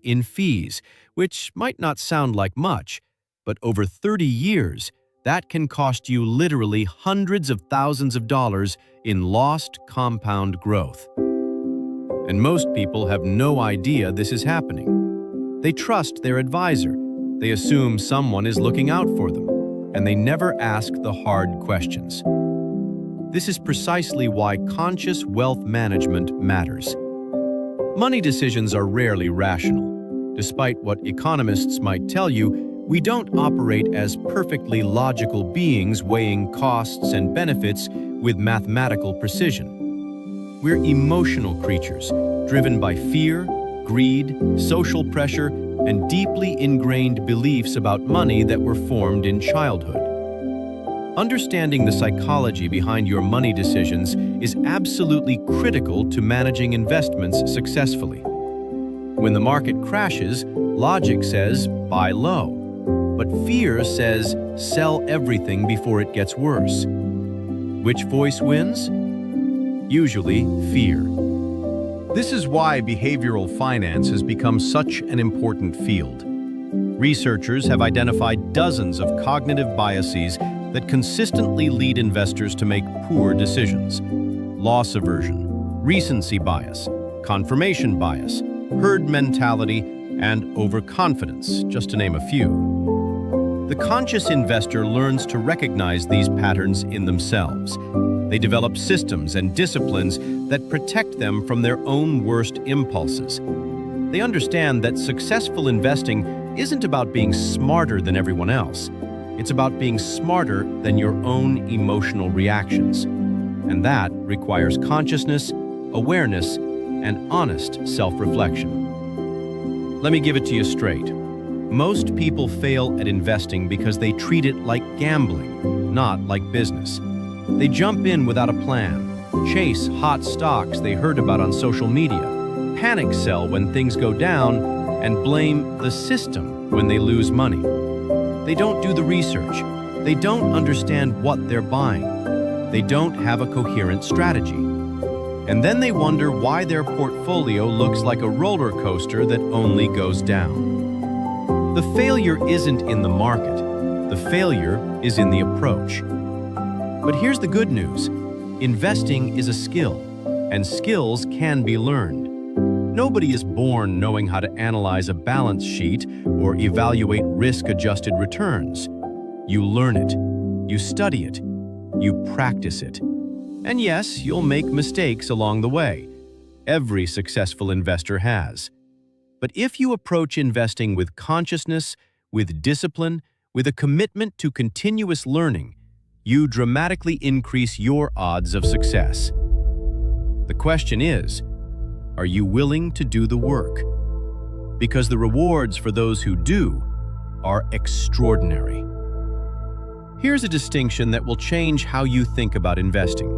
in fees, which might not sound like much, but over 30 years, that can cost you literally hundreds of thousands of dollars in lost compound growth. And most people have no idea this is happening. They trust their advisor, they assume someone is looking out for them, and they never ask the hard questions. This is precisely why conscious wealth management matters. Money decisions are rarely rational. Despite what economists might tell you, we don't operate as perfectly logical beings weighing costs and benefits with mathematical precision. We're emotional creatures, driven by fear, greed, social pressure, and deeply ingrained beliefs about money that were formed in childhood. Understanding the psychology behind your money decisions is absolutely critical to managing investments successfully. When the market crashes, logic says, buy low. But fear says, sell everything before it gets worse. Which voice wins? Usually, fear. This is why behavioral finance has become such an important field. Researchers have identified dozens of cognitive biases that consistently lead investors to make poor decisions. Loss aversion, recency bias, confirmation bias, herd mentality, and overconfidence, just to name a few. The conscious investor learns to recognize these patterns in themselves. They develop systems and disciplines that protect them from their own worst impulses. They understand that successful investing isn't about being smarter than everyone else. It's about being smarter than your own emotional reactions. And that requires consciousness, awareness, and honest self-reflection. Let me give it to you straight. Most people fail at investing because they treat it like gambling, not like business. They jump in without a plan, chase hot stocks they heard about on social media, panic sell when things go down, and blame the system when they lose money. They don't do the research. They don't understand what they're buying. They don't have a coherent strategy. And then they wonder why their portfolio looks like a roller coaster that only goes down. The failure isn't in the market. The failure is in the approach. But here's the good news. Investing is a skill, and skills can be learned. Nobody is born knowing how to analyze a balance sheet or evaluate risk-adjusted returns. You learn it, you study it, you practice it. And yes, you'll make mistakes along the way. Every successful investor has. But if you approach investing with consciousness, with discipline, with a commitment to continuous learning, you dramatically increase your odds of success. The question is, are you willing to do the work? Because the rewards for those who do are extraordinary. Here's a distinction that will change how you think about investing.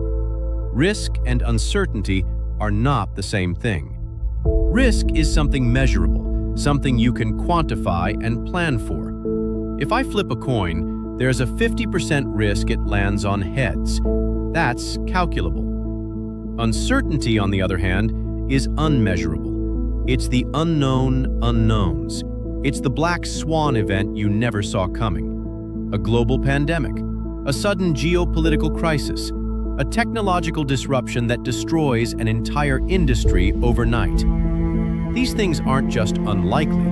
Risk and uncertainty are not the same thing. Risk is something measurable, something you can quantify and plan for. If I flip a coin, there's a 50% risk it lands on heads. That's calculable. Uncertainty, on the other hand, is unmeasurable. It's the unknown unknowns. It's the black swan event you never saw coming. A global pandemic, a sudden geopolitical crisis, a technological disruption that destroys an entire industry overnight. These things aren't just unlikely,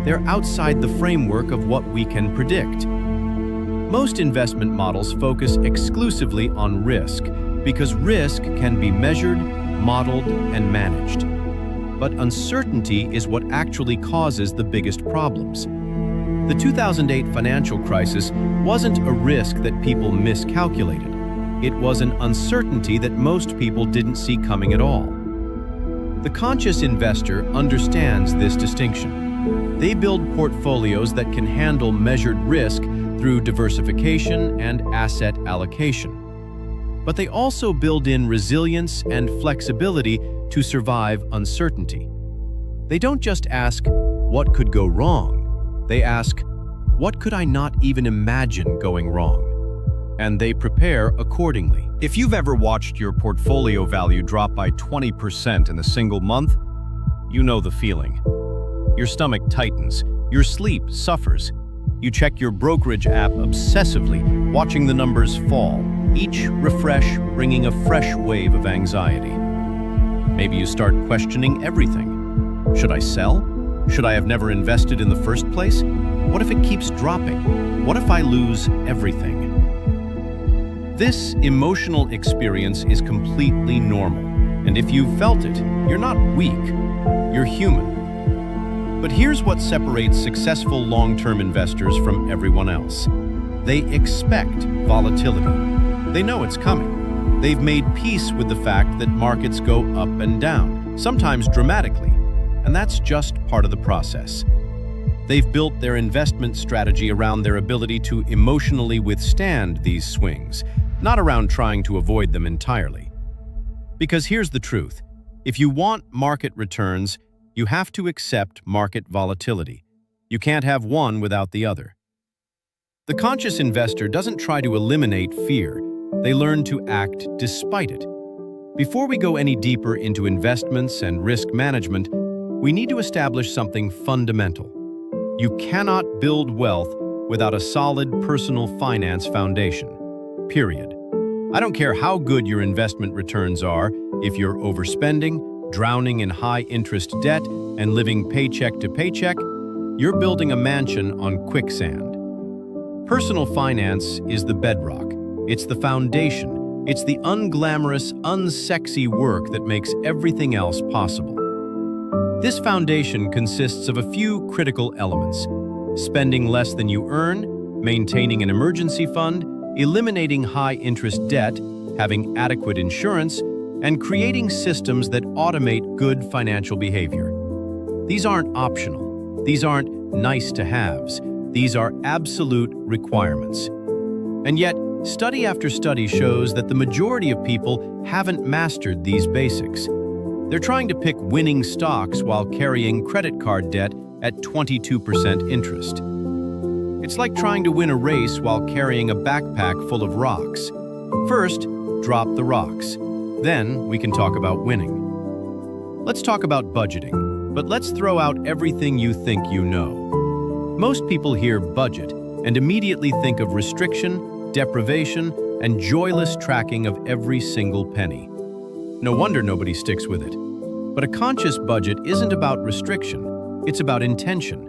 they're outside the framework of what we can predict. Most investment models focus exclusively on risk because risk can be measured, modeled, and managed. But uncertainty is what actually causes the biggest problems. The 2008 financial crisis wasn't a risk that people miscalculated. It was an uncertainty that most people didn't see coming at all. The conscious investor understands this distinction. They build portfolios that can handle measured risk through diversification and asset allocation. But they also build in resilience and flexibility to survive uncertainty. They don't just ask, what could go wrong? They ask, what could I not even imagine going wrong? And they prepare accordingly. If you've ever watched your portfolio value drop by 20% in a single month, you know the feeling. your stomach tightens, your sleep suffers. You check your brokerage app obsessively, watching the numbers fall, each refresh bringing a fresh wave of anxiety. Maybe you start questioning everything. Should I sell? Should I have never invested in the first place? What if it keeps dropping? What if I lose everything? This emotional experience is completely normal, and if you've felt it, you're not weak, you're human. But here's what separates successful long-term investors from everyone else. They expect volatility. They know it's coming. They've made peace with the fact that markets go up and down, sometimes dramatically, and that's just part of the process. They've built their investment strategy around their ability to emotionally withstand these swings, not around trying to avoid them entirely. Because here's the truth. If you want market returns, you have to accept market volatility. You can't have one without the other. The conscious investor doesn't try to eliminate fear. They learn to act despite it. Before we go any deeper into investments and risk management, we need to establish something fundamental. You cannot build wealth without a solid personal finance foundation. Period. I don't care how good your investment returns are, if you're overspending, drowning in high-interest debt, and living paycheck to paycheck, you're building a mansion on quicksand. Personal finance is the bedrock. It's the foundation. It's the unglamorous, unsexy work that makes everything else possible. This foundation consists of a few critical elements: spending less than you earn, maintaining an emergency fund, eliminating high-interest debt, having adequate insurance, and creating systems that automate good financial behavior. These aren't optional. These aren't nice-to-haves. These are absolute requirements. And yet, study after study shows that the majority of people haven't mastered these basics. They're trying to pick winning stocks while carrying credit card debt at 22% interest. It's like trying to win a race while carrying a backpack full of rocks. First, drop the rocks. Then we can talk about winning. Let's talk about budgeting, but let's throw out everything you think you know. Most people hear budget and immediately think of restriction, deprivation, and joyless tracking of every single penny. No wonder nobody sticks with it. But a conscious budget isn't about restriction, it's about intention.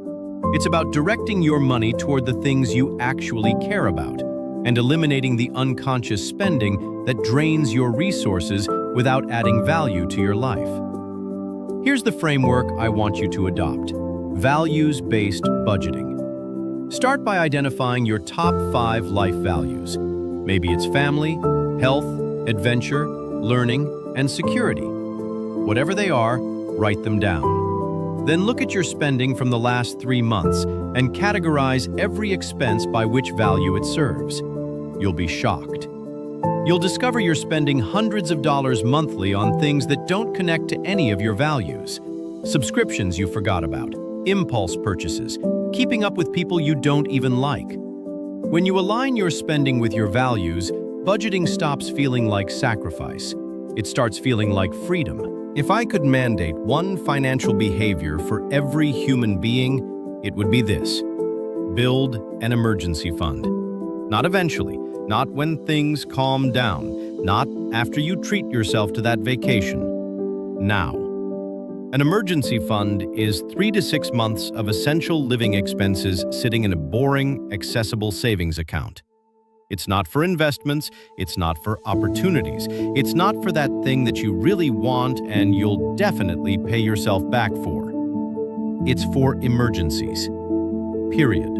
It's about directing your money toward the things you actually care about and eliminating the unconscious spending that drains your resources without adding value to your life. Here's the framework I want you to adopt: values-based budgeting. Start by identifying your top 5 life values. Maybe it's family, health, adventure, learning, and security. Whatever they are, write them down. Then look at your spending from the last 3 months and categorize every expense by which value it serves. You'll be shocked. You'll discover you're spending hundreds of dollars monthly on things that don't connect to any of your values. Subscriptions you forgot about, impulse purchases, keeping up with people you don't even like. When you align your spending with your values, budgeting stops feeling like sacrifice. It starts feeling like freedom. If I could mandate one financial behavior for every human being, it would be this: build an emergency fund. Not eventually, not when things calm down, not after you treat yourself to that vacation. Now. An emergency fund is 3 to 6 months of essential living expenses sitting in a boring, accessible savings account. It's not for investments, it's not for opportunities, it's not for that thing that you really want and you'll definitely pay yourself back for. It's for emergencies. Period.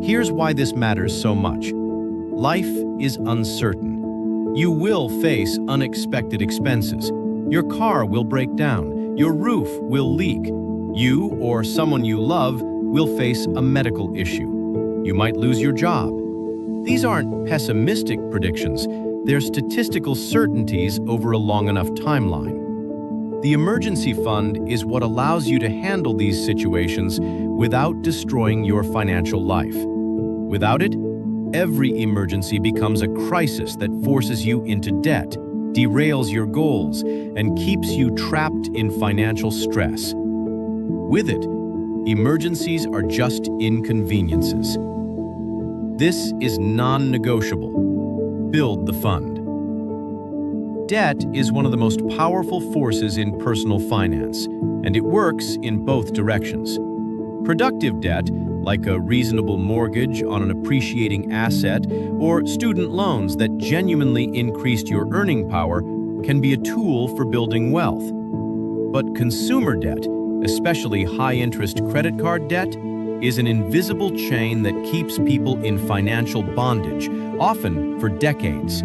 Here's why this matters so much. Life is uncertain. You will face unexpected expenses. Your car will break down. Your roof will leak. You or someone you love will face a medical issue. You might lose your job. These aren't pessimistic predictions. They're statistical certainties over a long enough timeline. The emergency fund is what allows you to handle these situations without destroying your financial life. Without it, every emergency becomes a crisis that forces you into debt, derails your goals, and keeps you trapped in financial stress. With it, Emergencies are just inconveniences. This is non-negotiable. Build the fund. Debt is one of the most powerful forces in personal finance, and it works in both directions. Productive debt, like a reasonable mortgage on an appreciating asset or student loans that genuinely increased your earning power, can be a tool for building wealth. But consumer debt, especially high-interest credit card debt, is an invisible chain that keeps people in financial bondage, often for decades.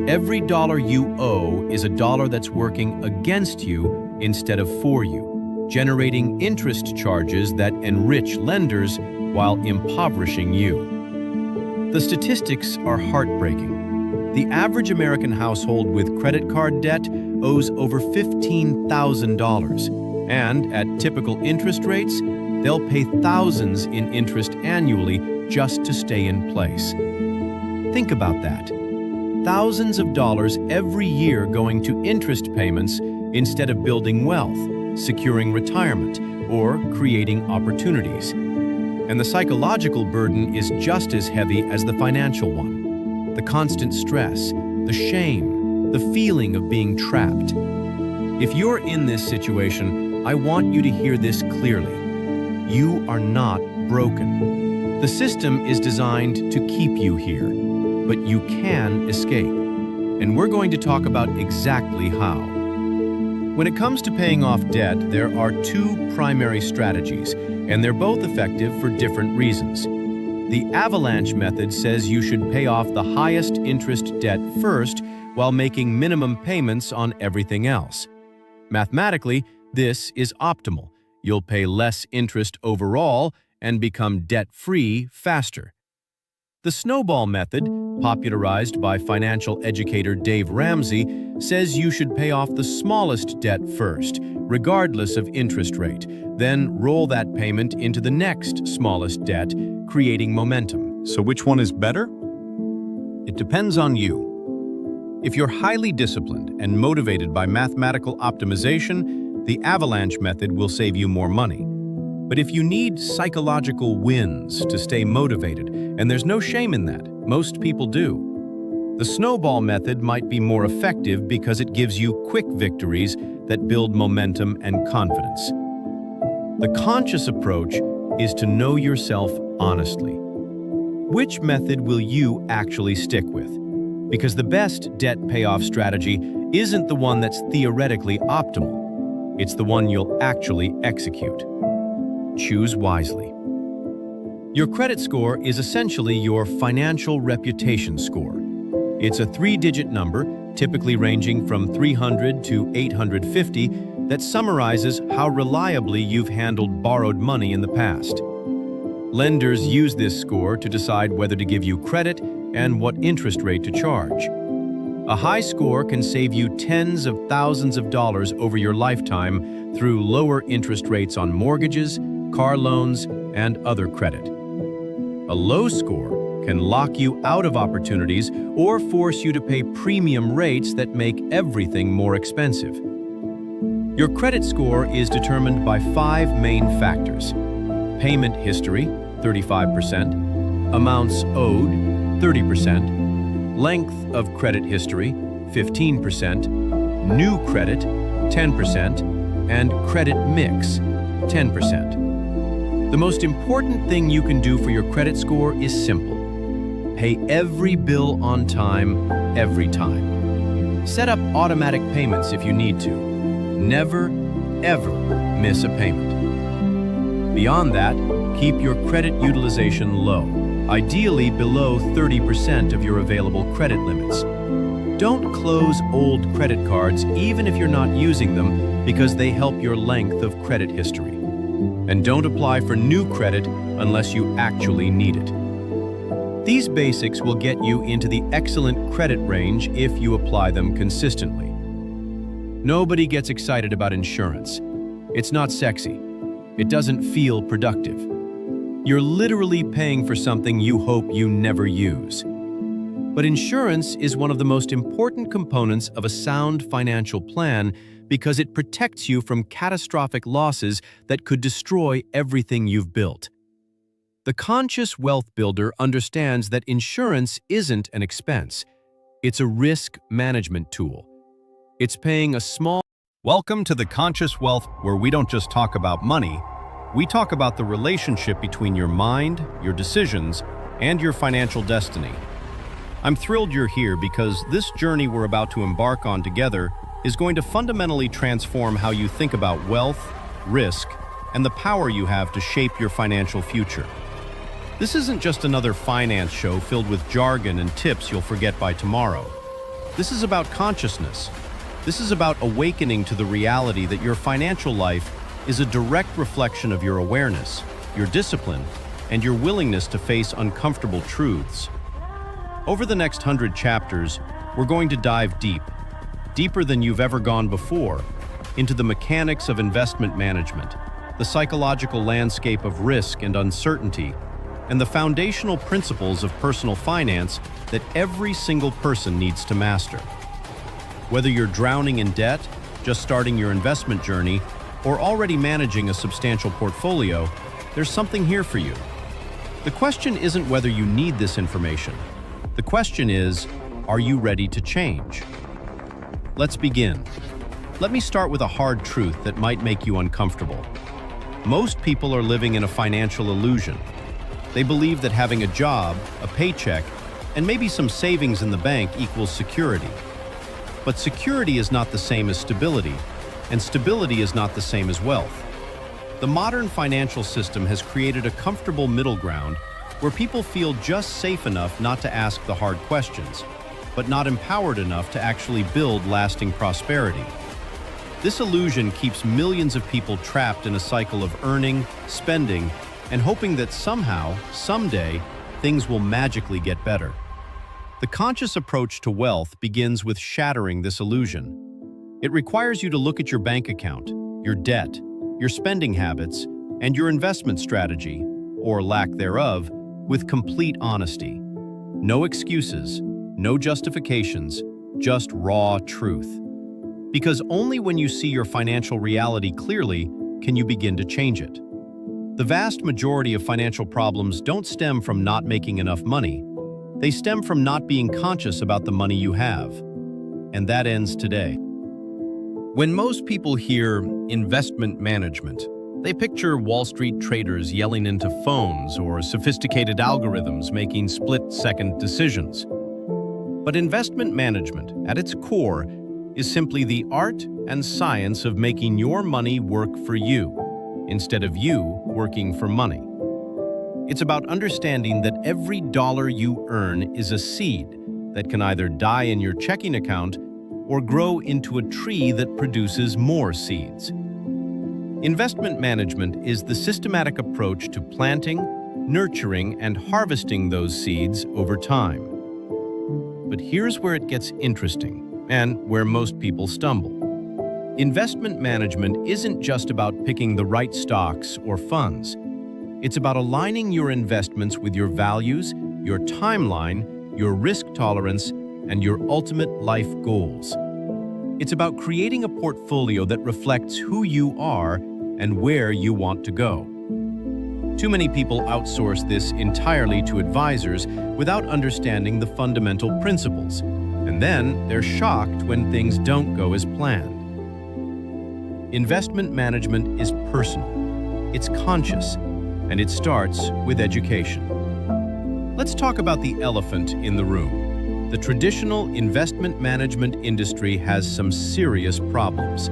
Every dollar you owe is a dollar that's working against you instead of for you, generating interest charges that enrich lenders while impoverishing you. The statistics are heartbreaking. The average American household with credit card debt owes over $15,000, and at typical interest rates, they'll pay thousands in interest annually just to stay in place. Think about that. Thousands of dollars every year going to interest payments instead of building wealth, securing retirement, or creating opportunities. And the psychological burden is just as heavy as the financial one. The constant stress, the shame, the feeling of being trapped. If you're in this situation, I want you to hear this clearly. You are not broken. The system is designed to keep you here, but you can escape. And we're going to talk about exactly how. When it comes to paying off debt, there are two primary strategies, and they're both effective for different reasons. The avalanche method says you should pay off the highest interest debt first while making minimum payments on everything else. Mathematically, this is optimal. You'll pay less interest overall and become debt-free faster. The snowball method, popularized by financial educator Dave Ramsey, says you should pay off the smallest debt first, regardless of interest rate, then roll that payment into the next smallest debt, creating momentum. So which one is better? It depends on you. If you're highly disciplined and motivated by mathematical optimization, the avalanche method will save you more money. But if you need psychological wins to stay motivated, and there's no shame in that, most people do, the snowball method might be more effective because it gives you quick victories that build momentum and confidence. The conscious approach is to know yourself honestly. Which method will you actually stick with? Because the best debt payoff strategy isn't the one that's theoretically optimal. It's the one you'll actually execute. Choose wisely. Your credit score is essentially your financial reputation score. It's a 3-digit number, typically ranging from 300 to 850, that summarizes how reliably you've handled borrowed money in the past. Lenders use this score to decide whether to give you credit and what interest rate to charge. A high score can save you tens of thousands of dollars over your lifetime through lower interest rates on mortgages, car loans, and other credit. A low score can lock you out of opportunities or force you to pay premium rates that make everything more expensive. Your credit score is determined by 5 main factors: payment history, 35%, amounts owed, 30%, length of credit history, 15%, new credit, 10%, and credit mix, 10%. The most important thing you can do for your credit score is simple. Pay every bill on time, every time. Set up automatic payments if you need to. Never, ever miss a payment. Beyond that, keep your credit utilization low, ideally below 30% of your available credit limits. Don't close old credit cards even if you're not using them because they help your length of credit history. And don't apply for new credit unless you actually need it. These basics will get you into the excellent credit range if you apply them consistently. Nobody gets excited about insurance. It's not sexy. It doesn't feel productive. You're literally paying for something you hope you never use. But insurance is one of the most important components of a sound financial plan because it protects you from catastrophic losses that could destroy everything you've built. The conscious wealth builder understands that insurance isn't an expense. It's a risk management tool. It's paying a small... Welcome to the Conscious Wealth, where we don't just talk about money, we talk about the relationship between your mind, your decisions, and your financial destiny. I'm thrilled you're here because this journey we're about to embark on together is going to fundamentally transform how you think about wealth, risk, and the power you have to shape your financial future. This isn't just another finance show filled with jargon and tips you'll forget by tomorrow. This is about consciousness. This is about awakening to the reality that your financial life is a direct reflection of your awareness, your discipline, and your willingness to face uncomfortable truths. Over the next 100 chapters, we're going to dive deep, deeper than you've ever gone before, into the mechanics of investment management, the psychological landscape of risk and uncertainty, and the foundational principles of personal finance that every single person needs to master. Whether you're drowning in debt, just starting your investment journey, or already managing a substantial portfolio, there's something here for you. The question isn't whether you need this information. The question is, are you ready to change? Let's begin. Let me start with a hard truth that might make you uncomfortable. Most people are living in a financial illusion. They believe that having a job, a paycheck, and maybe some savings in the bank equals security. But security is not the same as stability, and stability is not the same as wealth. The modern financial system has created a comfortable middle ground where people feel just safe enough not to ask the hard questions, but not empowered enough to actually build lasting prosperity. This illusion keeps millions of people trapped in a cycle of earning, spending, and hoping that somehow, someday, things will magically get better. The conscious approach to wealth begins with shattering this illusion. It requires you to look at your bank account, your debt, your spending habits, and your investment strategy, or lack thereof, with complete honesty. No excuses, no justifications, just raw truth. Because only when you see your financial reality clearly can you begin to change it. The vast majority of financial problems don't stem from not making enough money. They stem from not being conscious about the money you have. And that ends today. When most people hear investment management, they picture Wall Street traders yelling into phones or sophisticated algorithms making split-second decisions. But investment management, at its core, is simply the art and science of making your money work for you, instead of you working for money. It's about understanding that every dollar you earn is a seed that can either die in your checking account or grow into a tree that produces more seeds. Investment management is the systematic approach to planting, nurturing, and harvesting those seeds over time. But here's where it gets interesting, and where most people stumble. Investment management isn't just about picking the right stocks or funds. It's about aligning your investments with your values, your timeline, your risk tolerance, and your ultimate life goals. It's about creating a portfolio that reflects who you are and where you want to go. Too many people outsource this entirely to advisors without understanding the fundamental principles, and then they're shocked when things don't go as planned. Investment management is personal, it's conscious, and it starts with education. Let's talk about the elephant in the room. The traditional investment management industry has some serious problems.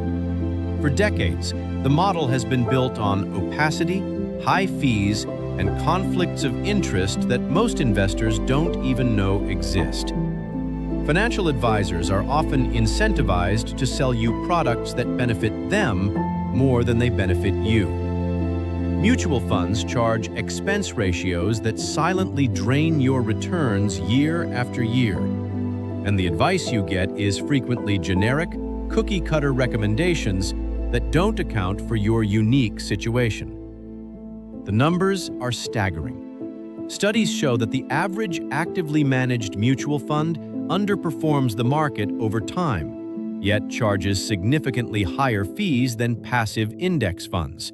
For decades, the model has been built on opacity, high fees, and conflicts of interest that most investors don't even know exist. Financial advisors are often incentivized to sell you products that benefit them more than they benefit you. Mutual funds charge expense ratios that silently drain your returns year after year. And the advice you get is frequently generic, cookie-cutter recommendations that don't account for your unique situation. The numbers are staggering. Studies show that the average actively managed mutual fund underperforms the market over time, yet charges significantly higher fees than passive index funds.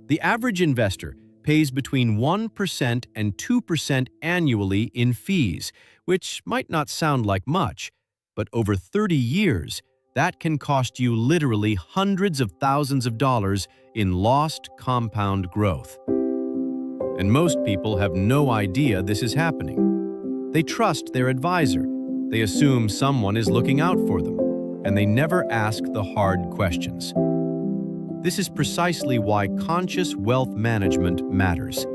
The average investor pays between 1% and 2% annually in fees, which might not sound like much, but over 30 years, that can cost you literally hundreds of thousands of dollars in lost compound growth. And most people have no idea this is happening. They trust their advisor, they assume someone is looking out for them, and they never ask the hard questions. This is precisely why conscious wealth management matters.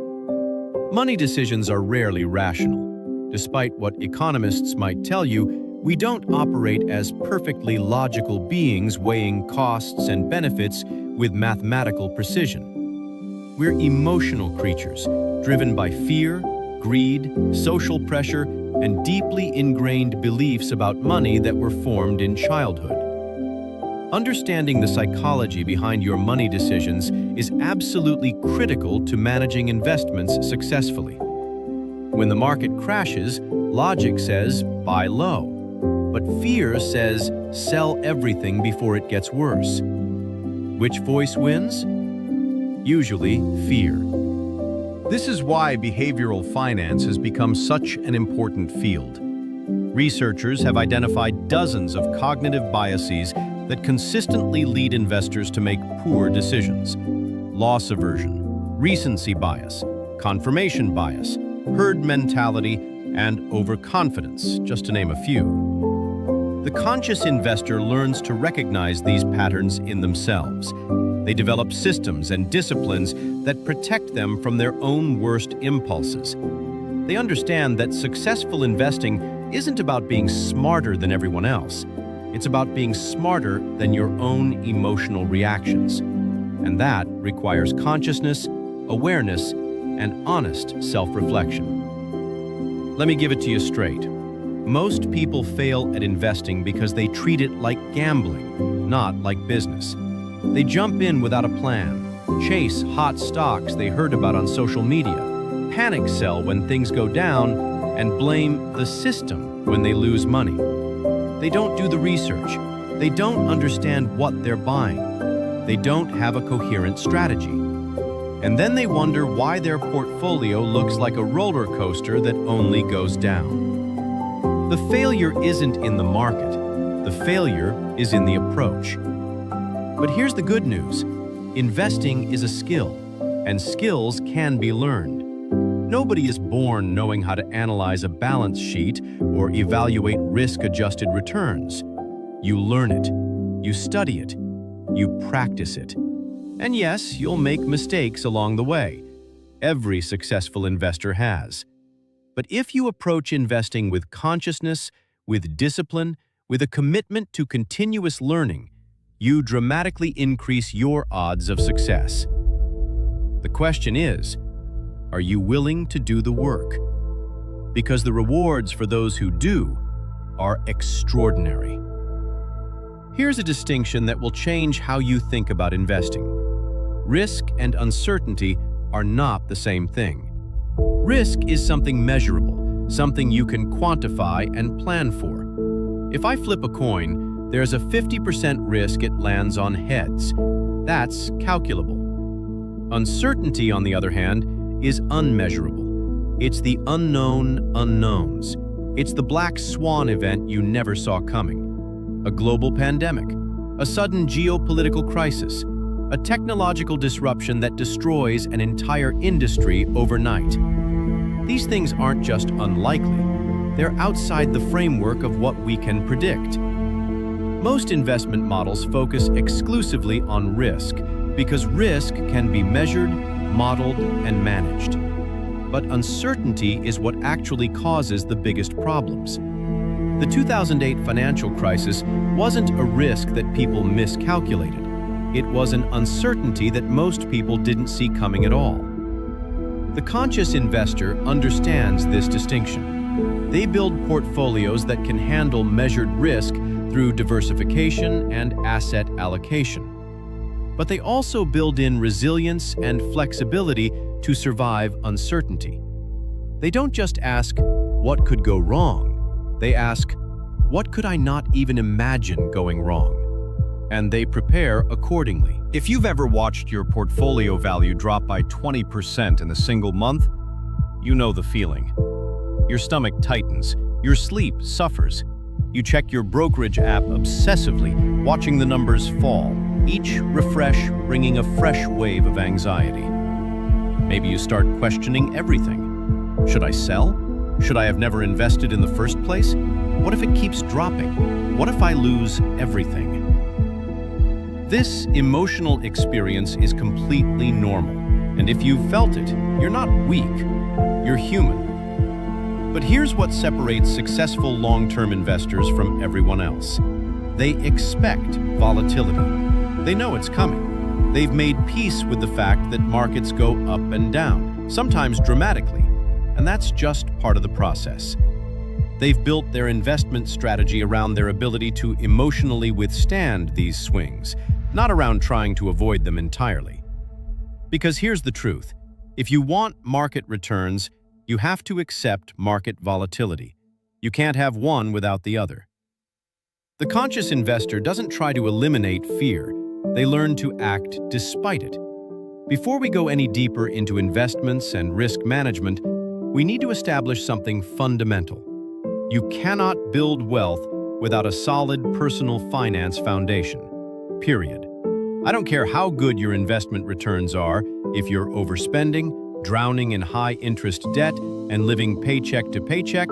Money decisions are rarely rational. Despite what economists might tell you, we don't operate as perfectly logical beings weighing costs and benefits with mathematical precision. We're emotional creatures, driven by fear, greed, social pressure, and deeply ingrained beliefs about money that were formed in childhood. Understanding the psychology behind your money decisions is absolutely critical to managing investments successfully. When the market crashes, logic says, buy low. But fear says, sell everything before it gets worse. Which voice wins? Usually, fear. This is why behavioral finance has become such an important field. Researchers have identified dozens of cognitive biases that consistently lead investors to make poor decisions. Loss aversion, recency bias, confirmation bias, herd mentality, and overconfidence, just to name a few. The conscious investor learns to recognize these patterns in themselves. They develop systems and disciplines that protect them from their own worst impulses. They understand that successful investing isn't about being smarter than everyone else. It's about being smarter than your own emotional reactions. And that requires consciousness, awareness, and honest self-reflection. Let me give it to you straight. Most people fail at investing because they treat it like gambling, not like business. They jump in without a plan, chase hot stocks they heard about on social media, panic sell when things go down, and blame the system when they lose money. They don't do the research. They don't understand what they're buying. They don't have a coherent strategy. And then they wonder why their portfolio looks like a roller coaster that only goes down. The failure isn't in the market. The failure is in the approach. But here's the good news. Investing is a skill, and skills can be learned. Nobody is born knowing how to analyze a balance sheet or evaluate risk-adjusted returns. You learn it, you study it, you practice it. And yes, you'll make mistakes along the way. Every successful investor has. But if you approach investing with consciousness, with discipline, with a commitment to continuous learning, you dramatically increase your odds of success. The question is, are you willing to do the work? Because the rewards for those who do are extraordinary. Here's a distinction that will change how you think about investing. Risk and uncertainty are not the same thing. Risk is something measurable, something you can quantify and plan for. If I flip a coin, there's a 50% risk it lands on heads. That's calculable. Uncertainty, on the other hand, is unmeasurable. It's the unknown unknowns. It's the black swan event you never saw coming. A global pandemic, a sudden geopolitical crisis, a technological disruption that destroys an entire industry overnight. These things aren't just unlikely. They're outside the framework of what we can predict. Most investment models focus exclusively on risk because risk can be measured, modeled, and managed. But uncertainty is what actually causes the biggest problems. The 2008 financial crisis wasn't a risk that people miscalculated. It was an uncertainty that most people didn't see coming at all. The conscious investor understands this distinction. They build portfolios that can handle measured risk through diversification and asset allocation. But they also build in resilience and flexibility to survive uncertainty. They don't just ask, what could go wrong? They ask, what could I not even imagine going wrong? And they prepare accordingly. If you've ever watched your portfolio value drop by 20% in a single month, you know the feeling. Your stomach tightens, your sleep suffers. You check your brokerage app obsessively, watching the numbers fall, each refresh bringing a fresh wave of anxiety. Maybe you start questioning everything. Should I sell? Should I have never invested in the first place? What if it keeps dropping? What if I lose everything? This emotional experience is completely normal, and if you've felt it, you're not weak, you're human. But here's what separates successful long-term investors from everyone else. They expect volatility. They know it's coming. They've made peace with the fact that markets go up and down, sometimes dramatically, and that's just part of the process. They've built their investment strategy around their ability to emotionally withstand these swings, not around trying to avoid them entirely. Because here's the truth. If you want market returns, you have to accept market volatility. You can't have one without the other. The conscious investor doesn't try to eliminate fear. They learn to act despite it. Before we go any deeper into investments and risk management, we need to establish something fundamental. You cannot build wealth without a solid personal finance foundation. Period. I don't care how good your investment returns are, if you're overspending, drowning in high-interest debt, and living paycheck to paycheck,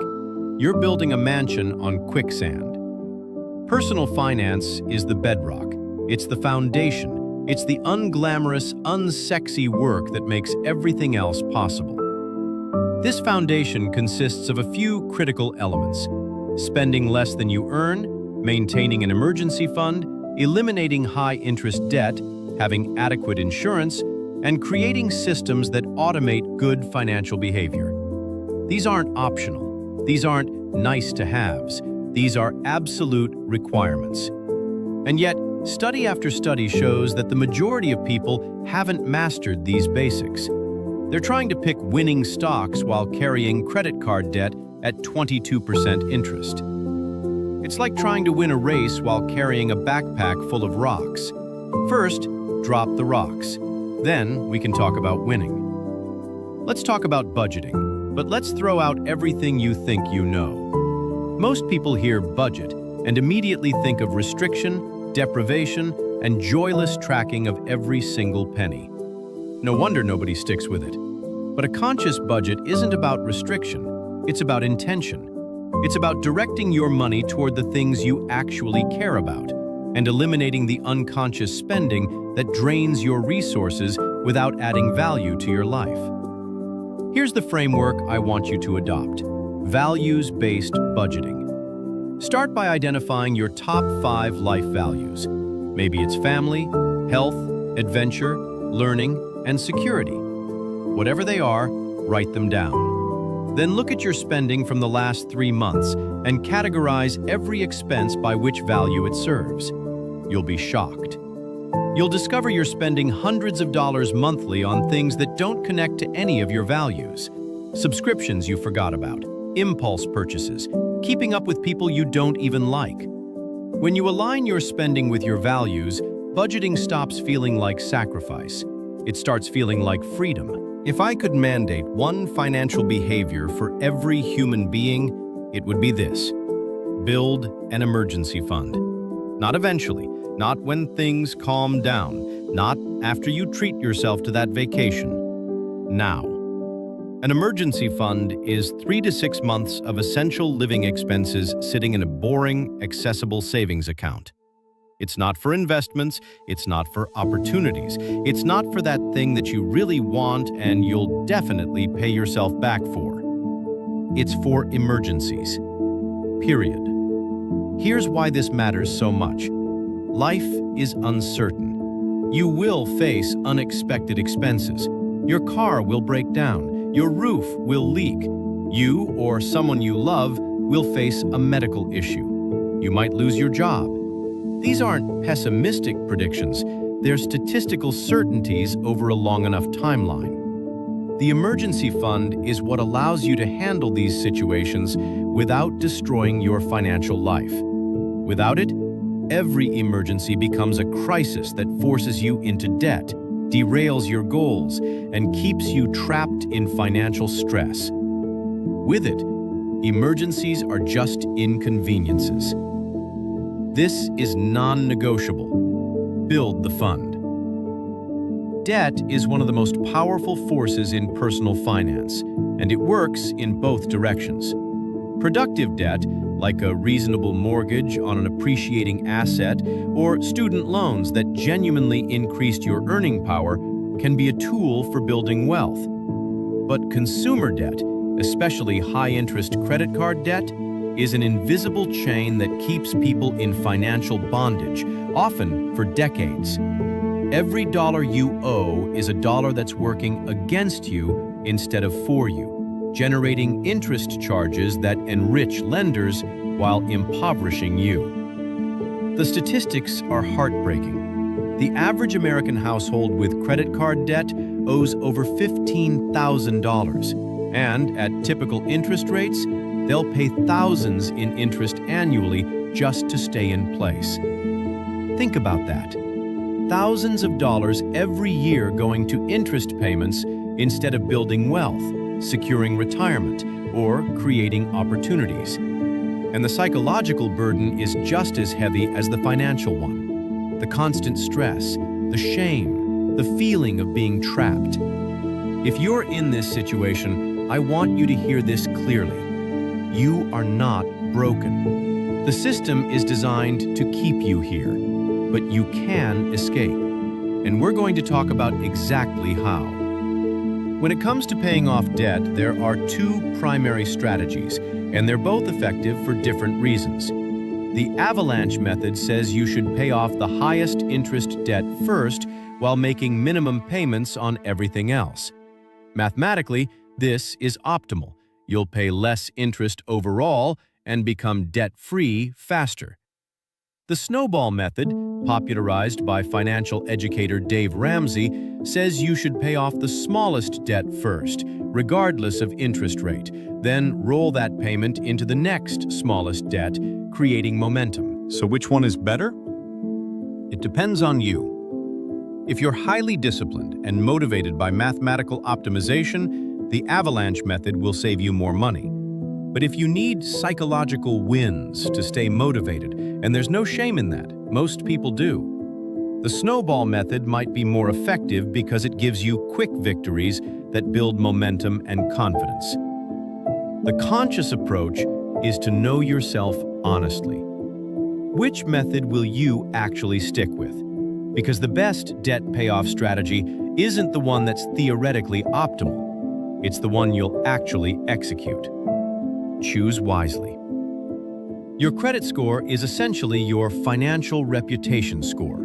you're building a mansion on quicksand. Personal finance is the bedrock. It's the foundation. It's the unglamorous, unsexy work that makes everything else possible. This foundation consists of a few critical elements: spending less than you earn, maintaining an emergency fund, eliminating high-interest debt, having adequate insurance, and creating systems that automate good financial behavior. These aren't optional. These aren't nice-to-haves. These are absolute requirements. And yet, study after study shows that the majority of people haven't mastered these basics. They're trying to pick winning stocks while carrying credit card debt at 22% interest. It's like trying to win a race while carrying a backpack full of rocks. First, drop the rocks. Then we can talk about winning. Let's talk about budgeting, but let's throw out everything you think you know. Most people hear budget and immediately think of restriction, deprivation, and joyless tracking of every single penny. No wonder nobody sticks with it. But a conscious budget isn't about restriction, it's about intention. It's about directing your money toward the things you actually care about and eliminating the unconscious spending that drains your resources without adding value to your life. Here's the framework I want you to adopt: values-based budgeting. Start by identifying your top 5 life values. Maybe it's family, health, adventure, learning, and security. Whatever they are, write them down. Then look at your spending from the last 3 months and categorize every expense by which value it serves. You'll be shocked. You'll discover you're spending hundreds of dollars monthly on things that don't connect to any of your values. Subscriptions you forgot about, impulse purchases, keeping up with people you don't even like. When you align your spending with your values, budgeting stops feeling like sacrifice. It starts feeling like freedom. If I could mandate one financial behavior for every human being, it would be this: build an emergency fund. Not eventually, not when things calm down, not after you treat yourself to that vacation. Now. An emergency fund is 3 to 6 months of essential living expenses sitting in a boring, accessible savings account. It's not for investments, it's not for opportunities, it's not for that thing that you really want and you'll definitely pay yourself back for. It's for emergencies. Period. Here's why this matters so much. Life is uncertain. You will face unexpected expenses. Your car will break down. Your roof will leak. You or someone you love will face a medical issue. You might lose your job. These aren't pessimistic predictions. They're statistical certainties over a long enough timeline. The emergency fund is what allows you to handle these situations without destroying your financial life. Without it, every emergency becomes a crisis that forces you into debt, derails your goals, and keeps you trapped in financial stress. With it, emergencies are just inconveniences. This is non-negotiable. Build the fund. Debt is one of the most powerful forces in personal finance, and it works in both directions. Productive debt, like a reasonable mortgage on an appreciating asset or student loans that genuinely increased your earning power, can be a tool for building wealth. But consumer debt, especially high-interest credit card debt, is an invisible chain that keeps people in financial bondage, often for decades. Every dollar you owe is a dollar that's working against you instead of for you, generating interest charges that enrich lenders while impoverishing you. The statistics are heartbreaking. The average American household with credit card debt owes over $15,000, and at typical interest rates, they'll pay thousands in interest annually just to stay in place. Think about that. Thousands of dollars every year going to interest payments instead of building wealth, securing retirement, or creating opportunities. And the psychological burden is just as heavy as the financial one. The constant stress, the shame, the feeling of being trapped. If you're in this situation, I want you to hear this clearly. You are not broken. The system is designed to keep you here, but you can escape. And we're going to talk about exactly how. When it comes to paying off debt, there are two primary strategies, and they're both effective for different reasons. The avalanche method says you should pay off the highest interest debt first while making minimum payments on everything else. Mathematically, this is optimal. You'll pay less interest overall and become debt-free faster. The snowball method, popularized by financial educator Dave Ramsey, says you should pay off the smallest debt first, regardless of interest rate, then roll that payment into the next smallest debt, creating momentum. So which one is better? It depends on you. If you're highly disciplined and motivated by mathematical optimization, the avalanche method will save you more money. But if you need psychological wins to stay motivated, and there's no shame in that, most people do, the snowball method might be more effective because it gives you quick victories that build momentum and confidence. The conscious approach is to know yourself honestly. Which method will you actually stick with? Because the best debt payoff strategy isn't the one that's theoretically optimal. It's the one you'll actually execute. Choose wisely. Your credit score is essentially your financial reputation score.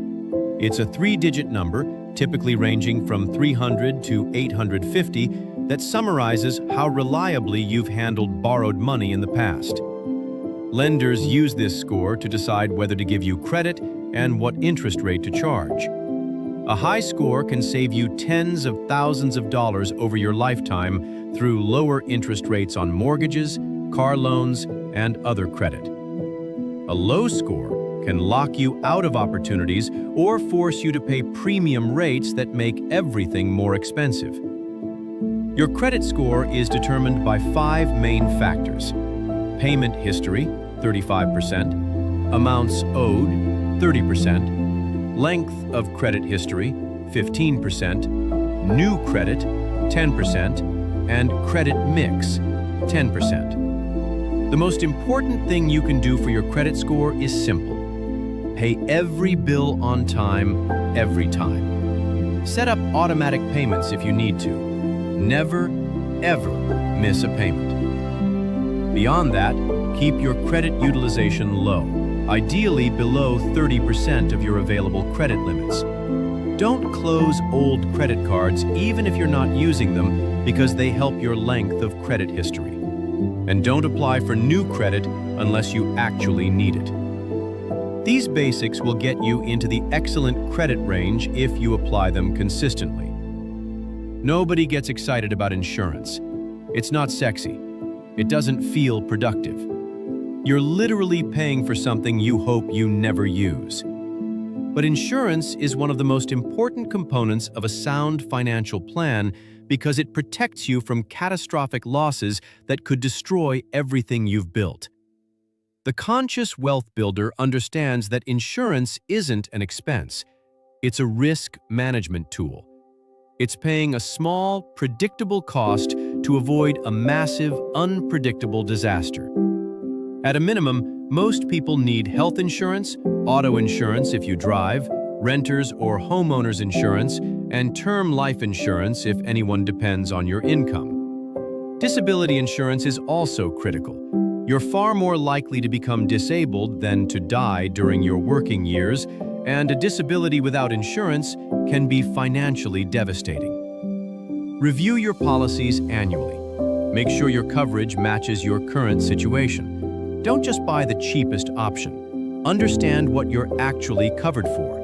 It's a 3-digit number, typically ranging from 300 to 850, that summarizes how reliably you've handled borrowed money in the past. Lenders use this score to decide whether to give you credit and what interest rate to charge. A high score can save you tens of thousands of dollars over your lifetime through lower interest rates on mortgages, car loans, and other credit. A low score can lock you out of opportunities or force you to pay premium rates that make everything more expensive. Your credit score is determined by 5 main factors: payment history, 35%, amounts owed, 30%, length of credit history, 15%, new credit, 10%, and credit mix, 10%. The most important thing you can do for your credit score is simple. Pay every bill on time, every time. Set up automatic payments if you need to. Never, ever miss a payment. Beyond that, keep your credit utilization low, ideally below 30% of your available credit limits. Don't close old credit cards even if you're not using them because they help your length of credit history. And don't apply for new credit unless you actually need it. These basics will get you into the excellent credit range if you apply them consistently. Nobody gets excited about insurance. It's not sexy. It doesn't feel productive. You're literally paying for something you hope you never use. But insurance is one of the most important components of a sound financial plan because it protects you from catastrophic losses that could destroy everything you've built. The conscious wealth builder understands that insurance isn't an expense. It's a risk management tool. It's paying a small, predictable cost to avoid a massive, unpredictable disaster. At a minimum, most people need health insurance, auto insurance if you drive, renters or homeowners insurance, and term life insurance if anyone depends on your income. Disability insurance is also critical. You're far more likely to become disabled than to die during your working years, and a disability without insurance can be financially devastating. Review your policies annually. Make sure your coverage matches your current situation. Don't just buy the cheapest option. Understand what you're actually covered for.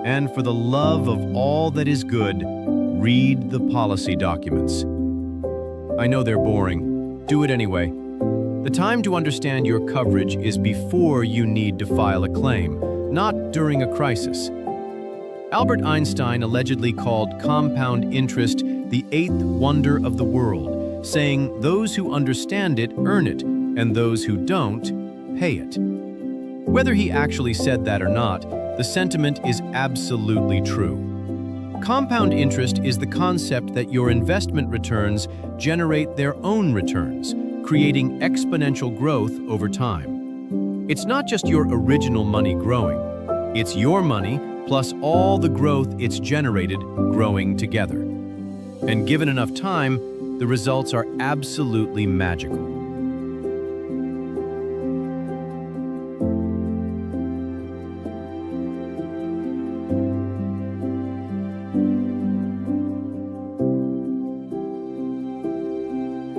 And for the love of all that is good, read the policy documents. I know they're boring. Do it anyway. The time to understand your coverage is before you need to file a claim, not during a crisis. Albert Einstein allegedly called compound interest the eighth wonder of the world, saying those who understand it earn it, and those who don't, pay it. Whether he actually said that or not, the sentiment is absolutely true. Compound interest is the concept that your investment returns generate their own returns, creating exponential growth over time. It's not just your original money growing. It's your money plus all the growth it's generated growing together. And given enough time, the results are absolutely magical.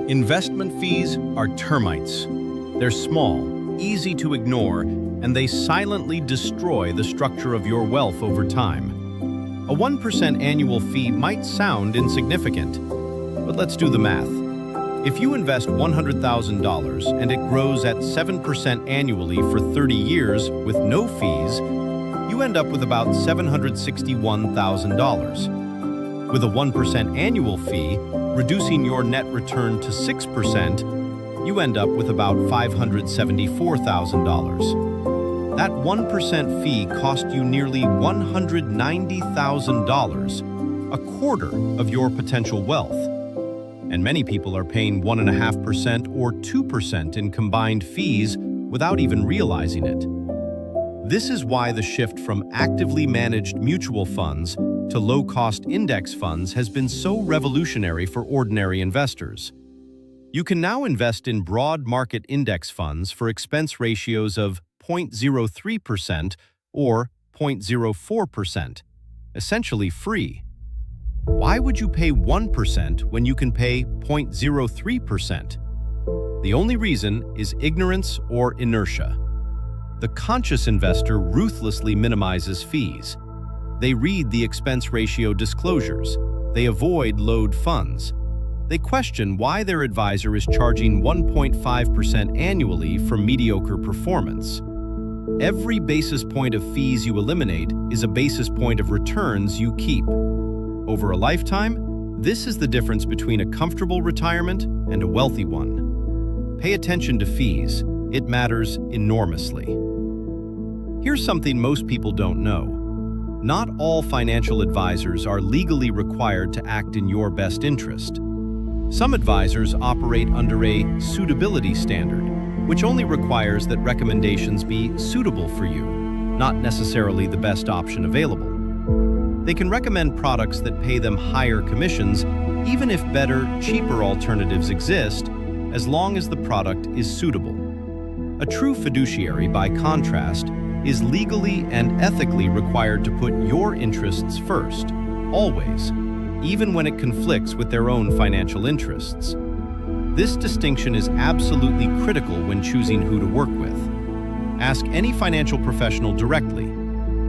Investment fees are termites. They're small, easy to ignore, and they silently destroy the structure of your wealth over time. A 1% annual fee might sound insignificant, but let's do the math. If you invest $100,000 and it grows at 7% annually for 30 years with no fees, you end up with about $761,000. With a 1% annual fee, reducing your net return to 6%, you end up with about $574,000. That 1% fee cost you nearly $190,000, a quarter of your potential wealth. And many people are paying 1.5% or 2% in combined fees without even realizing it. This is why the shift from actively managed mutual funds to low-cost index funds has been so revolutionary for ordinary investors. You can now invest in broad market index funds for expense ratios of 0.03% or 0.04%, essentially free. Why would you pay 1% when you can pay 0.03%? The only reason is ignorance or inertia. The conscious investor ruthlessly minimizes fees. They read the expense ratio disclosures. They avoid load funds. They question why their advisor is charging 1.5% annually for mediocre performance. Every basis point of fees you eliminate is a basis point of returns you keep. Over a lifetime, this is the difference between a comfortable retirement and a wealthy one. Pay attention to fees. It matters enormously. Here's something most people don't know. Not all financial advisors are legally required to act in your best interest. Some advisors operate under a suitability standard, which only requires that recommendations be suitable for you, not necessarily the best option available. They can recommend products that pay them higher commissions, even if better, cheaper alternatives exist, as long as the product is suitable. A true fiduciary, by contrast, is legally and ethically required to put your interests first, always, even when it conflicts with their own financial interests. This distinction is absolutely critical when choosing who to work with. Ask any financial professional directly.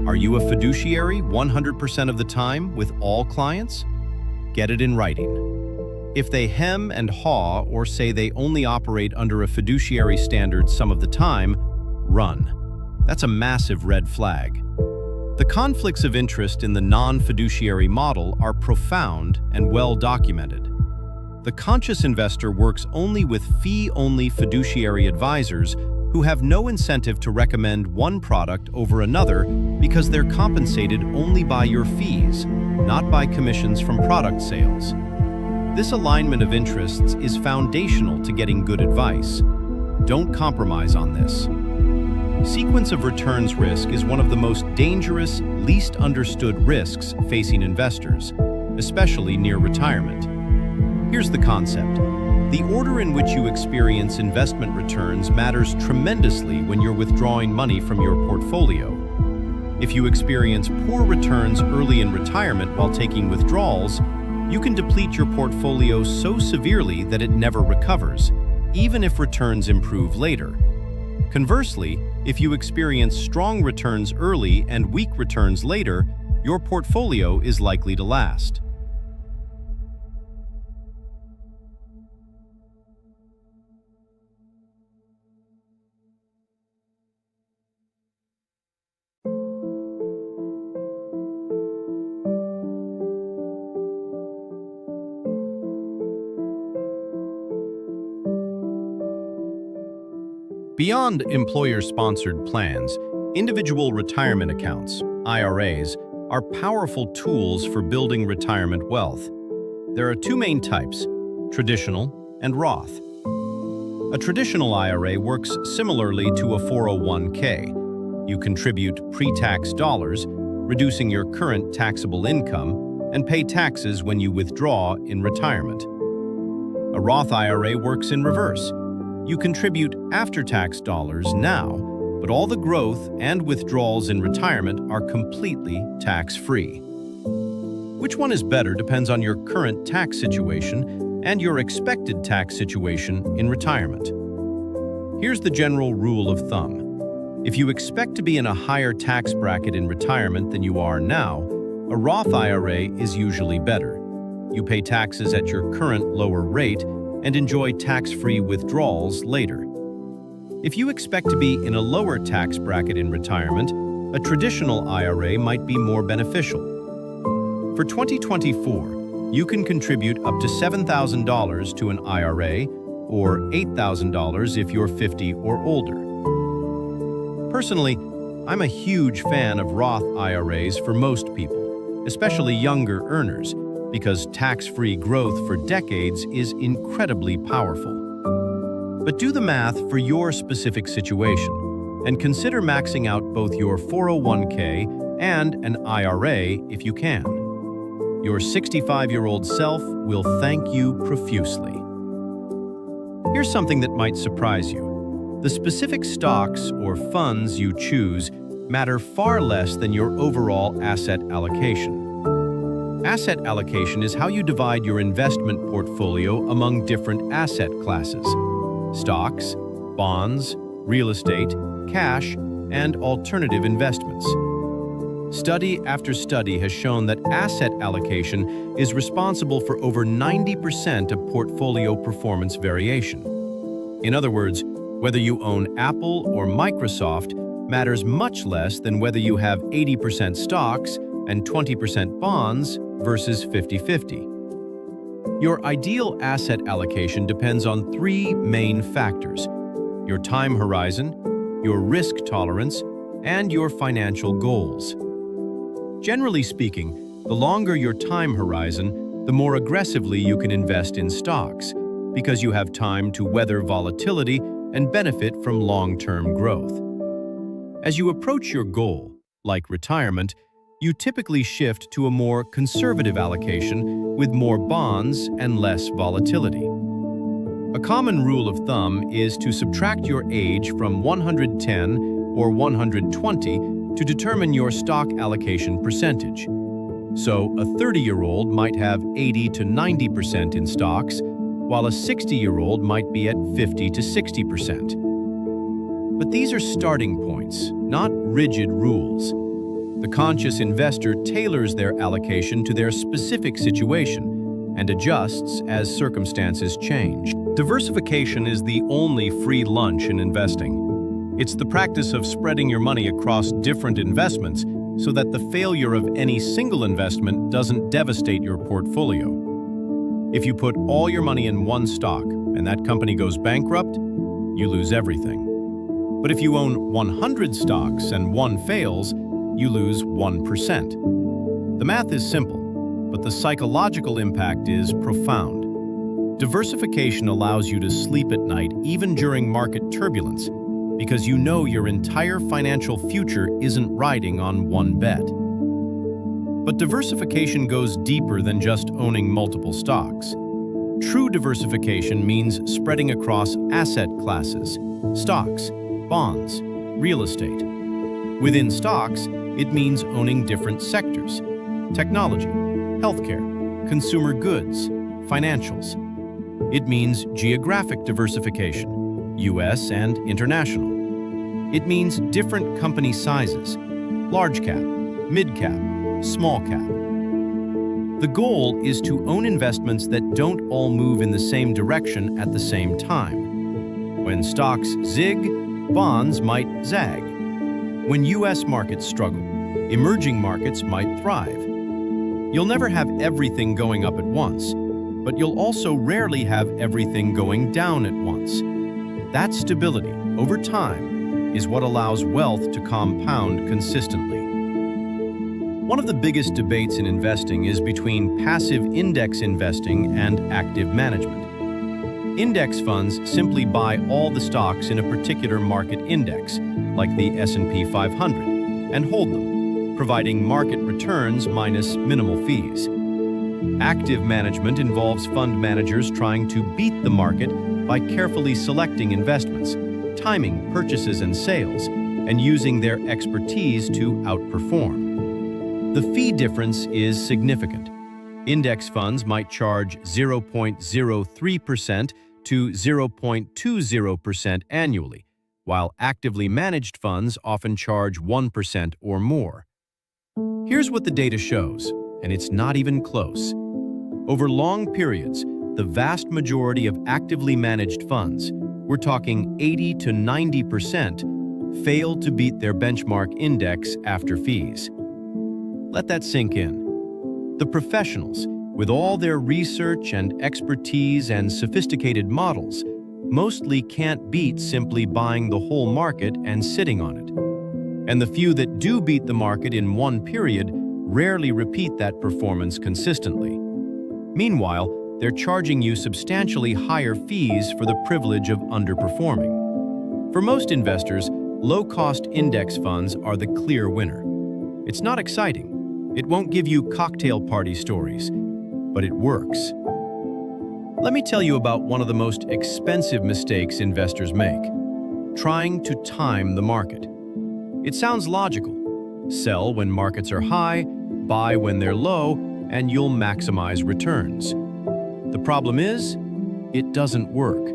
Are you a fiduciary 100% of the time with all clients? get it in writing. If they hem and haw or say they only operate under a fiduciary standard some of the time, run. That's a massive red flag. The conflicts of interest in the non-fiduciary model are profound and well documented. The conscious investor works only with fee-only fiduciary advisors who have no incentive to recommend one product over another because they're compensated only by your fees, not by commissions from product sales. This alignment of interests is foundational to getting good advice. Don't compromise on this. Sequence of returns risk is one of the most dangerous, least understood risks facing investors, especially near retirement. Here's the concept. The order in which you experience investment returns matters tremendously when you're withdrawing money from your portfolio. If you experience poor returns early in retirement while taking withdrawals, you can deplete your portfolio so severely that it never recovers, even if returns improve later. Conversely, if you experience strong returns early and weak returns later, your portfolio is likely to last. Beyond employer-sponsored plans, individual retirement accounts, IRAs, are powerful tools for building retirement wealth. There are two main types, traditional and Roth. A traditional IRA works similarly to a 401k. You contribute pre-tax dollars, reducing your current taxable income, and pay taxes when you withdraw in retirement. A Roth IRA works in reverse. You contribute after-tax dollars now, but all the growth and withdrawals in retirement are completely tax-free. Which one is better depends on your current tax situation and your expected tax situation in retirement. Here's the general rule of thumb. If you expect to be in a higher tax bracket in retirement than you are now, a Roth IRA is usually better. You pay taxes at your current lower rate and enjoy tax-free withdrawals later. If you expect to be in a lower tax bracket in retirement, a traditional IRA might be more beneficial. For 2024, you can contribute up to $7,000 to an IRA or $8,000 if you're 50 or older. Personally, I'm a huge fan of Roth IRAs for most people, especially younger earners, because tax-free growth for decades is incredibly powerful. But do the math for your specific situation and consider maxing out both your 401k and an IRA if you can. Your 65-year-old self will thank you profusely. Here's something that might surprise you. The specific stocks or funds you choose matter far less than your overall asset allocation. Asset allocation is how you divide your investment portfolio among different asset classes: stocks, bonds, real estate, cash, and alternative investments. Study after study has shown that asset allocation is responsible for over 90% of portfolio performance variation. In other words, whether you own Apple or Microsoft matters much less than whether you have 80% stocks and 20% bonds versus 50-50. Your ideal asset allocation depends on three main factors: your time horizon, your risk tolerance, and your financial goals. Generally speaking, the longer your time horizon, the more aggressively you can invest in stocks, because you have time to weather volatility and benefit from long-term growth. As you approach your goal, like retirement, you typically shift to a more conservative allocation with more bonds and less volatility. A common rule of thumb is to subtract your age from 110 or 120 to determine your stock allocation percentage. So a 30-year-old might have 80 to 90% in stocks, while a 60-year-old might be at 50 to 60%. But these are starting points, not rigid rules. The conscious investor tailors their allocation to their specific situation and adjusts as circumstances change. Diversification is the only free lunch in investing. It's the practice of spreading your money across different investments so that the failure of any single investment doesn't devastate your portfolio. If you put all your money in one stock and that company goes bankrupt, you lose everything. But if you own 100 stocks and one fails, you lose 1%. The math is simple, but the psychological impact is profound. Diversification allows you to sleep at night even during market turbulence because you know your entire financial future isn't riding on one bet. But diversification goes deeper than just owning multiple stocks. True diversification means spreading across asset classes, stocks, bonds, real estate. Within stocks, it means owning different sectors: technology, healthcare, consumer goods, financials. It means geographic diversification, U.S. and international. It means different company sizes, large cap, mid cap, small cap. The goal is to own investments that don't all move in the same direction at the same time. When stocks zig, bonds might zag. When U.S. markets struggle, emerging markets might thrive. You'll never have everything going up at once, but you'll also rarely have everything going down at once. That stability, over time, is what allows wealth to compound consistently. One of the biggest debates in investing is between passive index investing and active management. Index funds simply buy all the stocks in a particular market index, like the S&P 500, and hold them, providing market returns minus minimal fees. Active management involves fund managers trying to beat the market by carefully selecting investments, timing purchases and sales, and using their expertise to outperform. The fee difference is significant. Index funds might charge 0.03% to 0.20% annually, while actively managed funds often charge 1% or more. Here's what the data shows, and it's not even close. Over long periods, the vast majority of actively managed funds, we're talking 80 to 90%, fail to beat their benchmark index after fees. Let that sink in. The professionals, with all their research and expertise and sophisticated models, mostly can't beat simply buying the whole market and sitting on it. And the few that do beat the market in one period rarely repeat that performance consistently. Meanwhile, they're charging you substantially higher fees for the privilege of underperforming. For most investors, low-cost index funds are the clear winner. It's not exciting. It won't give you cocktail party stories, but it works. Let me tell you about one of the most expensive mistakes investors make: trying to time the market. It sounds logical. Sell when markets are high, buy when they're low, and you'll maximize returns. The problem is, it doesn't work.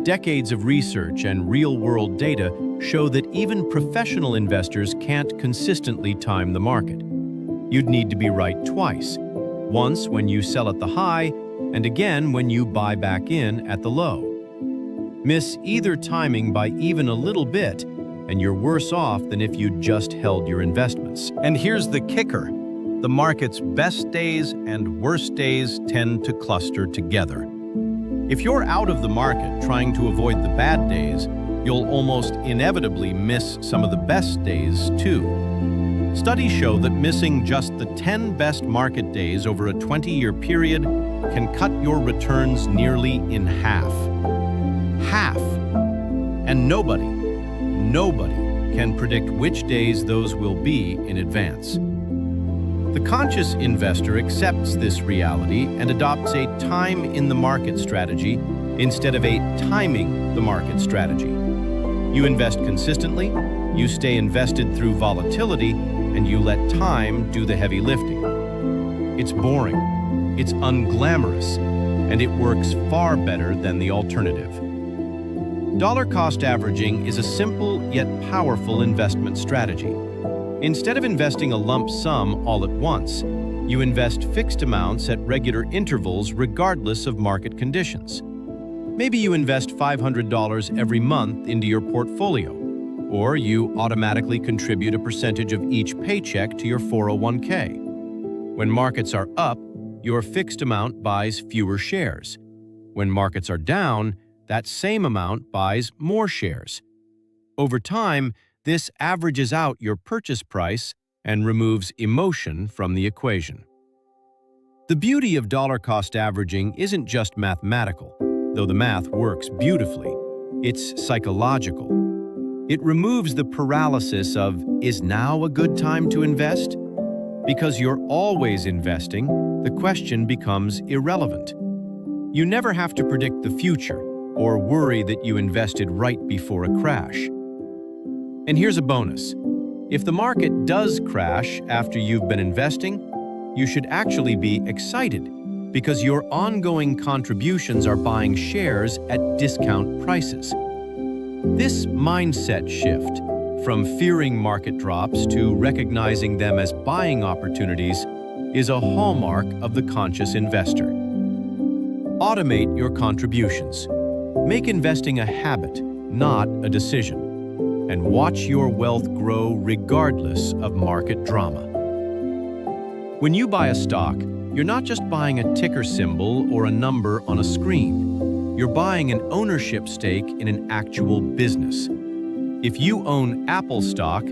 Decades of research and real-world data show that even professional investors can't consistently time the market. You'd need to be right twice, once when you sell at the high, and again when you buy back in at the low. Miss either timing by even a little bit, and you're worse off than if you'd just held your investments. And here's the kicker. The market's best days and worst days tend to cluster together. If you're out of the market trying to avoid the bad days, you'll almost inevitably miss some of the best days too. Studies show that missing just the 10 best market days over a 20-year period can cut your returns nearly in half. Half! And nobody can predict which days those will be in advance. The conscious investor accepts this reality and adopts a time in the market strategy instead of a timing the market strategy. You invest consistently, you stay invested through volatility, and you let time do the heavy lifting. It's boring, it's unglamorous, and it works far better than the alternative. Dollar cost averaging is a simple yet powerful investment strategy. Instead of investing a lump sum all at once, You invest fixed amounts at regular intervals regardless of market conditions. Maybe you invest $500 every month into your portfolio, or you automatically contribute a percentage of each paycheck to your 401k. When markets are up, your fixed amount buys fewer shares. When markets are down, that same amount buys more shares. Over time, this averages out your purchase price and removes emotion from the equation. The beauty of dollar-cost averaging isn't just mathematical, though the math works beautifully. It's psychological. It removes the paralysis of, "Is now a good time to invest?" Because you're always investing, the question becomes irrelevant. You never have to predict the future or worry that you invested right before a crash. And here's a bonus. If the market does crash after you've been investing, you should actually be excited because your ongoing contributions are buying shares at discount prices. This mindset shift, from fearing market drops to recognizing them as buying opportunities, is a hallmark of the conscious investor. Automate your contributions. Make investing a habit, not a decision, and watch your wealth grow regardless of market drama. When you buy a stock, you're not just buying a ticker symbol or a number on a screen. You're buying an ownership stake in an actual business. If you own Apple stock,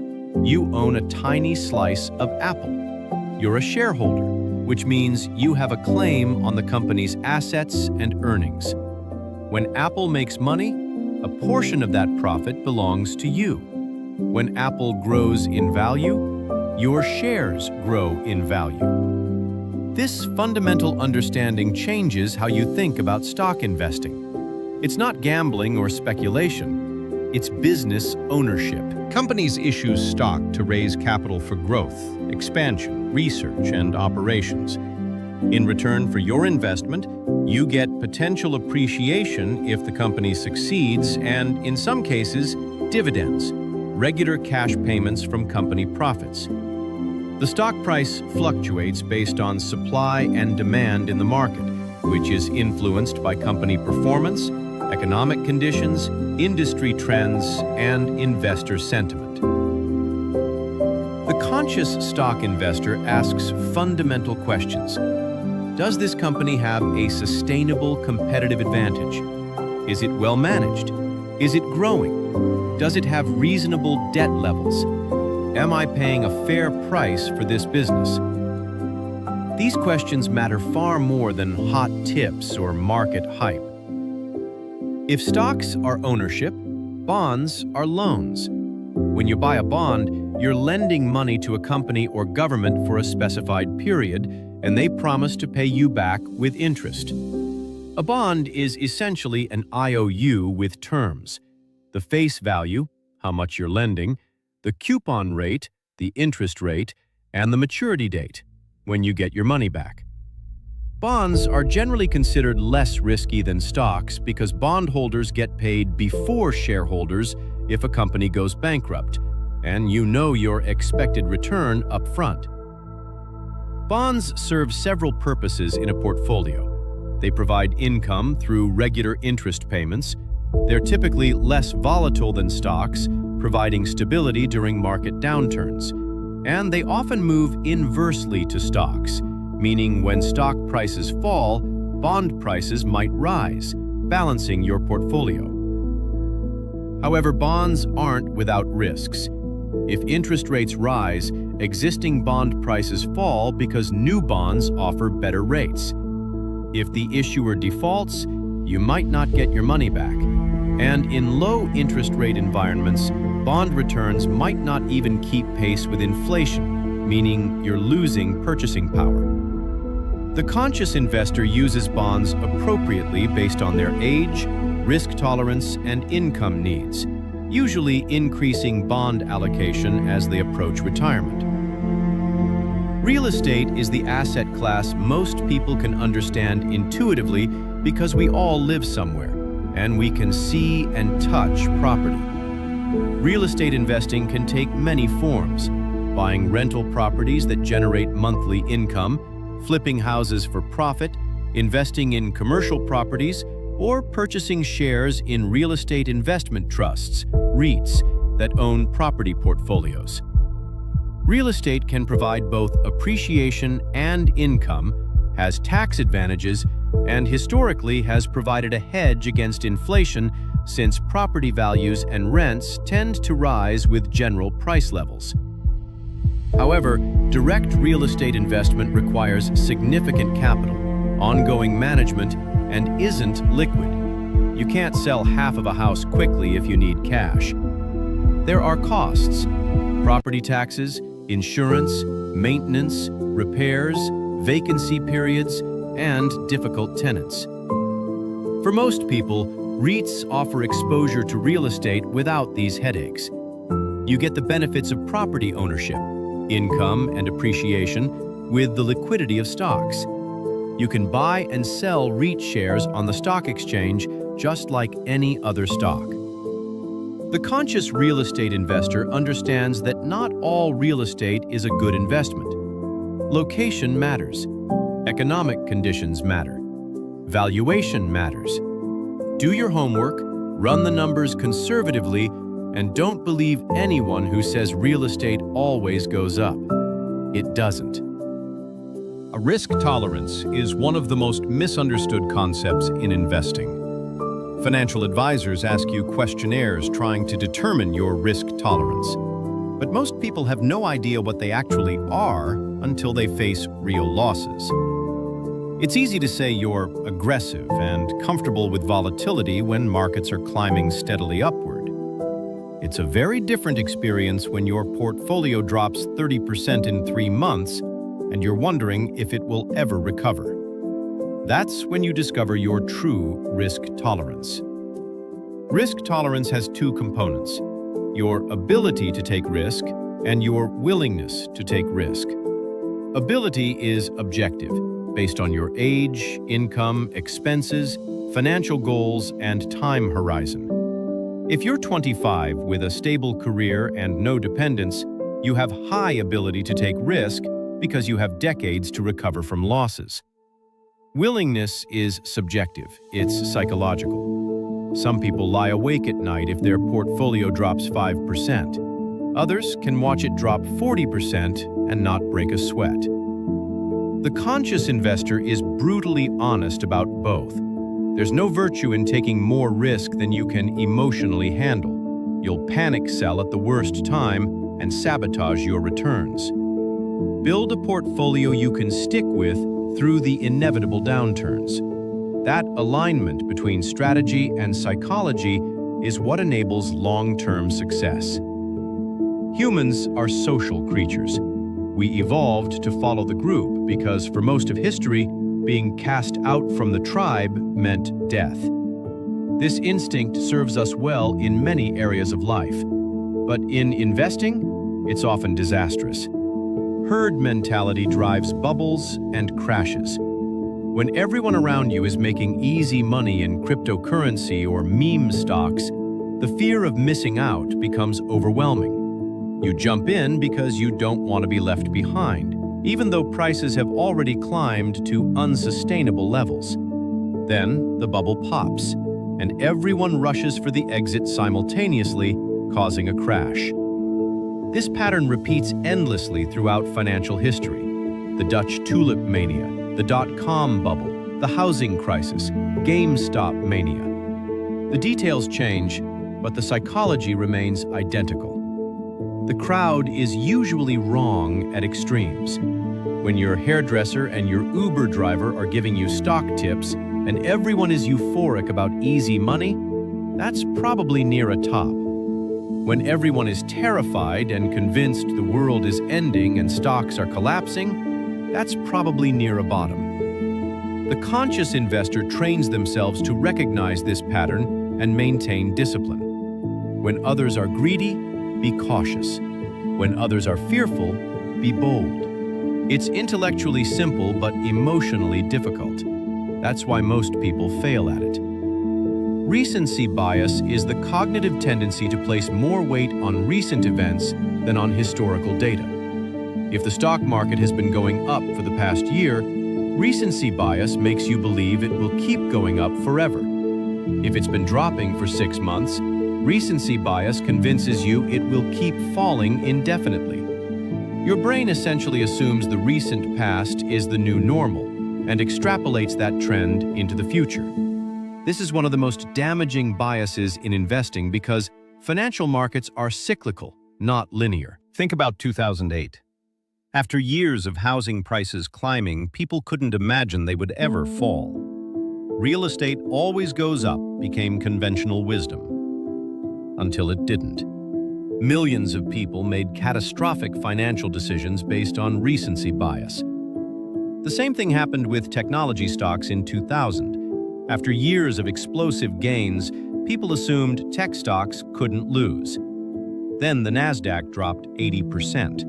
you own a tiny slice of Apple. You're a shareholder, which means you have a claim on the company's assets and earnings. When Apple makes money, a portion of that profit belongs to you. When Apple grows in value, your shares grow in value. This fundamental understanding changes how you think about stock investing. It's not gambling or speculation. It's business ownership. Companies issue stock to raise capital for growth, expansion, research, and operations. In return for your investment, you get potential appreciation if the company succeeds and, in some cases, dividends, regular cash payments from company profits. The stock price fluctuates based on supply and demand in the market, which is influenced by company performance, economic conditions, industry trends, and investor sentiment. The conscious stock investor asks fundamental questions. Does this company have a sustainable competitive advantage? Is it well managed? Is it growing? Does it have reasonable debt levels? Am I paying a fair price for this business? These questions matter far more than hot tips or market hype. If stocks are ownership, bonds are loans. When you buy a bond, you're lending money to a company or government for a specified period, and they promise to pay you back with interest. A bond is essentially an IOU with terms. The face value, how much you're lending, the coupon rate, the interest rate, and the maturity date, when you get your money back. Bonds are generally considered less risky than stocks because bondholders get paid before shareholders if a company goes bankrupt, and you know your expected return up front. Bonds serve several purposes in a portfolio. They provide income through regular interest payments. They're typically less volatile than stocks, providing stability during market downturns. And they often move inversely to stocks, meaning when stock prices fall, bond prices might rise, balancing your portfolio. However, bonds aren't without risks. If interest rates rise, existing bond prices fall because new bonds offer better rates. If the issuer defaults, you might not get your money back. And in low interest rate environments, bond returns might not even keep pace with inflation, meaning you're losing purchasing power. The conscious investor uses bonds appropriately based on their age, risk tolerance, and income needs, usually increasing bond allocation as they approach retirement. Real estate is the asset class most people can understand intuitively because we all live somewhere, and we can see and touch property. Real estate investing can take many forms. buying rental properties that generate monthly income, flipping houses for profit, investing in commercial properties, or purchasing shares in real estate investment trusts, REITs, that own property portfolios. Real estate can provide both appreciation and income, has tax advantages, and historically has provided a hedge against inflation since property values and rents tend to rise with general price levels. However, direct real estate investment requires significant capital, ongoing management, and isn't liquid. You can't sell half of a house quickly if you need cash. There are costs: property taxes, insurance, maintenance, repairs, vacancy periods, and difficult tenants. For most people, REITs offer exposure to real estate without these headaches. You get the benefits of property ownership, income and appreciation, with the liquidity of stocks. You can buy and sell REIT shares on the stock exchange just like any other stock. The conscious real estate investor understands that not all real estate is a good investment. Location matters. Economic conditions matter. Valuation matters. Do your homework, run the numbers conservatively, and don't believe anyone who says real estate always goes up. It doesn't. A risk tolerance is one of the most misunderstood concepts in investing. Financial advisors ask you questionnaires trying to determine your risk tolerance. But most people have no idea what they actually are until they face real losses. It's easy to say you're aggressive and comfortable with volatility when markets are climbing steadily upward. It's a very different experience when your portfolio drops 30% in 3 months and you're wondering if it will ever recover. That's when you discover your true risk tolerance. Risk tolerance has 2 components: your ability to take risk and your willingness to take risk. Ability is objective, based on your age, income, expenses, financial goals, and time horizon. If you're 25 with a stable career and no dependents, you have high ability to take risk because you have decades to recover from losses. Willingness is subjective, it's psychological. Some people lie awake at night if their portfolio drops 5%. Others can watch it drop 40% and not break a sweat. The conscious investor is brutally honest about both. There's no virtue in taking more risk than you can emotionally handle. You'll panic sell at the worst time and sabotage your returns. Build a portfolio you can stick with through the inevitable downturns. That alignment between strategy and psychology is what enables long-term success. Humans are social creatures. We evolved to follow the group because for most of history, being cast out from the tribe meant death. This instinct serves us well in many areas of life, but in investing, it's often disastrous. Herd mentality drives bubbles and crashes. When everyone around you is making easy money in cryptocurrency or meme stocks, the fear of missing out becomes overwhelming. You jump in because you don't want to be left behind, even though prices have already climbed to unsustainable levels. Then the bubble pops, and everyone rushes for the exit simultaneously, causing a crash. This pattern repeats endlessly throughout financial history. The Dutch tulip mania, the dot-com bubble, the housing crisis, GameStop mania. The details change, but the psychology remains identical. The crowd is usually wrong at extremes. When your hairdresser and your Uber driver are giving you stock tips and everyone is euphoric about easy money, that's probably near a top. When everyone is terrified and convinced the world is ending and stocks are collapsing, that's probably near a bottom. The conscious investor trains themselves to recognize this pattern and maintain discipline. When others are greedy, be cautious. When others are fearful, be bold. It's intellectually simple but emotionally difficult. That's why most people fail at it. Recency bias is the cognitive tendency to place more weight on recent events than on historical data. If the stock market has been going up for the past year, recency bias makes you believe it will keep going up forever. If it's been dropping for 6 months, recency bias convinces you it will keep falling indefinitely. Your brain essentially assumes the recent past is the new normal and extrapolates that trend into the future. This is one of the most damaging biases in investing because financial markets are cyclical, not linear. Think about 2008. After years of housing prices climbing, people couldn't imagine they would ever fall. Real estate always goes up became conventional wisdom. Until it didn't. Millions of people made catastrophic financial decisions based on recency bias. The same thing happened with technology stocks in 2000. After years of explosive gains, people assumed tech stocks couldn't lose. Then the Nasdaq dropped 80%.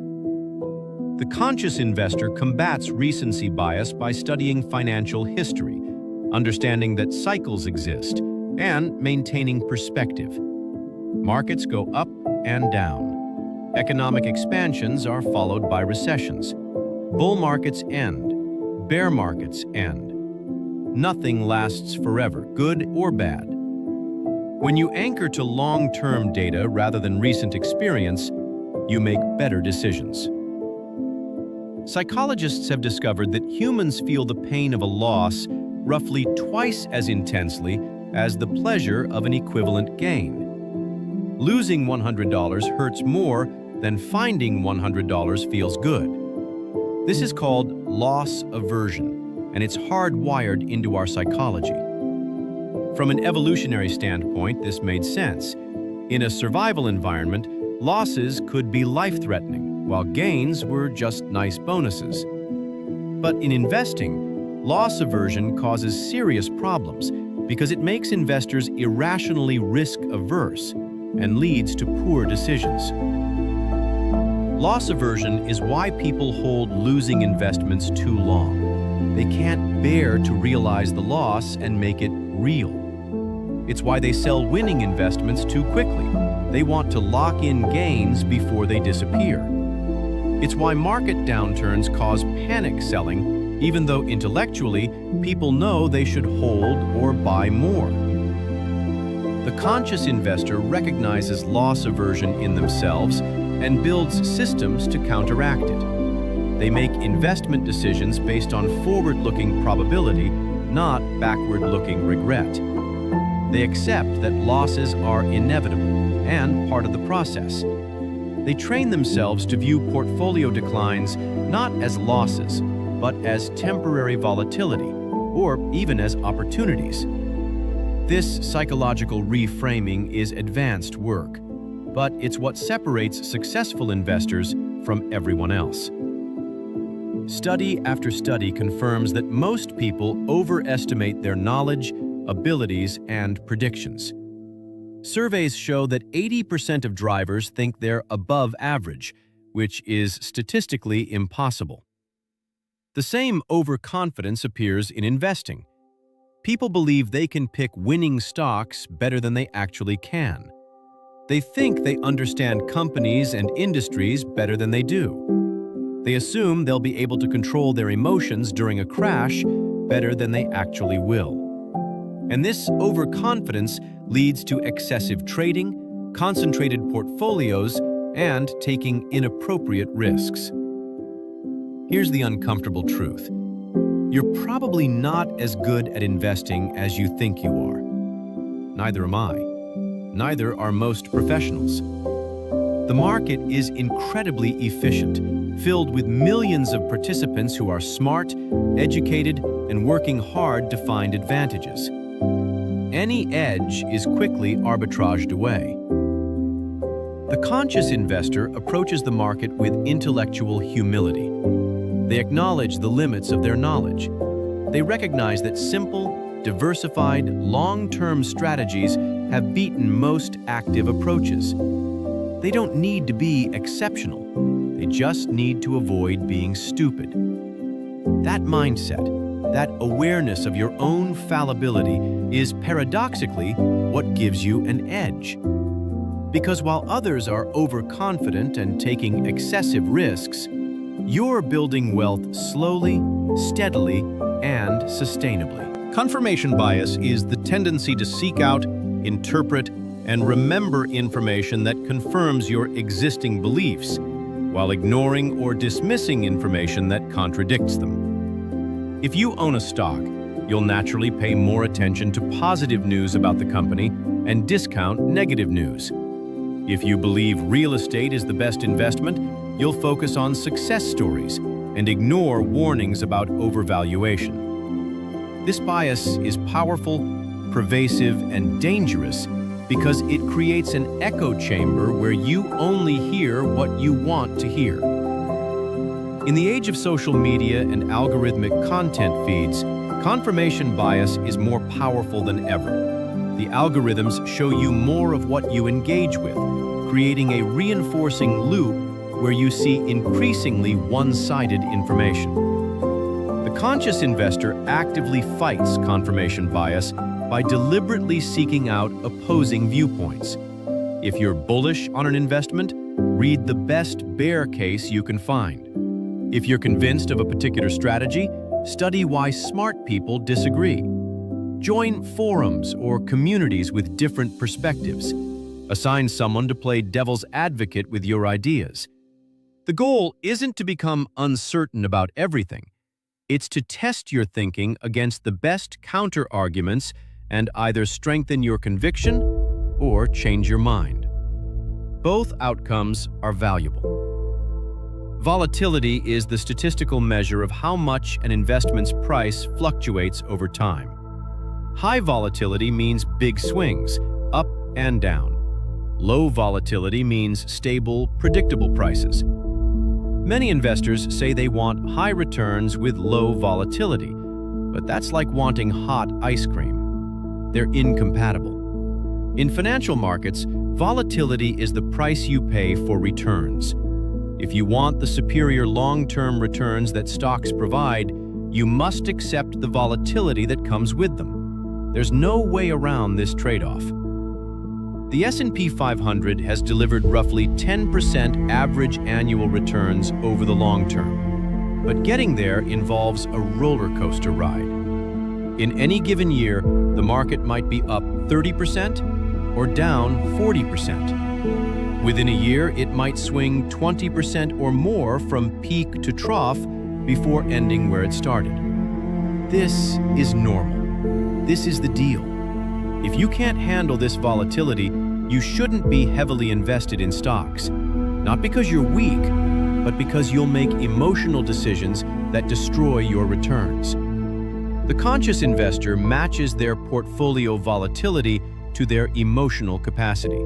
The conscious investor combats recency bias by studying financial history, understanding that cycles exist, and maintaining perspective. Markets go up and down. Economic expansions are followed by recessions. Bull markets end. Bear markets end. Nothing lasts forever, good or bad. When you anchor to long-term data rather than recent experience, you make better decisions. Psychologists have discovered that humans feel the pain of a loss roughly twice as intensely as the pleasure of an equivalent gain. Losing $100 hurts more than finding $100 feels good. This is called loss aversion, and it's hardwired into our psychology. From an evolutionary standpoint, this made sense. In a survival environment, losses could be life-threatening, while gains were just nice bonuses. But in investing, loss aversion causes serious problems because it makes investors irrationally risk-averse and leads to poor decisions. Loss aversion is why people hold losing investments too long. They can't bear to realize the loss and make it real. It's why they sell winning investments too quickly. They want to lock in gains before they disappear. It's why market downturns cause panic selling, even though intellectually people know they should hold or buy more. The conscious investor recognizes loss aversion in themselves and builds systems to counteract it. They make investment decisions based on forward-looking probability, not backward-looking regret. They accept that losses are inevitable and part of the process. They train themselves to view portfolio declines not as losses, but as temporary volatility, or even as opportunities. This psychological reframing is advanced work, but it's what separates successful investors from everyone else. Study after study confirms that most people overestimate their knowledge, abilities, and predictions. Surveys show that 80% of drivers think they're above average, which is statistically impossible. The same overconfidence appears in investing. People believe they can pick winning stocks better than they actually can. They think they understand companies and industries better than they do. They assume they'll be able to control their emotions during a crash better than they actually will. And this overconfidence leads to excessive trading, concentrated portfolios, and taking inappropriate risks. Here's the uncomfortable truth. You're probably not as good at investing as you think you are. Neither am I. Neither are most professionals. The market is incredibly efficient, filled with millions of participants who are smart, educated, and working hard to find advantages. Any edge is quickly arbitraged away. The conscious investor approaches the market with intellectual humility. They acknowledge the limits of their knowledge. They recognize that simple, diversified, long-term strategies have beaten most active approaches. They don't need to be exceptional. They just need to avoid being stupid. That mindset, that awareness of your own fallibility is paradoxically what gives you an edge. Because while others are overconfident and taking excessive risks, You're building wealth slowly, steadily, and sustainably. Confirmation bias is the tendency to seek out, interpret, and remember information that confirms your existing beliefs, while ignoring or dismissing information that contradicts them. If you own a stock, you'll naturally pay more attention to positive news about the company and discount negative news. If you believe real estate is the best investment, you'll focus on success stories and ignore warnings about overvaluation. This bias is powerful, pervasive, and dangerous because it creates an echo chamber where you only hear what you want to hear. In the age of social media and algorithmic content feeds, confirmation bias is more powerful than ever. The algorithms show you more of what you engage with, creating a reinforcing loop where you see increasingly one-sided information. The conscious investor actively fights confirmation bias by deliberately seeking out opposing viewpoints. If you're bullish on an investment, read the best bear case you can find. If you're convinced of a particular strategy, study why smart people disagree. Join forums or communities with different perspectives. Assign someone to play devil's advocate with your ideas. The goal isn't to become uncertain about everything. It's to test your thinking against the best counter-arguments and either strengthen your conviction or change your mind. Both outcomes are valuable. Volatility is the statistical measure of how much an investment's price fluctuates over time. High volatility means big swings, up and down. Low volatility means stable, predictable prices. Many investors say they want high returns with low volatility, but that's like wanting hot ice cream. They're incompatible. In financial markets, volatility is the price you pay for returns. If you want the superior long-term returns that stocks provide, you must accept the volatility that comes with them. There's no way around this trade-off. The S&P 500 has delivered roughly 10% average annual returns over the long term. But getting there involves a roller coaster ride. In any given year, the market might be up 30% or down 40%. Within a year, it might swing 20% or more from peak to trough before ending where it started. This is normal. This is the deal. If you can't handle this volatility, you shouldn't be heavily invested in stocks. Not because you're weak, but because you'll make emotional decisions that destroy your returns. The conscious investor matches their portfolio volatility to their emotional capacity.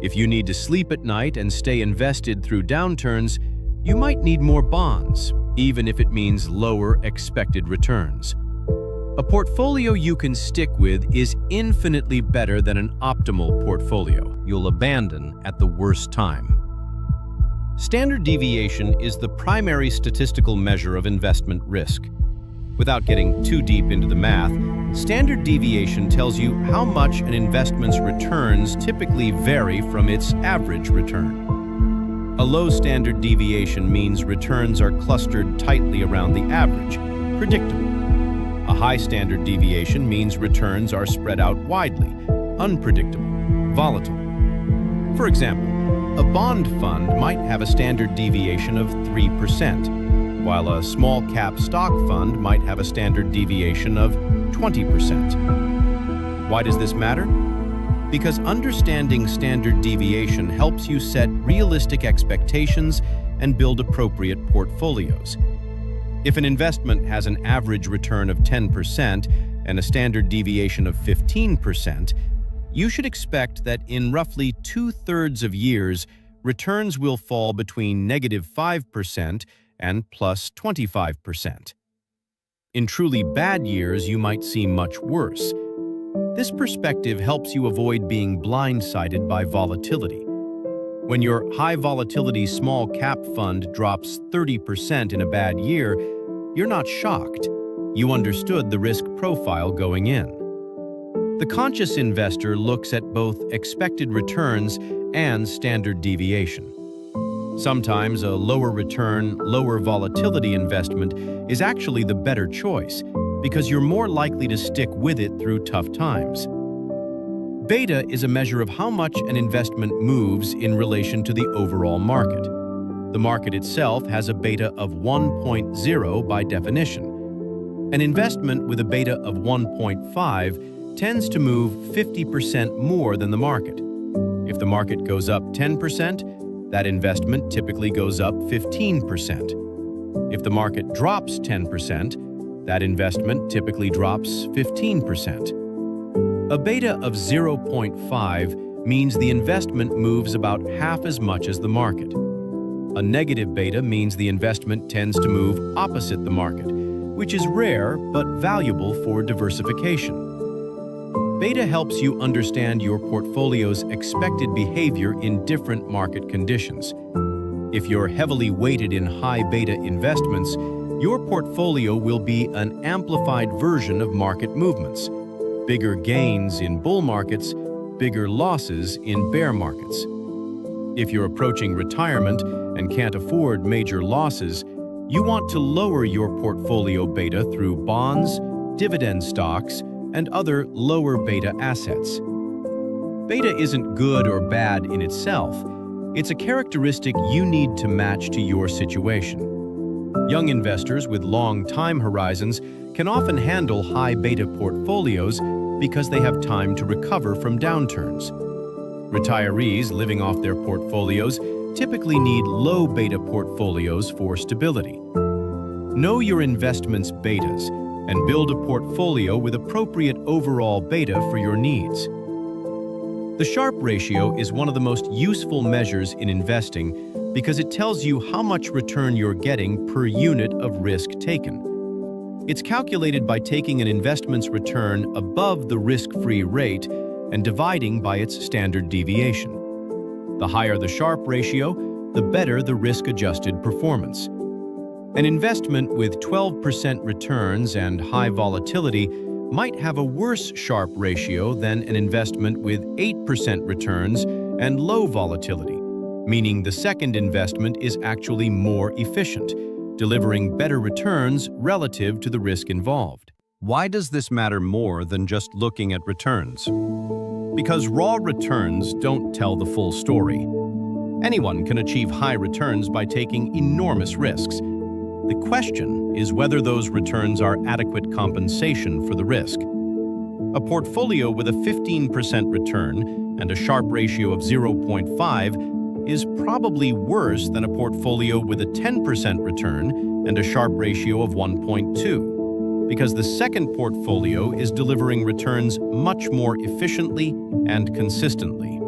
If you need to sleep at night and stay invested through downturns, you might need more bonds, even if it means lower expected returns. A portfolio you can stick with is infinitely better than an optimal portfolio you'll abandon at the worst time. Standard deviation is the primary statistical measure of investment risk. Without getting too deep into the math, standard deviation tells you how much an investment's returns typically vary from its average return. A low standard deviation means returns are clustered tightly around the average, predictable. A high standard deviation means returns are spread out widely, unpredictable, volatile. For example, a bond fund might have a standard deviation of 3%, while a small-cap stock fund might have a standard deviation of 20%. Why does this matter? Because understanding standard deviation helps you set realistic expectations and build appropriate portfolios. If an investment has an average return of 10% and a standard deviation of 15%, you should expect that in roughly 2/3 of years, returns will fall between -5% and +25%. In truly bad years, you might see much worse. This perspective helps you avoid being blindsided by volatility. When your high-volatility small-cap fund drops 30% in a bad year, you're not shocked. You understood the risk profile going in. The conscious investor looks at both expected returns and standard deviation. Sometimes a lower return, lower volatility investment is actually the better choice because you're more likely to stick with it through tough times. Beta is a measure of how much an investment moves in relation to the overall market. The market itself has a beta of 1.0 by definition. An investment with a beta of 1.5 tends to move 50% more than the market. If the market goes up 10%, that investment typically goes up 15%. If the market drops 10%, that investment typically drops 15%. A beta of 0.5 means the investment moves about half as much as the market. A negative beta means the investment tends to move opposite the market, which is rare but valuable for diversification. Beta helps you understand your portfolio's expected behavior in different market conditions. If you're heavily weighted in high beta investments, your portfolio will be an amplified version of market movements. Bigger gains in bull markets, bigger losses in bear markets. If you're approaching retirement and can't afford major losses, you want to lower your portfolio beta through bonds, dividend stocks, and other lower beta assets. Beta isn't good or bad in itself. It's a characteristic you need to match to your situation. Young investors with long time horizons can often handle high beta portfolios because they have time to recover from downturns. Retirees living off their portfolios typically need low beta portfolios for stability. Know your investment's betas and build a portfolio with appropriate overall beta for your needs. The Sharpe ratio is one of the most useful measures in investing because it tells you how much return you're getting per unit of risk taken. It's calculated by taking an investment's return above the risk-free rate and dividing by its standard deviation. The higher the Sharpe ratio, the better the risk-adjusted performance. An investment with 12% returns and high volatility might have a worse Sharpe ratio than an investment with 8% returns and low volatility, meaning the second investment is actually more efficient, delivering better returns relative to the risk involved. Why does this matter more than just looking at returns? Because raw returns don't tell the full story. Anyone can achieve high returns by taking enormous risks. The question is whether those returns are adequate compensation for the risk. A portfolio with a 15% return and a Sharpe ratio of 0.5 is probably worse than a portfolio with a 10% return and a Sharpe ratio of 1.2, because the second portfolio is delivering returns much more efficiently and consistently.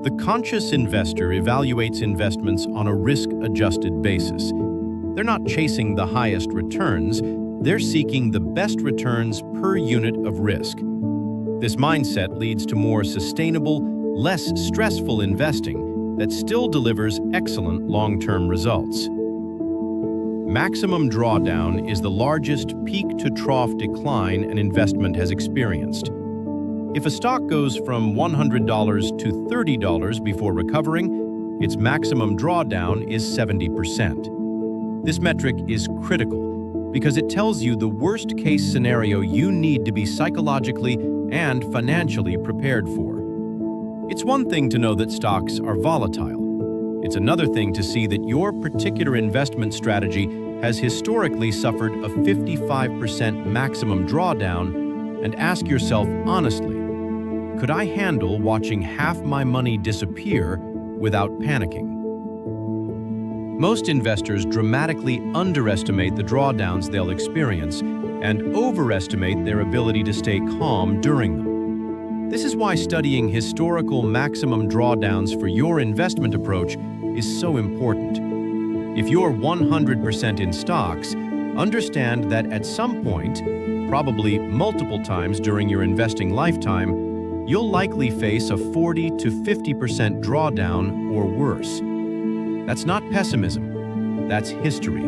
The conscious investor evaluates investments on a risk-adjusted basis. They're not chasing the highest returns, they're seeking the best returns per unit of risk. This mindset leads to more sustainable, less stressful investing that still delivers excellent long-term results. Maximum drawdown is the largest peak-to-trough decline an investment has experienced. If a stock goes from $100 to $30 before recovering, its maximum drawdown is 70%. This metric is critical because it tells you the worst-case scenario you need to be psychologically and financially prepared for. It's one thing to know that stocks are volatile. It's another thing to see that your particular investment strategy has historically suffered a 55% maximum drawdown and ask yourself honestly, could I handle watching half my money disappear without panicking? Most investors dramatically underestimate the drawdowns they'll experience and overestimate their ability to stay calm during them. This is why studying historical maximum drawdowns for your investment approach is so important. If you're 100% in stocks, understand that at some point, probably multiple times during your investing lifetime, you'll likely face a 40 to 50% drawdown or worse. That's not pessimism, that's history.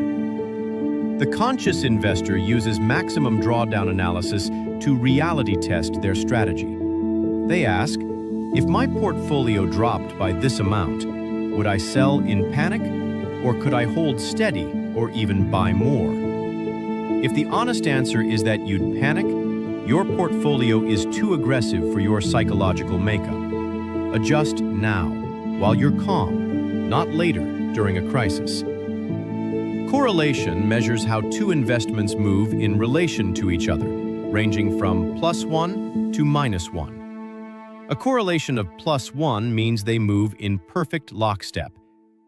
The conscious investor uses maximum drawdown analysis to reality test their strategy. They ask, if my portfolio dropped by this amount, Would I sell in panic, or could I hold steady or even buy more? If the honest answer is that you'd panic, your portfolio is too aggressive for your psychological makeup. Adjust now, while you're calm, not later during a crisis. Correlation measures how two investments move in relation to each other, ranging from +1 to -1. A correlation of +1 means they move in perfect lockstep.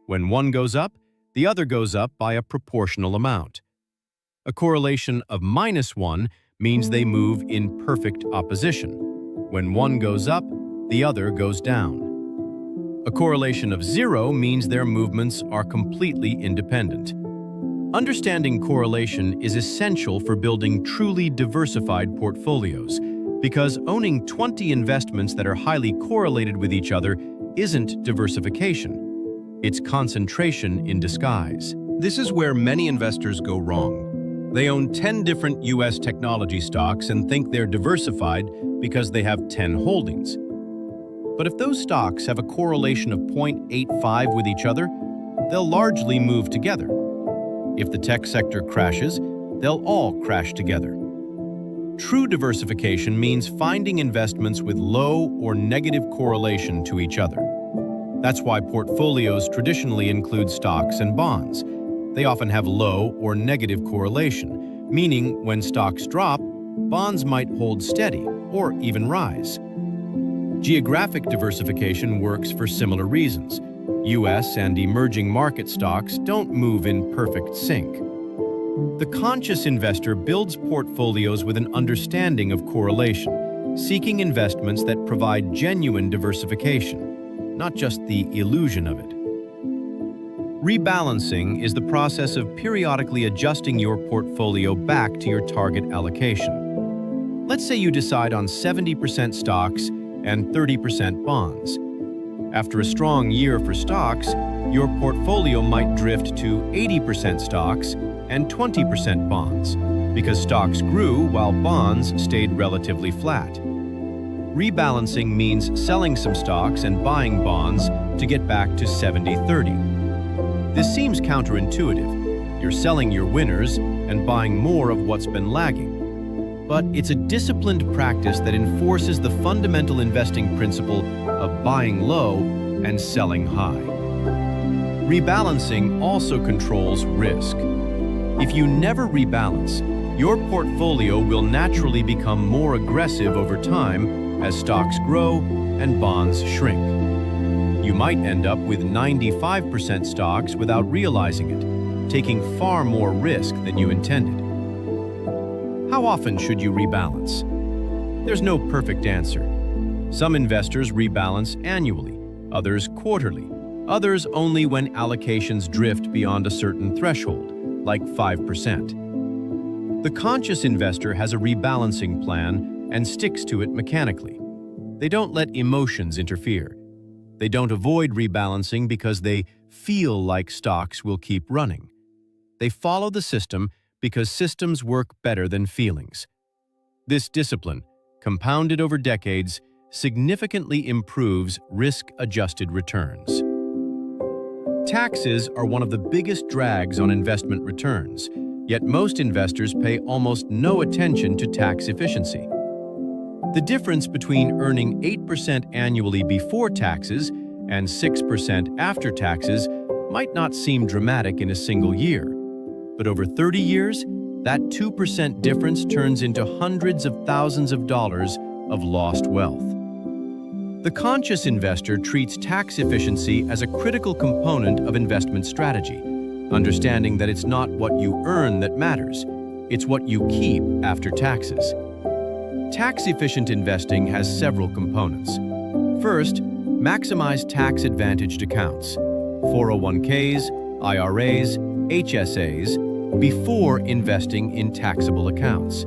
When one goes up, the other goes up by a proportional amount. A correlation of -1 means they move in perfect opposition. When one goes up, the other goes down. A correlation of 0 means their movements are completely independent. Understanding correlation is essential for building truly diversified portfolios, because owning 20 investments that are highly correlated with each other isn't diversification. It's concentration in disguise. This is where many investors go wrong. They own 10 different US technology stocks and think they're diversified because they have 10 holdings. But if those stocks have a correlation of 0.85 with each other, they'll largely move together. If the tech sector crashes, they'll all crash together. True diversification means finding investments with low or negative correlation to each other. That's why portfolios traditionally include stocks and bonds. They often have low or negative correlation, meaning when stocks drop, bonds might hold steady or even rise. Geographic diversification works for similar reasons. US and emerging market stocks don't move in perfect sync. The conscious investor builds portfolios with an understanding of correlation, seeking investments that provide genuine diversification, not just the illusion of it. Rebalancing is the process of periodically adjusting your portfolio back to your target allocation. Let's say you decide on 70% stocks and 30% bonds. After a strong year for stocks, your portfolio might drift to 80% stocks and 20% bonds, because stocks grew while bonds stayed relatively flat. Rebalancing means selling some stocks and buying bonds to get back to 70-30. This seems counterintuitive. You're selling your winners and buying more of what's been lagging. But it's a disciplined practice that enforces the fundamental investing principle of buying low and selling high. Rebalancing also controls risk. If you never rebalance, your portfolio will naturally become more aggressive over time as stocks grow and bonds shrink. You might end up with 95% stocks without realizing it, taking far more risk than you intended. How often should you rebalance? There's no perfect answer. Some investors rebalance annually, others quarterly, others only when allocations drift beyond a certain threshold, like 5%. The conscious investor has a rebalancing plan and sticks to it mechanically. They don't let emotions interfere. They don't avoid rebalancing because they feel like stocks will keep running. They follow the system because systems work better than feelings. This discipline, compounded over decades, significantly improves risk-adjusted returns. Taxes are one of the biggest drags on investment returns, yet most investors pay almost no attention to tax efficiency. The difference between earning 8% annually before taxes and 6% after taxes might not seem dramatic in a single year. But over 30 years, that 2% difference turns into hundreds of thousands of dollars of lost wealth. The conscious investor treats tax efficiency as a critical component of investment strategy, understanding that it's not what you earn that matters, it's what you keep after taxes. Tax-efficient investing has several components. First, maximize tax-advantaged accounts, 401ks, IRAs, HSAs, before investing in taxable accounts.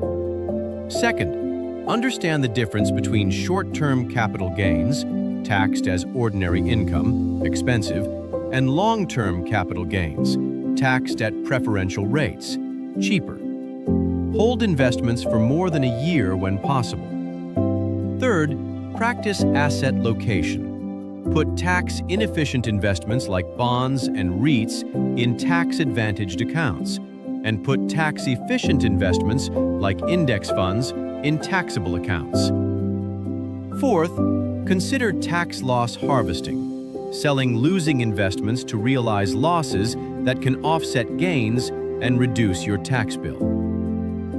Second, understand the difference between short-term capital gains, taxed as ordinary income, expensive, and long-term capital gains, taxed at preferential rates, cheaper. Hold investments for more than a year when possible. Third, practice asset location. Put tax-inefficient investments like bonds and REITs in tax-advantaged accounts, and put tax-efficient investments like index funds in taxable accounts. Fourth, consider tax loss harvesting, selling losing investments to realize losses that can offset gains and reduce your tax bill.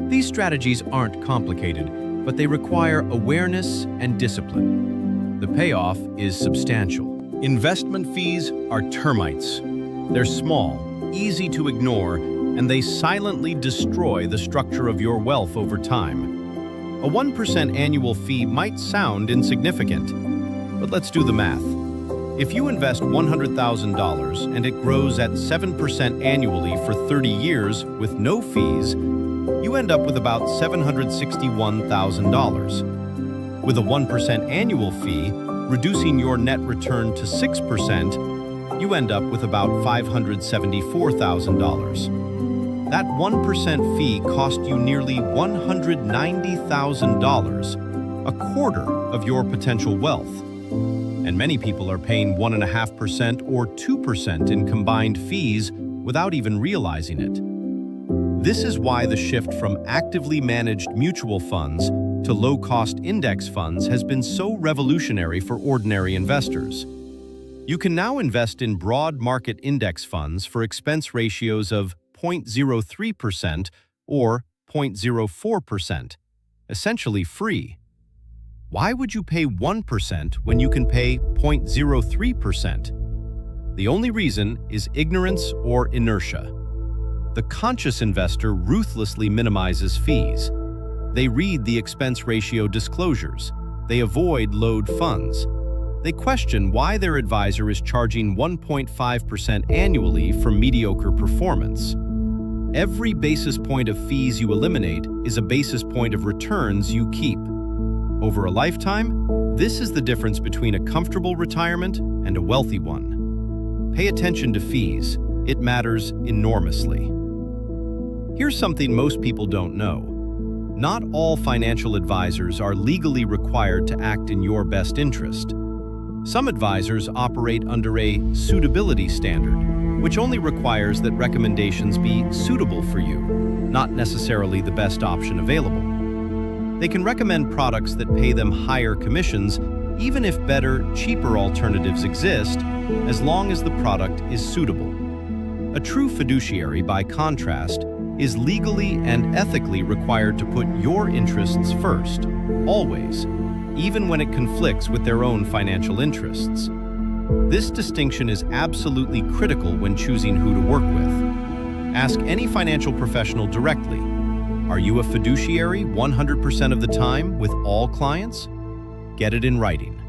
These strategies aren't complicated, but they require awareness and discipline. The payoff is substantial. Investment fees are termites. They're small, easy to ignore, and they silently destroy the structure of your wealth over time. A 1% annual fee might sound insignificant, but let's do the math. If you invest $100,000 and it grows at 7% annually for 30 years with no fees, you end up with about $761,000. With a 1% annual fee, reducing your net return to 6%, you end up with about $574,000. That 1% fee cost you nearly $190,000, a quarter of your potential wealth. And many people are paying 1.5% or 2% in combined fees without even realizing it. This is why the shift from actively managed mutual funds to low-cost index funds has been so revolutionary for ordinary investors. You can now invest in broad market index funds for expense ratios of 0.03% or 0.04%, essentially free. Why would you pay 1% when you can pay 0.03%? The only reason is ignorance or inertia. The conscious investor ruthlessly minimizes fees. They read the expense ratio disclosures. They avoid load funds. They question why their advisor is charging 1.5% annually for mediocre performance. Every basis point of fees you eliminate is a basis point of returns you keep. Over a lifetime, this is the difference between a comfortable retirement and a wealthy one. Pay attention to fees. It matters enormously. Here's something most people don't know. Not all financial advisors are legally required to act in your best interest. Some advisors operate under a suitability standard, which only requires that recommendations be suitable for you, not necessarily the best option available. They can recommend products that pay them higher commissions, even if better, cheaper alternatives exist, as long as the product is suitable. A true fiduciary, by contrast, is legally and ethically required to put your interests first, always, even when it conflicts with their own financial interests. This distinction is absolutely critical when choosing who to work with. Ask any financial professional directly. Are you a fiduciary 100% of the time with all clients? Get it in writing.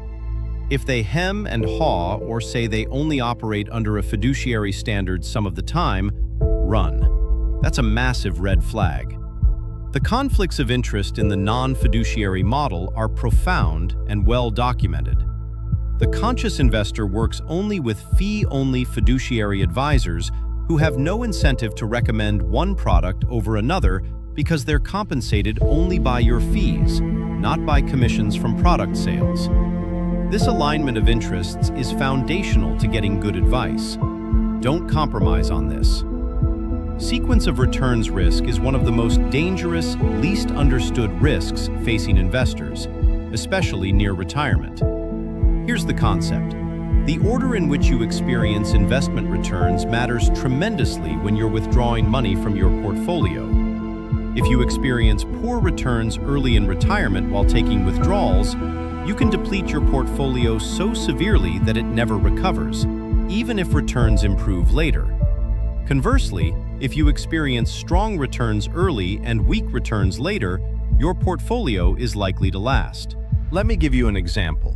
If they hem and haw or say they only operate under a fiduciary standard some of the time, run. That's a massive red flag. The conflicts of interest in the non-fiduciary model are profound and well documented. The conscious investor works only with fee-only fiduciary advisors who have no incentive to recommend one product over another because they're compensated only by your fees, not by commissions from product sales. This alignment of interests is foundational to getting good advice. Don't compromise on this. Sequence of returns risk is one of the most dangerous, least understood risks facing investors, especially near retirement. Here's the concept. The order in which you experience investment returns matters tremendously when you're withdrawing money from your portfolio. If you experience poor returns early in retirement while taking withdrawals, you can deplete your portfolio so severely that it never recovers, even if returns improve later. Conversely, if you experience strong returns early and weak returns later, your portfolio is likely to last. Let me give you an example.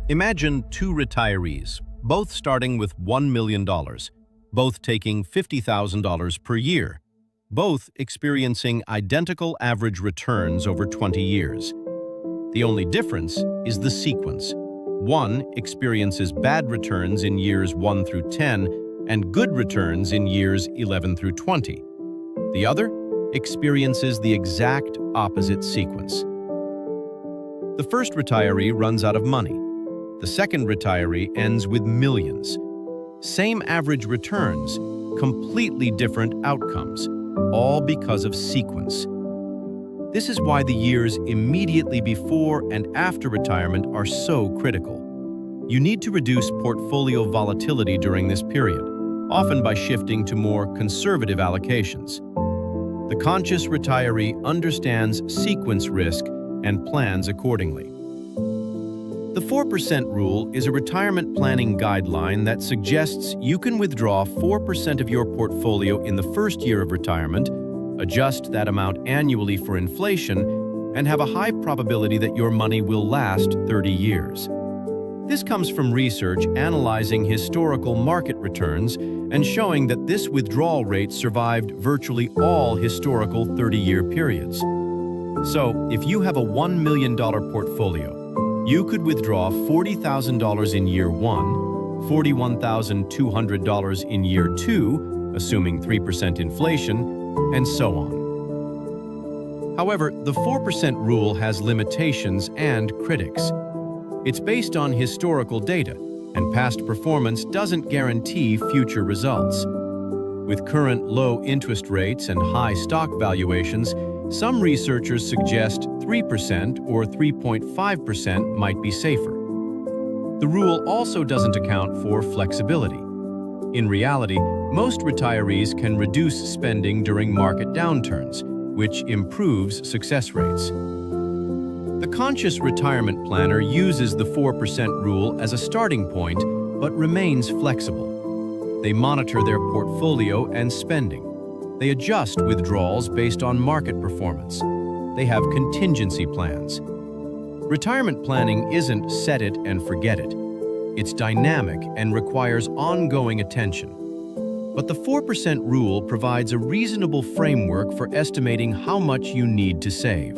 Imagine two retirees, both starting with $1 million, both taking $50,000 per year, both experiencing identical average returns over 20 years. The only difference is the sequence. One experiences bad returns in years 1 through 10 and good returns in years 11 through 20. The other experiences the exact opposite sequence. The first retiree runs out of money. The second retiree ends with millions. Same average returns, completely different outcomes, all because of sequence. This is why the years immediately before and after retirement are so critical. You need to reduce portfolio volatility during this period, often by shifting to more conservative allocations. The conscious retiree understands sequence risk and plans accordingly. The 4% rule is a retirement planning guideline that suggests you can withdraw 4% of your portfolio in the first year of retirement, adjust that amount annually for inflation, and have a high probability that your money will last 30 years. This comes from research analyzing historical market returns and showing that this withdrawal rate survived virtually all historical 30-year periods. So, if you have a $1 million portfolio, you could withdraw $40,000 in year 1, $41,200 in year 2, assuming 3% inflation, and so on. However, the 4% rule has limitations and critics. It's based on historical data, and past performance doesn't guarantee future results. With current low interest rates and high stock valuations, some researchers suggest 3% or 3.5% might be safer. The rule also doesn't account for flexibility. In reality, most retirees can reduce spending during market downturns, which improves success rates. The conscious retirement planner uses the 4% rule as a starting point, but remains flexible. They monitor their portfolio and spending. They adjust withdrawals based on market performance. They have contingency plans. Retirement planning isn't set it and forget it. It's dynamic and requires ongoing attention. But the 4% rule provides a reasonable framework for estimating how much you need to save.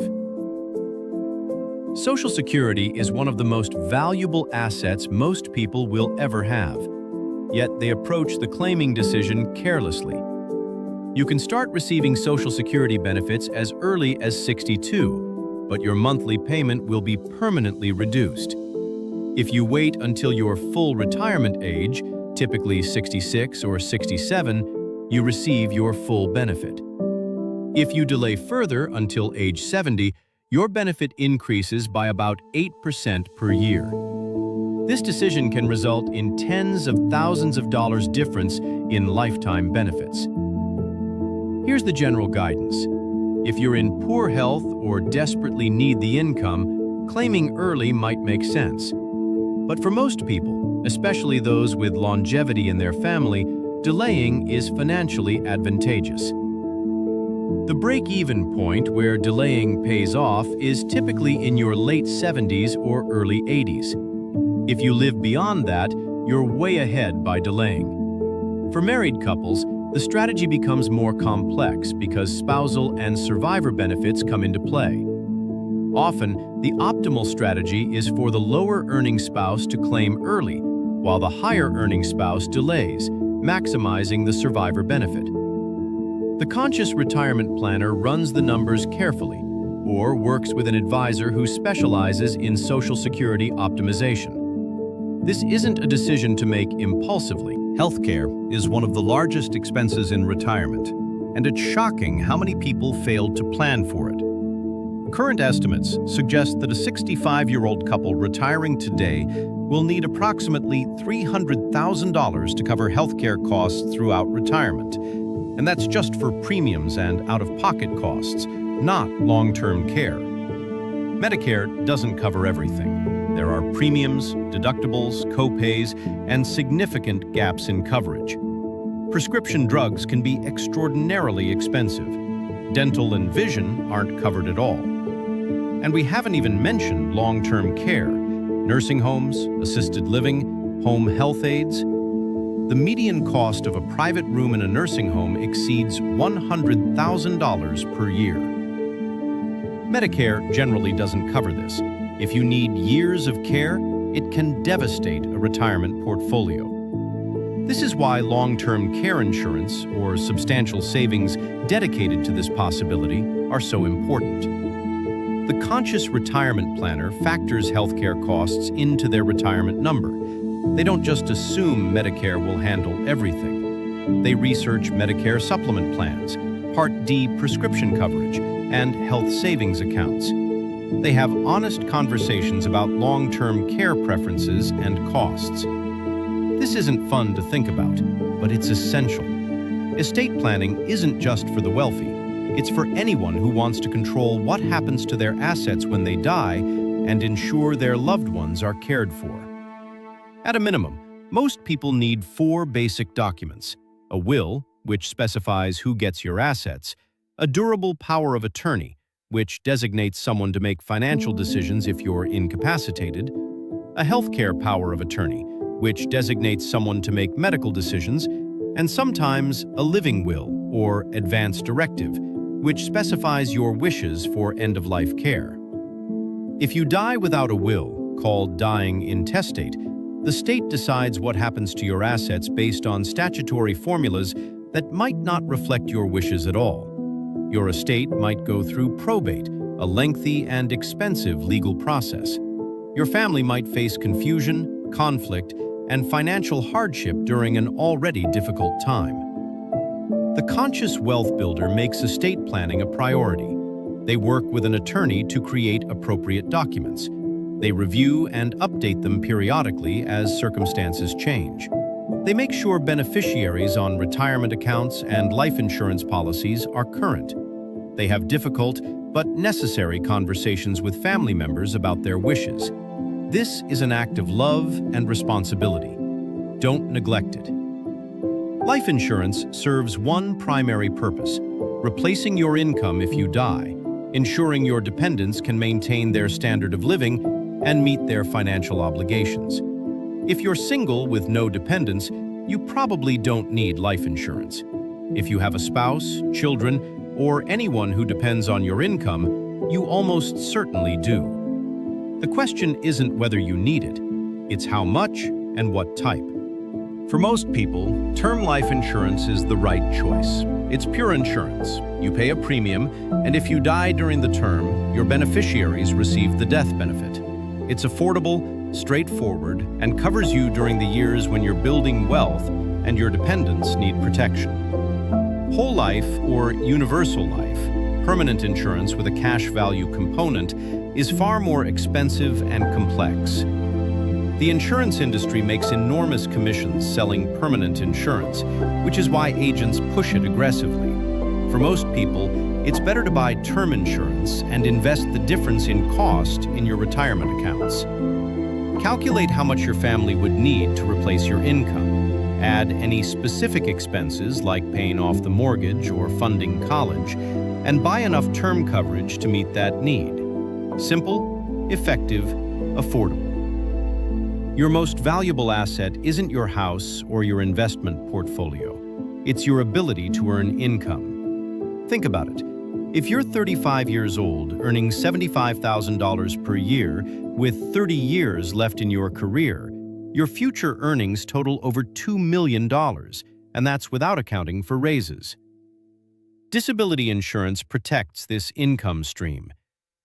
Social Security is one of the most valuable assets most people will ever have. Yet they approach the claiming decision carelessly. You can start receiving Social Security benefits as early as 62, but your monthly payment will be permanently reduced. If you wait until your full retirement age, typically 66 or 67, you receive your full benefit. If you delay further until age 70, your benefit increases by about 8% per year. This decision can result in tens of thousands of dollars difference in lifetime benefits. Here's the general guidance. If you're in poor health or desperately need the income, claiming early might make sense. But for most people, especially those with longevity in their family, delaying is financially advantageous. The break-even point where delaying pays off is typically in your late 70s or early 80s. If you live beyond that, you're way ahead by delaying. For married couples, the strategy becomes more complex because spousal and survivor benefits come into play. Often, the optimal strategy is for the lower-earning spouse to claim early, while the higher-earning spouse delays, maximizing the survivor benefit. The conscious retirement planner runs the numbers carefully or works with an advisor who specializes in Social Security optimization. This isn't a decision to make impulsively. Healthcare is one of the largest expenses in retirement, and it's shocking how many people failed to plan for it. Current estimates suggest that a 65-year-old couple retiring today will need approximately $300,000 to cover healthcare costs throughout retirement, and that's just for premiums and out-of-pocket costs, not long-term care. Medicare doesn't cover everything. There are premiums, deductibles, co-pays, and significant gaps in coverage. Prescription drugs can be extraordinarily expensive. Dental and vision aren't covered at all. And we haven't even mentioned long-term care, nursing homes, assisted living, home health aides. The median cost of a private room in a nursing home exceeds $100,000 per year. Medicare generally doesn't cover this. If you need years of care, it can devastate a retirement portfolio. This is why long-term care insurance or substantial savings dedicated to this possibility are so important. The conscious retirement planner factors healthcare costs into their retirement number. They don't just assume Medicare will handle everything. They research Medicare supplement plans, Part D prescription coverage, and health savings accounts. They have honest conversations about long-term care preferences and costs. This isn't fun to think about, but it's essential. Estate planning isn't just for the wealthy. It's for anyone who wants to control what happens to their assets when they die and ensure their loved ones are cared for. At a minimum, most people need 4 basic documents: a will, which specifies who gets your assets; a durable power of attorney, which designates someone to make financial decisions if you're incapacitated; a healthcare power of attorney, which designates someone to make medical decisions; and sometimes a living will or advance directive, which specifies your wishes for end-of-life care. If you die without a will, called dying intestate, the state decides what happens to your assets based on statutory formulas that might not reflect your wishes at all. Your estate might go through probate, a lengthy and expensive legal process. Your family might face confusion, conflict, and financial hardship during an already difficult time. The conscious wealth builder makes estate planning a priority. They work with an attorney to create appropriate documents. They review and update them periodically as circumstances change. They make sure beneficiaries on retirement accounts and life insurance policies are current. They have difficult but necessary conversations with family members about their wishes. This is an act of love and responsibility. Don't neglect it. Life insurance serves one primary purpose: replacing your income if you die, ensuring your dependents can maintain their standard of living and meet their financial obligations. If you're single with no dependents, you probably don't need life insurance. If you have a spouse, children, or anyone who depends on your income, you almost certainly do. The question isn't whether you need it, it's how much and what type. For most people, term life insurance is the right choice. It's pure insurance. You pay a premium, and if you die during the term, your beneficiaries receive the death benefit. It's affordable, straightforward, and covers you during the years when you're building wealth and your dependents need protection. Whole life or universal life, permanent insurance with a cash value component, is far more expensive and complex. The insurance industry makes enormous commissions selling permanent insurance, which is why agents push it aggressively. For most people, it's better to buy term insurance and invest the difference in cost in your retirement accounts. Calculate how much your family would need to replace your income. Add any specific expenses like paying off the mortgage or funding college, and buy enough term coverage to meet that need. Simple, effective, affordable. Your most valuable asset isn't your house or your investment portfolio. It's your ability to earn income. Think about it. If you're 35 years old, earning $75,000 per year, with 30 years left in your career, your future earnings total over $2 million, and that's without accounting for raises. Disability insurance protects this income stream.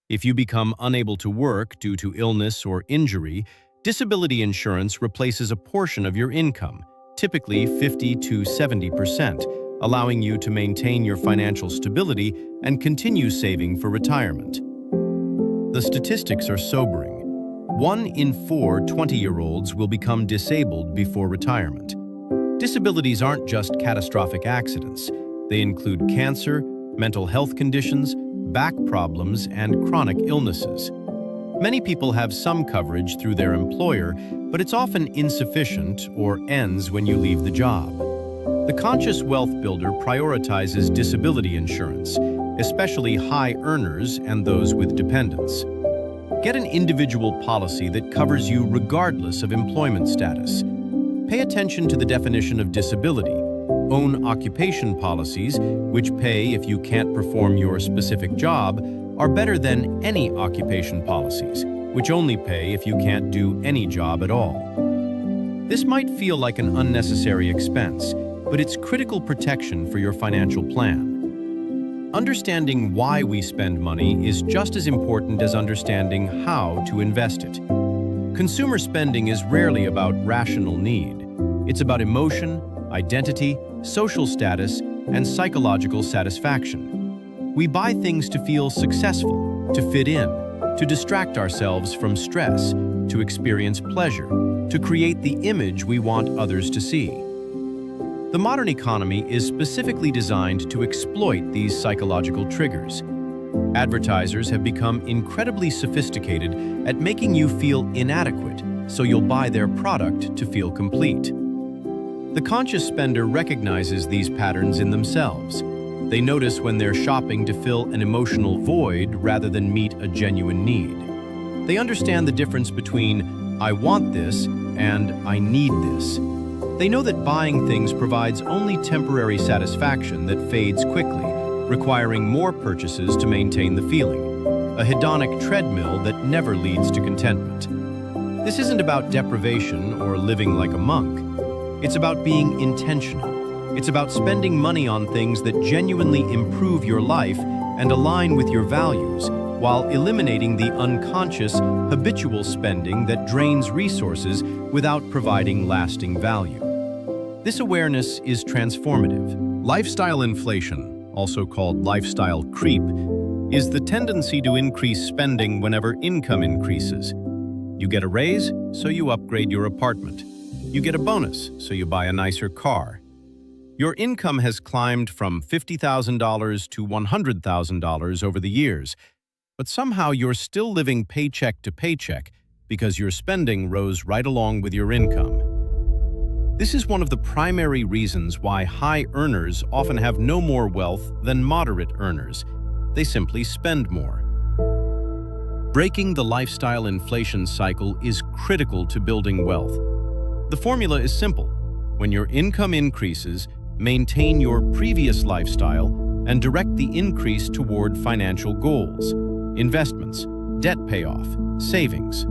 If you become unable to work due to illness or injury, disability insurance replaces a portion of your income, typically 50 to 70%, allowing you to maintain your financial stability and continue saving for retirement. The statistics are sobering. 1 in 4 20-year-olds will become disabled before retirement. Disabilities aren't just catastrophic accidents. They include cancer, mental health conditions, back problems, and chronic illnesses. Many people have some coverage through their employer, but it's often insufficient or ends when you leave the job. The conscious wealth builder prioritizes disability insurance, especially high earners and those with dependents. Get an individual policy that covers you regardless of employment status. Pay attention to the definition of disability. Own occupation policies, which pay if you can't perform your specific job, are better than any occupation policies, which only pay if you can't do any job at all. This might feel like an unnecessary expense, but it's critical protection for your financial plan. Understanding why we spend money is just as important as understanding how to invest it. Consumer spending is rarely about rational need. It's about emotion, identity, social status, and psychological satisfaction. We buy things to feel successful, to fit in, to distract ourselves from stress, to experience pleasure, to create the image we want others to see. The modern economy is specifically designed to exploit these psychological triggers. Advertisers have become incredibly sophisticated at making you feel inadequate, so you'll buy their product to feel complete. The conscious spender recognizes these patterns in themselves. They notice when they're shopping to fill an emotional void rather than meet a genuine need. They understand the difference between "I want this" and "I need this." They know that buying things provides only temporary satisfaction that fades quickly, requiring more purchases to maintain the feeling, a hedonic treadmill that never leads to contentment. This isn't about deprivation or living like a monk. It's about being intentional. It's about spending money on things that genuinely improve your life and align with your values, while eliminating the unconscious, habitual spending that drains resources without providing lasting value. This awareness is transformative. Lifestyle inflation, also called lifestyle creep, is the tendency to increase spending whenever income increases. You get a raise, so you upgrade your apartment. You get a bonus, so you buy a nicer car. Your income has climbed from $50,000 to $100,000 over the years, but somehow you're still living paycheck to paycheck because your spending rose right along with your income. This is one of the primary reasons why high earners often have no more wealth than moderate earners. They simply spend more. Breaking the lifestyle inflation cycle is critical to building wealth. The formula is simple. When your income increases, maintain your previous lifestyle and direct the increase toward financial goals, investments, debt payoff, savings.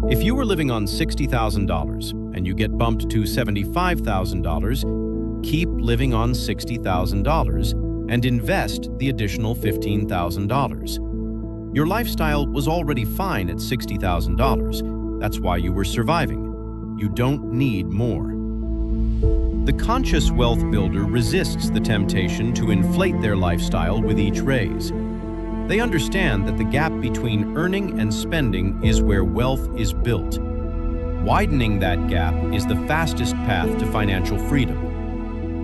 If you were living on $60,000 and you get bumped to $75,000, keep living on $60,000 and invest the additional $15,000. Your lifestyle was already fine at $60,000. That's why you were surviving. You don't need more. The conscious wealth builder resists the temptation to inflate their lifestyle with each raise. They understand that the gap between earning and spending is where wealth is built. Widening that gap is the fastest path to financial freedom.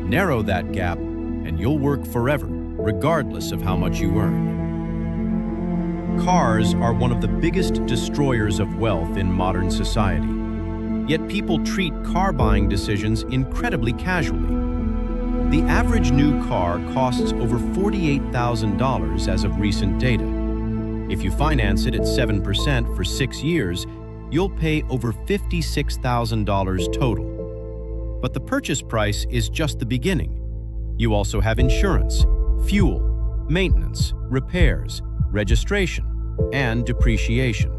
Narrow that gap, and you'll work forever, regardless of how much you earn. Cars are one of the biggest destroyers of wealth in modern society. Yet people treat car buying decisions incredibly casually. The average new car costs over $48,000 as of recent data. If you finance it at 7% for 6 years, you'll pay over $56,000 total. But the purchase price is just the beginning. You also have insurance, fuel, maintenance, repairs, registration, and depreciation.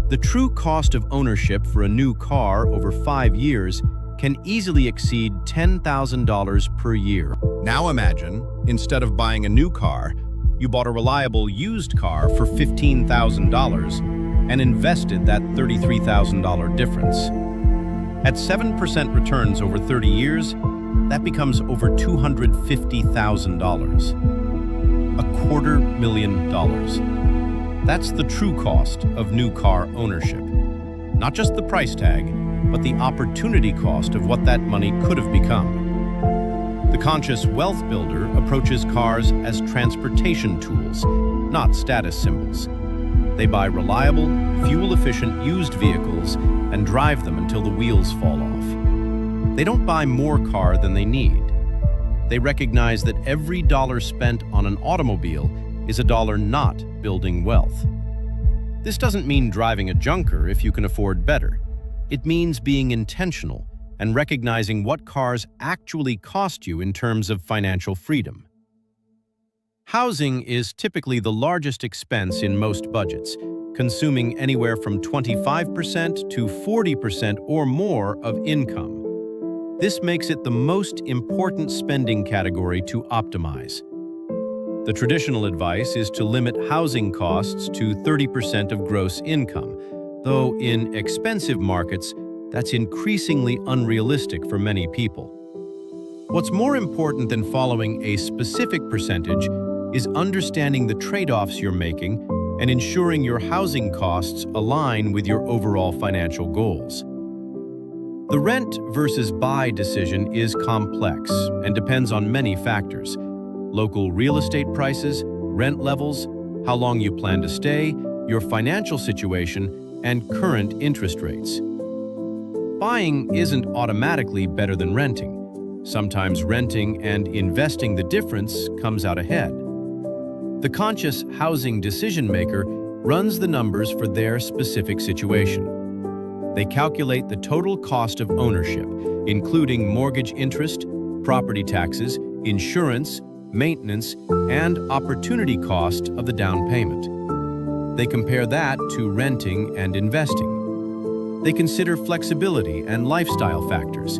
The true cost of ownership for a new car over 5 years can easily exceed $10,000 per year. Now imagine, instead of buying a new car, you bought a reliable used car for $15,000 and invested that $33,000 difference. At 7% returns over 30 years, that becomes over $250,000. $250,000. That's the true cost of new car ownership. Not just the price tag, but the opportunity cost of what that money could have become. The conscious wealth builder approaches cars as transportation tools, not status symbols. They buy reliable, fuel-efficient used vehicles and drive them until the wheels fall off. They don't buy more car than they need. They recognize that every dollar spent on an automobile is a dollar not building wealth. This doesn't mean driving a junker if you can afford better. It means being intentional and recognizing what cars actually cost you in terms of financial freedom. Housing is typically the largest expense in most budgets, consuming anywhere from 25% to 40% or more of income. This makes it the most important spending category to optimize. The traditional advice is to limit housing costs to 30% of gross income, though in expensive markets, that's increasingly unrealistic for many people. What's more important than following a specific percentage is understanding the trade-offs you're making and ensuring your housing costs align with your overall financial goals. The rent versus buy decision is complex and depends on many factors: local real estate prices, rent levels, how long you plan to stay, your financial situation, and current interest rates. Buying isn't automatically better than renting. Sometimes renting and investing the difference comes out ahead. The conscious housing decision maker runs the numbers for their specific situation. They calculate the total cost of ownership, including mortgage interest, property taxes, insurance, maintenance, and opportunity cost of the down payment. They compare that to renting and investing. They consider flexibility and lifestyle factors.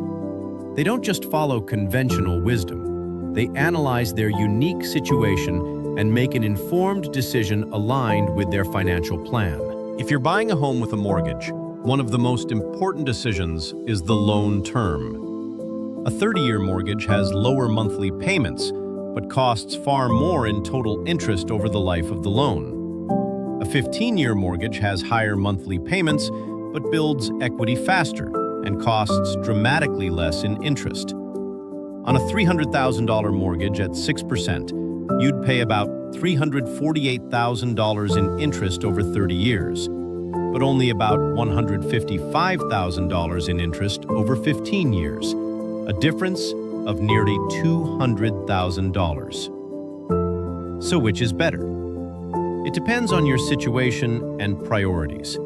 They don't just follow conventional wisdom. They analyze their unique situation and make an informed decision aligned with their financial plan. If you're buying a home with a mortgage, one of the most important decisions is the loan term. A 30-year mortgage has lower monthly payments, but costs far more in total interest over the life of the loan. A 15-year mortgage has higher monthly payments, but builds equity faster and costs dramatically less in interest. On a $300,000 mortgage at 6%, you'd pay about $348,000 in interest over 30 years, but only about $155,000 in interest over 15 years, a difference of nearly $200,000. So which is better? It depends on your situation and priorities.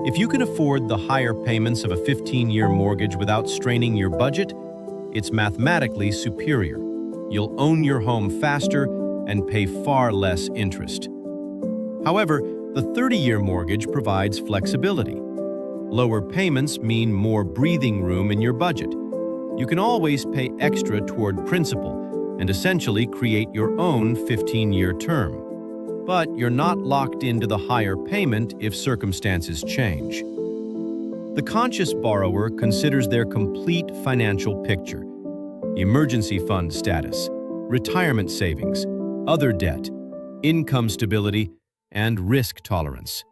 If you can afford the higher payments of a 15-year mortgage without straining your budget, it's mathematically superior. You'll own your home faster and pay far less interest. However, the 30-year mortgage provides flexibility. Lower payments mean more breathing room in your budget. You can always pay extra toward principal and essentially create your own 15-year term. But you're not locked into the higher payment if circumstances change. The conscious borrower considers their complete financial picture: emergency fund status, retirement savings, other debt, income stability, and risk tolerance.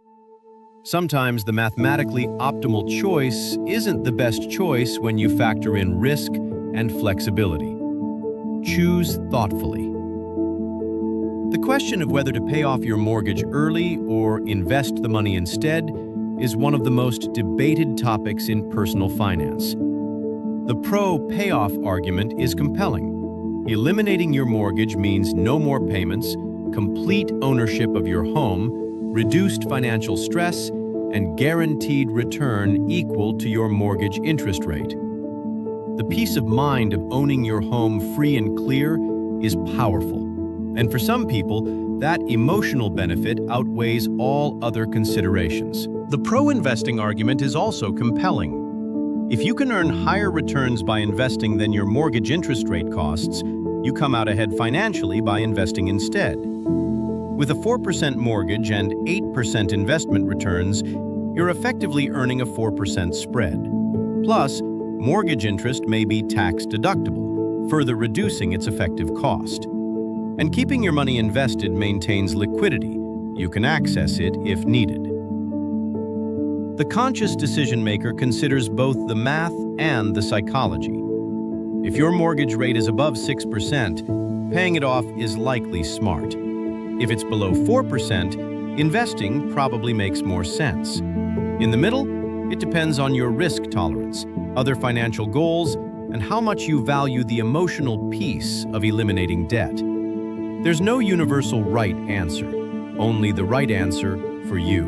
Sometimes the mathematically optimal choice isn't the best choice when you factor in risk and flexibility. Choose thoughtfully. The question of whether to pay off your mortgage early or invest the money instead is one of the most debated topics in personal finance. The pro-payoff argument is compelling. Eliminating your mortgage means no more payments, complete ownership of your home, reduced financial stress, and guaranteed return equal to your mortgage interest rate. The peace of mind of owning your home free and clear is powerful. And for some people, that emotional benefit outweighs all other considerations. The pro-investing argument is also compelling. If you can earn higher returns by investing than your mortgage interest rate costs, you come out ahead financially by investing instead. With a 4% mortgage and 8% investment returns, you're effectively earning a 4% spread. Plus, mortgage interest may be tax-deductible, further reducing its effective cost. And keeping your money invested maintains liquidity. You can access it if needed. The conscious decision maker considers both the math and the psychology. If your mortgage rate is above 6%, paying it off is likely smart. If it's below 4%, investing probably makes more sense. In the middle, it depends on your risk tolerance, other financial goals, and how much you value the emotional piece of eliminating debt. There's no universal right answer, only the right answer for you.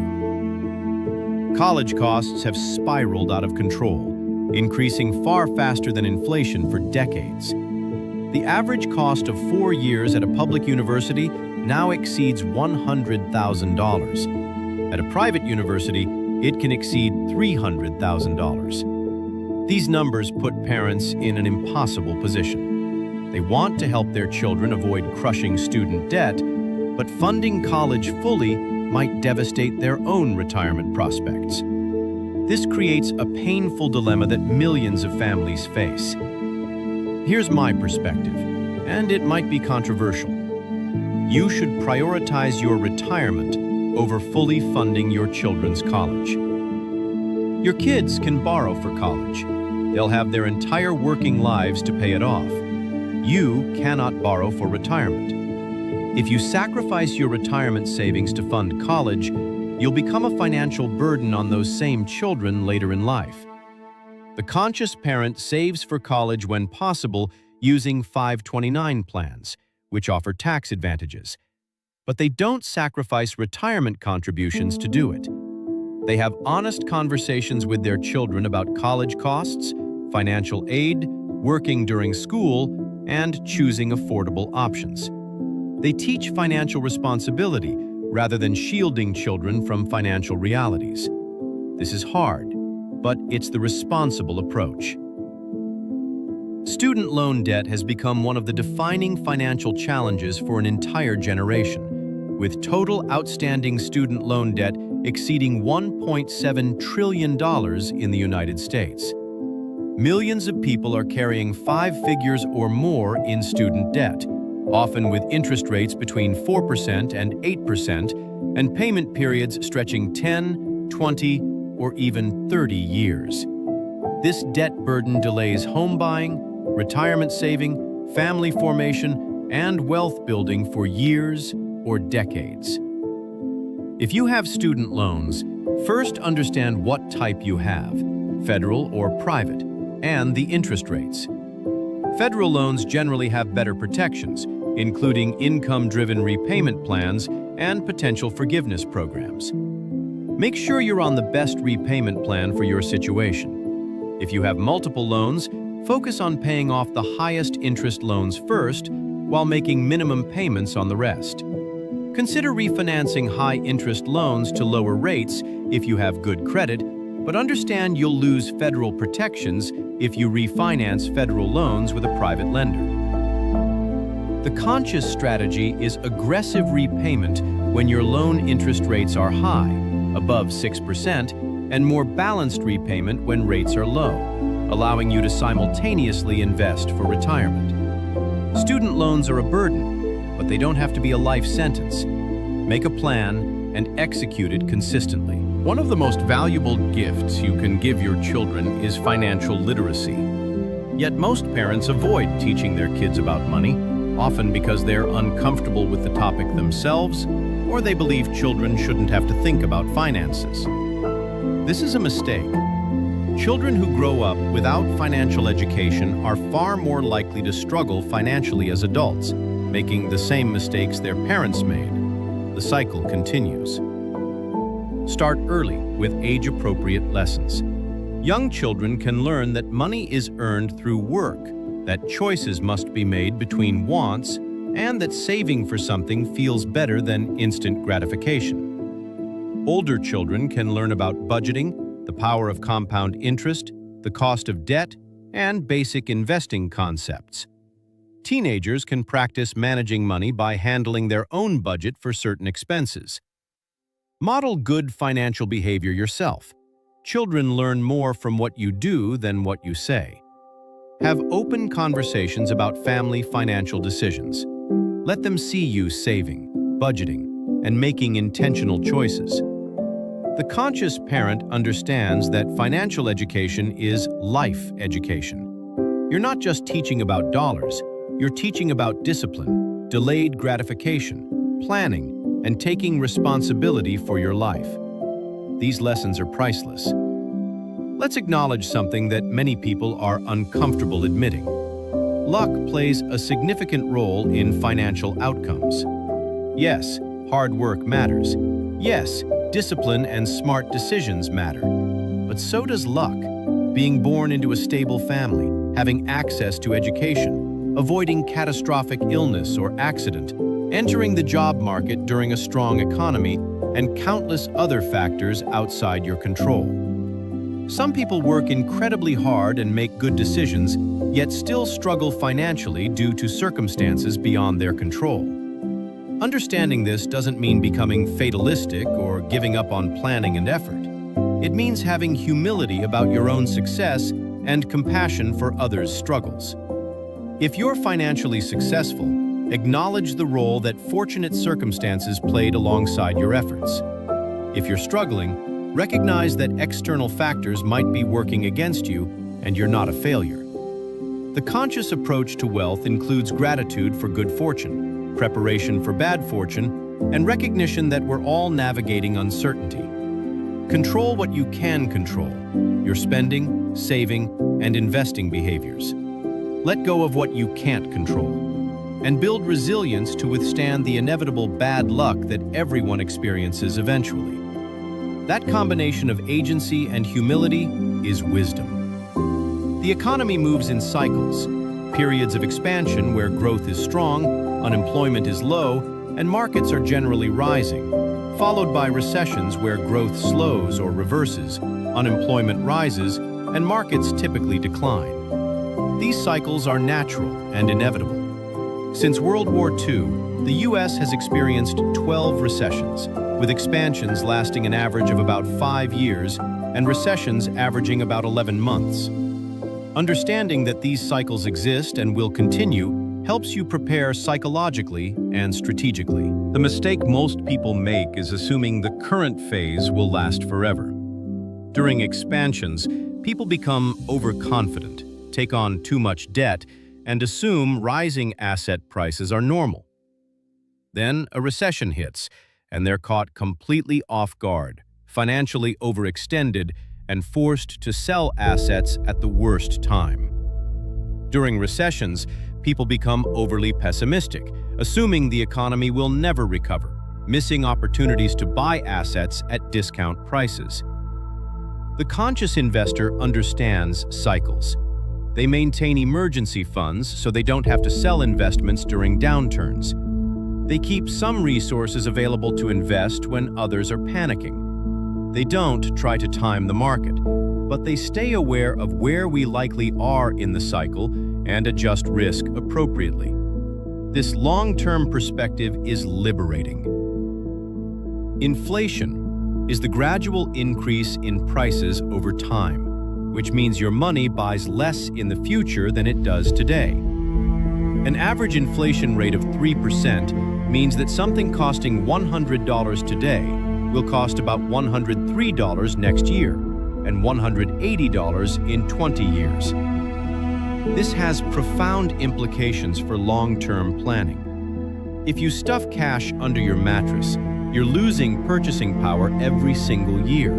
College costs have spiraled out of control, increasing far faster than inflation for decades. The average cost of 4 years at a public university now exceeds $100,000. At a private university, it can exceed $300,000. These numbers put parents in an impossible position. They want to help their children avoid crushing student debt, but funding college fully might devastate their own retirement prospects. This creates a painful dilemma that millions of families face. Here's my perspective, and it might be controversial. You should prioritize your retirement over fully funding your children's college. Your kids can borrow for college. They'll have their entire working lives to pay it off. You cannot borrow for retirement. If you sacrifice your retirement savings to fund college, you'll become a financial burden on those same children later in life. The conscious parent saves for college when possible using 529 plans, which offer tax advantages. But they don't sacrifice retirement contributions to do it. They have honest conversations with their children about college costs, financial aid, working during school, and choosing affordable options. They teach financial responsibility rather than shielding children from financial realities. This is hard, but it's the responsible approach. Student loan debt has become one of the defining financial challenges for an entire generation, with total outstanding student loan debt exceeding $1.7 trillion in the United States. Millions of people are carrying 5 figures or more in student debt, often with interest rates between 4% and 8%, and payment periods stretching 10, 20, or even 30 years. This debt burden delays home buying, retirement saving, family formation, and wealth building for years or decades. If you have student loans, first understand what type you have, federal or private, and the interest rates. Federal loans generally have better protections, including income-driven repayment plans and potential forgiveness programs. Make sure you're on the best repayment plan for your situation. If you have multiple loans, focus on paying off the highest interest loans first while making minimum payments on the rest. Consider refinancing high-interest loans to lower rates if you have good credit, but understand you'll lose federal protections if you refinance federal loans with a private lender. The conscious strategy is aggressive repayment when your loan interest rates are high, above 6%, and more balanced repayment when rates are low, allowing you to simultaneously invest for retirement. Student loans are a burden, but they don't have to be a life sentence. Make a plan and execute it consistently. One of the most valuable gifts you can give your children is financial literacy. Yet most parents avoid teaching their kids about money, often because they're uncomfortable with the topic themselves, or they believe children shouldn't have to think about finances. This is a mistake. Children who grow up without financial education are far more likely to struggle financially as adults, making the same mistakes their parents made. The cycle continues. Start early with age-appropriate lessons. Young children can learn that money is earned through work, that choices must be made between wants, and that saving for something feels better than instant gratification. Older children can learn about budgeting, the power of compound interest, the cost of debt, and basic investing concepts. Teenagers can practice managing money by handling their own budget for certain expenses. Model good financial behavior yourself. Children learn more from what you do than what you say. Have open conversations about family financial decisions. Let them see you saving, budgeting, and making intentional choices. The conscious parent understands that financial education is life education. You're not just teaching about dollars, you're teaching about discipline, delayed gratification, planning, and taking responsibility for your life. These lessons are priceless. Let's acknowledge something that many people are uncomfortable admitting. Luck plays a significant role in financial outcomes. Yes, hard work matters. Yes, discipline and smart decisions matter. But so does luck. Being born into a stable family, having access to education, avoiding catastrophic illness or accident, entering the job market during a strong economy, and countless other factors outside your control. Some people work incredibly hard and make good decisions, yet still struggle financially due to circumstances beyond their control. Understanding this doesn't mean becoming fatalistic or giving up on planning and effort. It means having humility about your own success and compassion for others' struggles. If you're financially successful, acknowledge the role that fortunate circumstances played alongside your efforts. If you're struggling, recognize that external factors might be working against you and you're not a failure. The conscious approach to wealth includes gratitude for good fortune, preparation for bad fortune, and recognition that we're all navigating uncertainty. Control what you can control, your spending, saving, and investing behaviors. Let go of what you can't control, and build resilience to withstand the inevitable bad luck that everyone experiences eventually. That combination of agency and humility is wisdom. The economy moves in cycles, periods of expansion where growth is strong, unemployment is low, and markets are generally rising, followed by recessions where growth slows or reverses, unemployment rises, and markets typically decline. These cycles are natural and inevitable. Since World War II, the U.S. has experienced 12 recessions, with expansions lasting an average of about 5 years and recessions averaging about 11 months. Understanding that these cycles exist and will continue helps you prepare psychologically and strategically. The mistake most people make is assuming the current phase will last forever. During expansions, people become overconfident, take on too much debt, and assume rising asset prices are normal. Then a recession hits, and they're caught completely off guard, financially overextended, and forced to sell assets at the worst time. During recessions, people become overly pessimistic, assuming the economy will never recover, missing opportunities to buy assets at discount prices. The conscious investor understands cycles. They maintain emergency funds so they don't have to sell investments during downturns. They keep some resources available to invest when others are panicking. They don't try to time the market, but they stay aware of where we likely are in the cycle and adjust risk appropriately. This long-term perspective is liberating. Inflation is the gradual increase in prices over time, which means your money buys less in the future than it does today. An average inflation rate of 3% means that something costing $100 today will cost about $103 next year and $180 in 20 years. This has profound implications for long-term planning. If you stuff cash under your mattress, you're losing purchasing power every single year.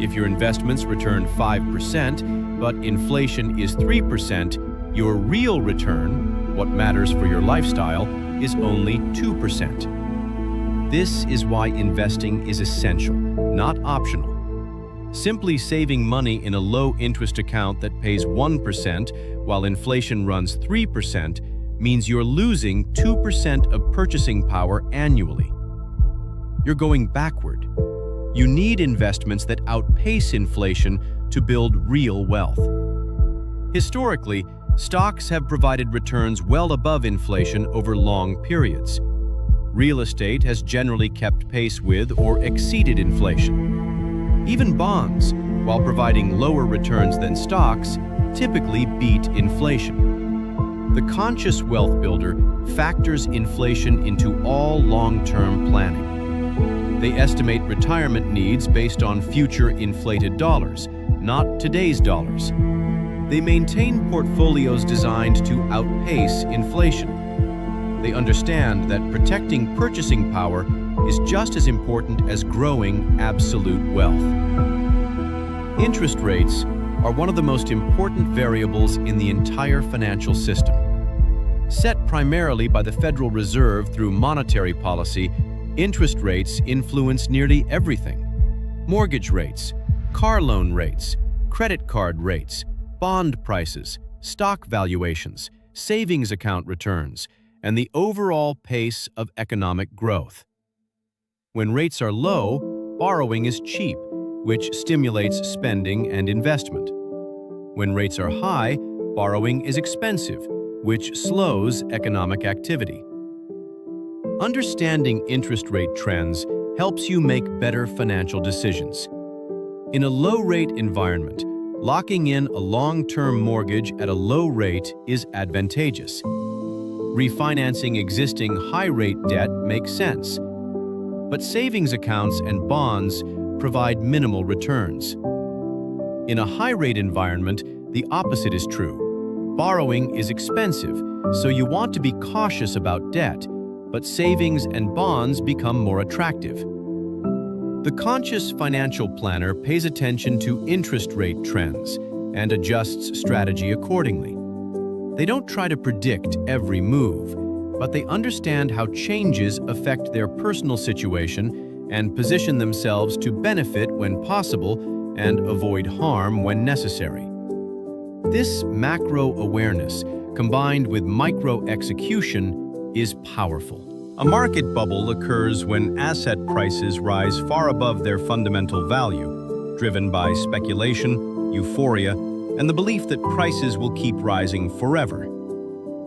If your investments return 5%, but inflation is 3%, your real return, what matters for your lifestyle, is only 2%. This is why investing is essential, not optional. Simply saving money in a low-interest account that pays 1% while inflation runs 3% means you're losing 2% of purchasing power annually. You're going backward. You need investments that outpace inflation to build real wealth. Historically, stocks have provided returns well above inflation over long periods. Real estate has generally kept pace with or exceeded inflation. Even bonds, while providing lower returns than stocks, typically beat inflation. The conscious wealth builder factors inflation into all long-term planning. They estimate retirement needs based on future inflated dollars, not today's dollars. They maintain portfolios designed to outpace inflation. They understand that protecting purchasing power is just as important as growing absolute wealth. Interest rates are one of the most important variables in the entire financial system. Set primarily by the Federal Reserve through monetary policy, interest rates influence nearly everything. Mortgage rates, car loan rates, credit card rates, bond prices, stock valuations, savings account returns, and the overall pace of economic growth. When rates are low, borrowing is cheap, which stimulates spending and investment. When rates are high, borrowing is expensive, which slows economic activity. Understanding interest rate trends helps you make better financial decisions. In a low-rate environment, locking in a long-term mortgage at a low rate is advantageous. Refinancing existing high-rate debt makes sense, but savings accounts and bonds provide minimal returns. In a high-rate environment, the opposite is true. Borrowing is expensive, so you want to be cautious about debt, but savings and bonds become more attractive. The conscious financial planner pays attention to interest rate trends and adjusts strategy accordingly. They don't try to predict every move, but they understand how changes affect their personal situation and position themselves to benefit when possible and avoid harm when necessary. This macro awareness, combined with micro execution, is powerful. A market bubble occurs when asset prices rise far above their fundamental value, driven by speculation, euphoria, and the belief that prices will keep rising forever.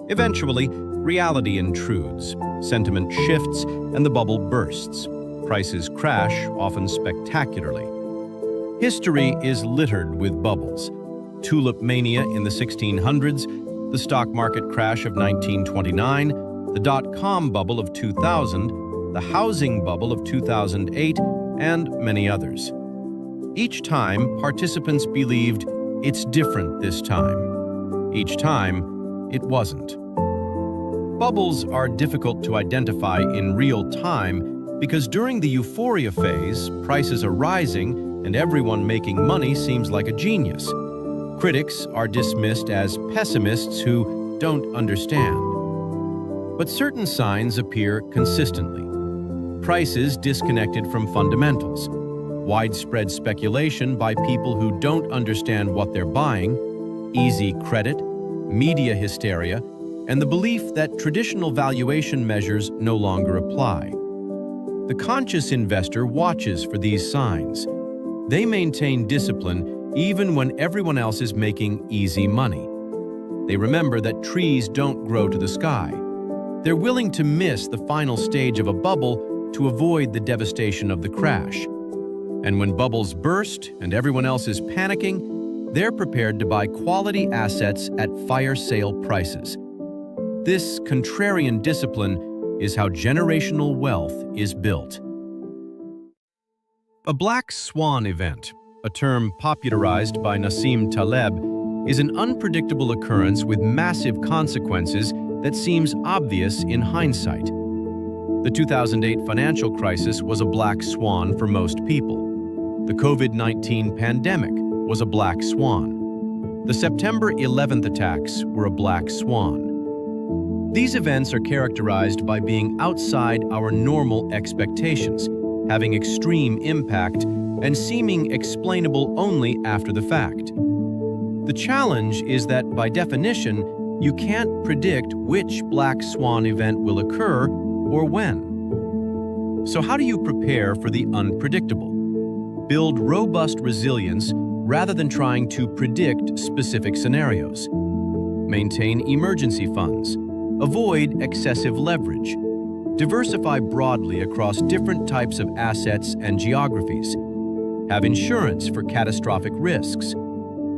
Eventually, reality intrudes, sentiment shifts, and the bubble bursts. Prices crash, often spectacularly. History is littered with bubbles. Tulip mania in the 1600s, the stock market crash of 1929, the dot-com bubble of 2000, the housing bubble of 2008, and many others. Each time, participants believed it's different this time. Each time, it wasn't. Bubbles are difficult to identify in real time because during the euphoria phase, prices are rising and everyone making money seems like a genius. Critics are dismissed as pessimists who don't understand. But certain signs appear consistently. Prices disconnected from fundamentals, widespread speculation by people who don't understand what they're buying, easy credit, media hysteria, and the belief that traditional valuation measures no longer apply. The conscious investor watches for these signs. They maintain discipline even when everyone else is making easy money. They remember that trees don't grow to the sky. They're willing to miss the final stage of a bubble to avoid the devastation of the crash. And when bubbles burst and everyone else is panicking, they're prepared to buy quality assets at fire sale prices. This contrarian discipline is how generational wealth is built. A black swan event, a term popularized by Nassim Taleb, is an unpredictable occurrence with massive consequences that seems obvious in hindsight. The 2008 financial crisis was a black swan for most people. The COVID-19 pandemic was a black swan. The September 11th attacks were a black swan. These events are characterized by being outside our normal expectations, having extreme impact, and seeming explainable only after the fact. The challenge is that, by definition, you can't predict which black swan event will occur or when. So how do you prepare for the unpredictable? Build robust resilience rather than trying to predict specific scenarios. Maintain emergency funds. Avoid excessive leverage. Diversify broadly across different types of assets and geographies. Have insurance for catastrophic risks.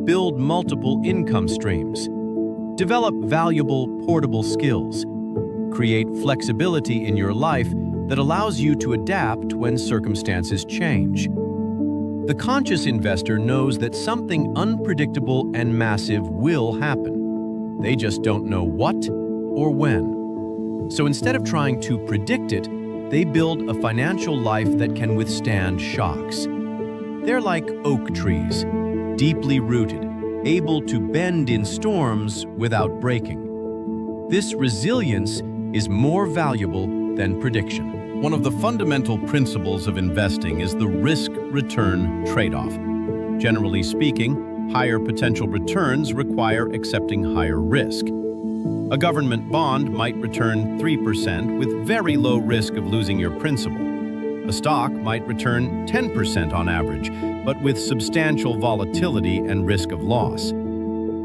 Build multiple income streams. Develop valuable portable skills. Create flexibility in your life that allows you to adapt when circumstances change. The conscious investor knows that something unpredictable and massive will happen. They just don't know what or when. So instead of trying to predict it, they build a financial life that can withstand shocks. They're like oak trees, deeply rooted, able to bend in storms without breaking. This resilience is more valuable than prediction. One of the fundamental principles of investing is the risk-return trade-off. Generally speaking, higher potential returns require accepting higher risk. A government bond might return 3% with very low risk of losing your principal. A stock might return 10% on average, but with substantial volatility and risk of loss.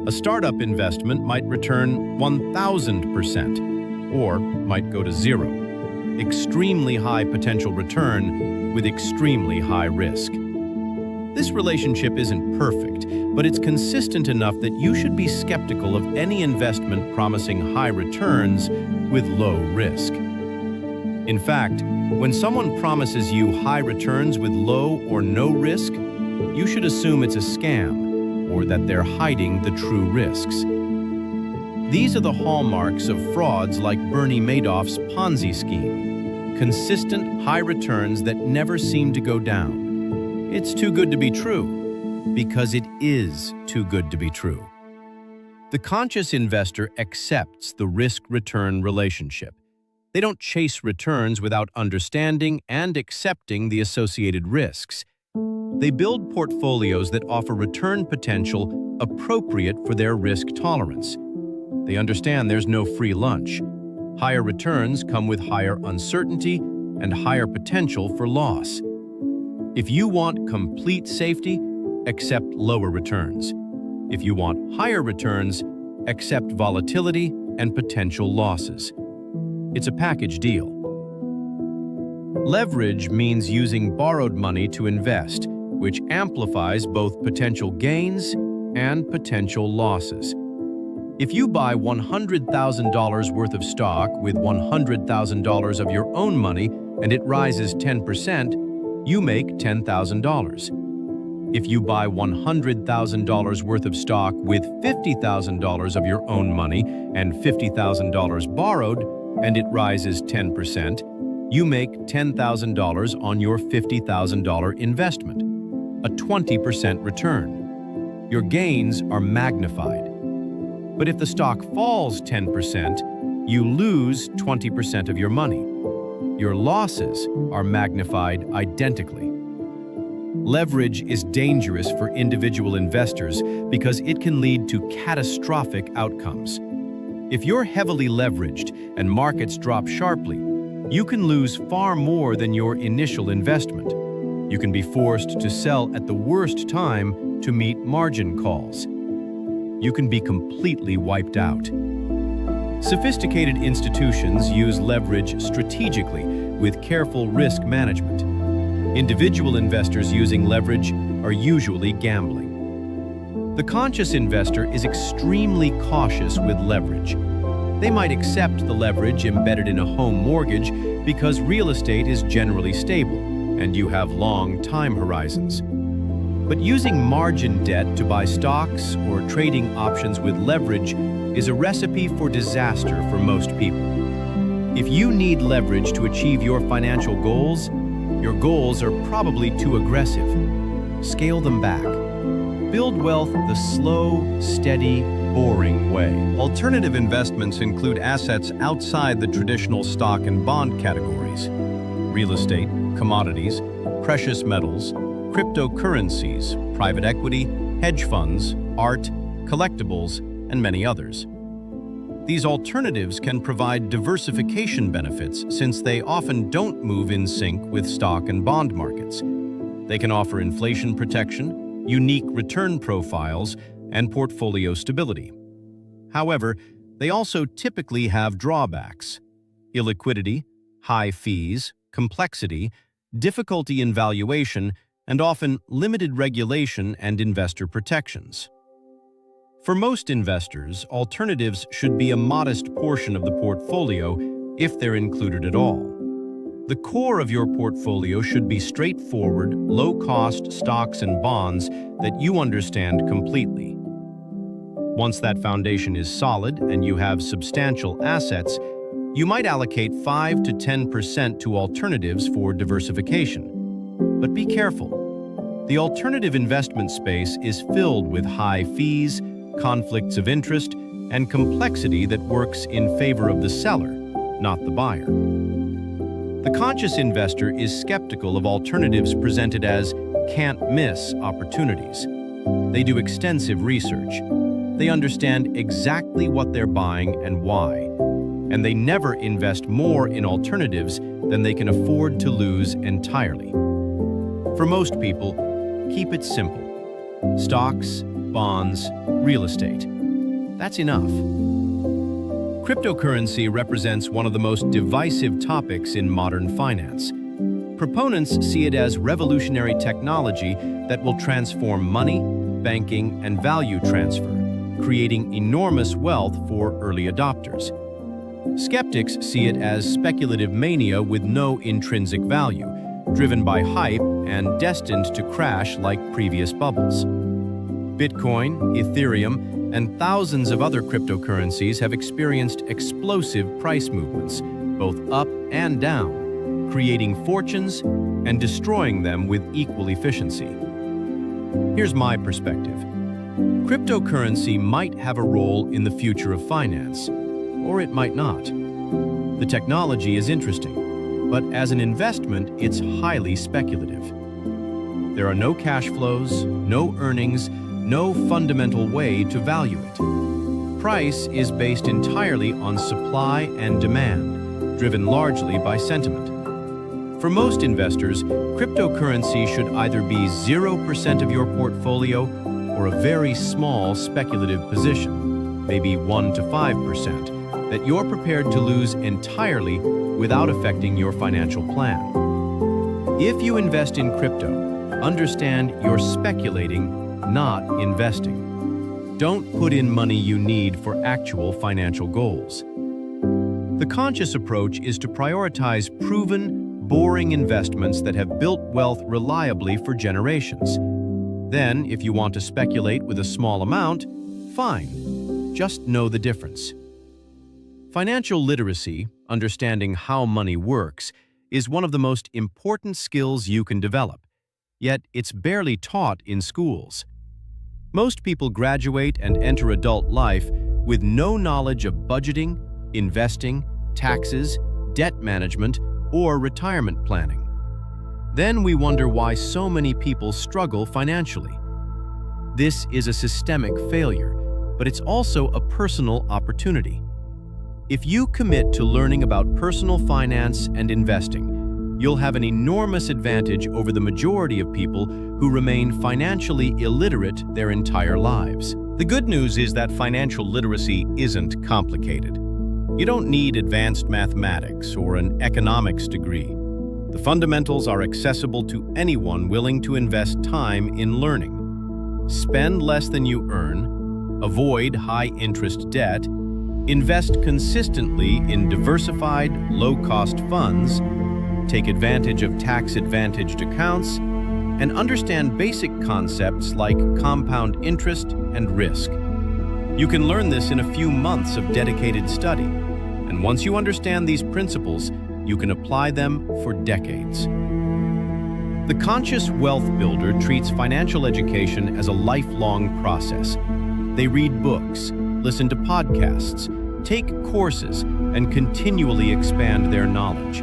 A startup investment might return 1,000% or might go to zero. Extremely high potential return with extremely high risk. This relationship isn't perfect, but it's consistent enough that you should be skeptical of any investment promising high returns with low risk. In fact, when someone promises you high returns with low or no risk, you should assume it's a scam or that they're hiding the true risks. These are the hallmarks of frauds like Bernie Madoff's Ponzi scheme. Consistent high returns that never seem to go down. It's too good to be true, because it is too good to be true. The conscious investor accepts the risk-return relationship. They don't chase returns without understanding and accepting the associated risks. They build portfolios that offer return potential appropriate for their risk tolerance. They understand there's no free lunch. Higher returns come with higher uncertainty and higher potential for loss. If you want complete safety, accept lower returns. If you want higher returns, accept volatility and potential losses. It's a package deal. Leverage means using borrowed money to invest, which amplifies both potential gains and potential losses. If you buy $100,000 worth of stock with $100,000 of your own money and it rises 10%, you make $10,000. If you buy $100,000 worth of stock with $50,000 of your own money and $50,000 borrowed, and it rises 10%, you make $10,000 on your $50,000 investment, a 20% return. Your gains are magnified. But if the stock falls 10%, you lose 20% of your money. Your losses are magnified identically. Leverage is dangerous for individual investors because it can lead to catastrophic outcomes. If you're heavily leveraged and markets drop sharply, you can lose far more than your initial investment. You can be forced to sell at the worst time to meet margin calls. You can be completely wiped out. Sophisticated institutions use leverage strategically with careful risk management. Individual investors using leverage are usually gambling. The conscious investor is extremely cautious with leverage. They might accept the leverage embedded in a home mortgage because real estate is generally stable and you have long time horizons. But using margin debt to buy stocks or trading options with leverage is a recipe for disaster for most people. If you need leverage to achieve your financial goals, your goals are probably too aggressive. Scale them back. Build wealth the slow, steady, boring way. Alternative investments include assets outside the traditional stock and bond categories: real estate, commodities, precious metals, cryptocurrencies, private equity, hedge funds, art, collectibles, and many others. These alternatives can provide diversification benefits since they often don't move in sync with stock and bond markets. They can offer inflation protection, unique return profiles, and portfolio stability. However, they also typically have drawbacks: illiquidity, high fees, complexity, difficulty in valuation, and often limited regulation and investor protections. For most investors, alternatives should be a modest portion of the portfolio if they're included at all. The core of your portfolio should be straightforward, low-cost stocks and bonds that you understand completely. Once that foundation is solid and you have substantial assets, you might allocate 5 to 10% to alternatives for diversification. But be careful. The alternative investment space is filled with high fees, conflicts of interest, and complexity that works in favor of the seller, not the buyer. The conscious investor is skeptical of alternatives presented as can't-miss opportunities. They do extensive research. They understand exactly what they're buying and why, and they never invest more in alternatives than they can afford to lose entirely. For most people, Keep it simple. Stocks, bonds, real estate. That's enough. Cryptocurrency represents one of the most divisive topics in modern finance. Proponents see it as revolutionary technology that will transform money, banking, and value transfer, creating enormous wealth for early adopters. Skeptics see it as speculative mania with no intrinsic value, driven by hype and destined to crash like previous bubbles. Bitcoin, Ethereum, and thousands of other cryptocurrencies have experienced explosive price movements, both up and down, creating fortunes and destroying them with equal efficiency. Here's my perspective. Cryptocurrency might have a role in the future of finance, or it might not. The technology is interesting, but as an investment, it's highly speculative. There are no cash flows, no earnings, no fundamental way to value it. Price is based entirely on supply and demand, driven largely by sentiment. For most investors, cryptocurrency should either be 0% of your portfolio or a very small speculative position, maybe 1 to 5%, that you're prepared to lose entirely without affecting your financial plan. If you invest in crypto, understand you're speculating, not investing. Don't put in money you need for actual financial goals. The conscious approach is to prioritize proven, boring investments that have built wealth reliably for generations. Then, if you want to speculate with a small amount, fine. Just know the difference. Financial literacy, understanding how money works, is one of the most important skills you can develop. Yet, it's barely taught in schools. Most people graduate and enter adult life with no knowledge of budgeting, investing, taxes, debt management, or retirement planning. Then we wonder why so many people struggle financially. This is a systemic failure, but it's also a personal opportunity. If you commit to learning about personal finance and investing, you'll have an enormous advantage over the majority of people who remain financially illiterate their entire lives. The good news is that financial literacy isn't complicated. You don't need advanced mathematics or an economics degree. The fundamentals are accessible to anyone willing to invest time in learning. Spend less than you earn, avoid high-interest debt, invest consistently in diversified, low-cost funds, take advantage of tax-advantaged accounts, and understand basic concepts like compound interest and risk. You can learn this in a few months of dedicated study, and once you understand these principles, you can apply them for decades. The Conscious Wealth Builder treats financial education as a lifelong process. They read books, listen to podcasts, take courses, and continually expand their knowledge.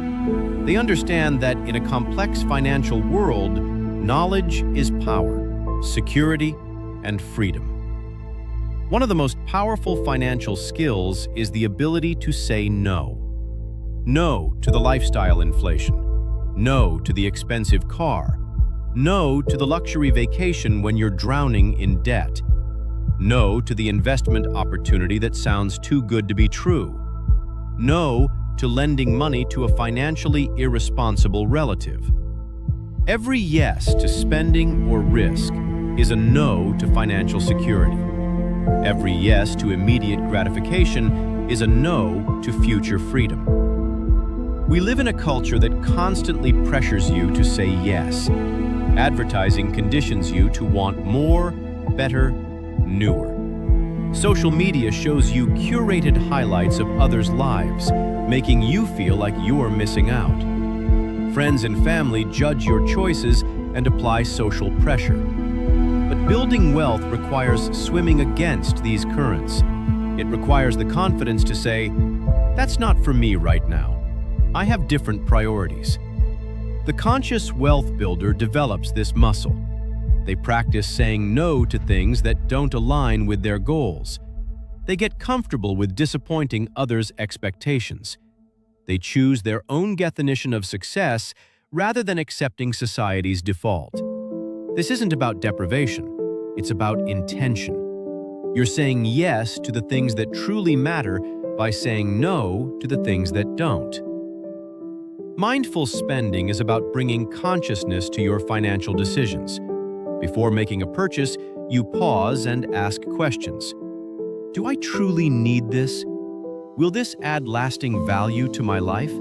They understand that in a complex financial world, knowledge is power, security, and freedom. One of the most powerful financial skills is the ability to say no. No to the lifestyle inflation. No to the expensive car. No to the luxury vacation when you're drowning in debt. No to the investment opportunity that sounds too good to be true. No to lending money to a financially irresponsible relative. Every yes to spending or risk is a no to financial security. Every yes to immediate gratification is a no to future freedom. We live in a culture that constantly pressures you to say yes. Advertising conditions you to want more, better, newer. Social media shows you curated highlights of others' lives, making you feel like you're missing out. Friends and family judge your choices and apply social pressure. But building wealth requires swimming against these currents. It requires the confidence to say, "That's not for me right now. I have different priorities." The Conscious Wealth Builder develops this muscle. They practice saying no to things that don't align with their goals. They get comfortable with disappointing others' expectations. They choose their own definition of success rather than accepting society's default. This isn't about deprivation, it's about intention. You're saying yes to the things that truly matter by saying no to the things that don't. Mindful spending is about bringing consciousness to your financial decisions. Before making a purchase, you pause and ask questions. Do I truly need this? Will this add lasting value to my life?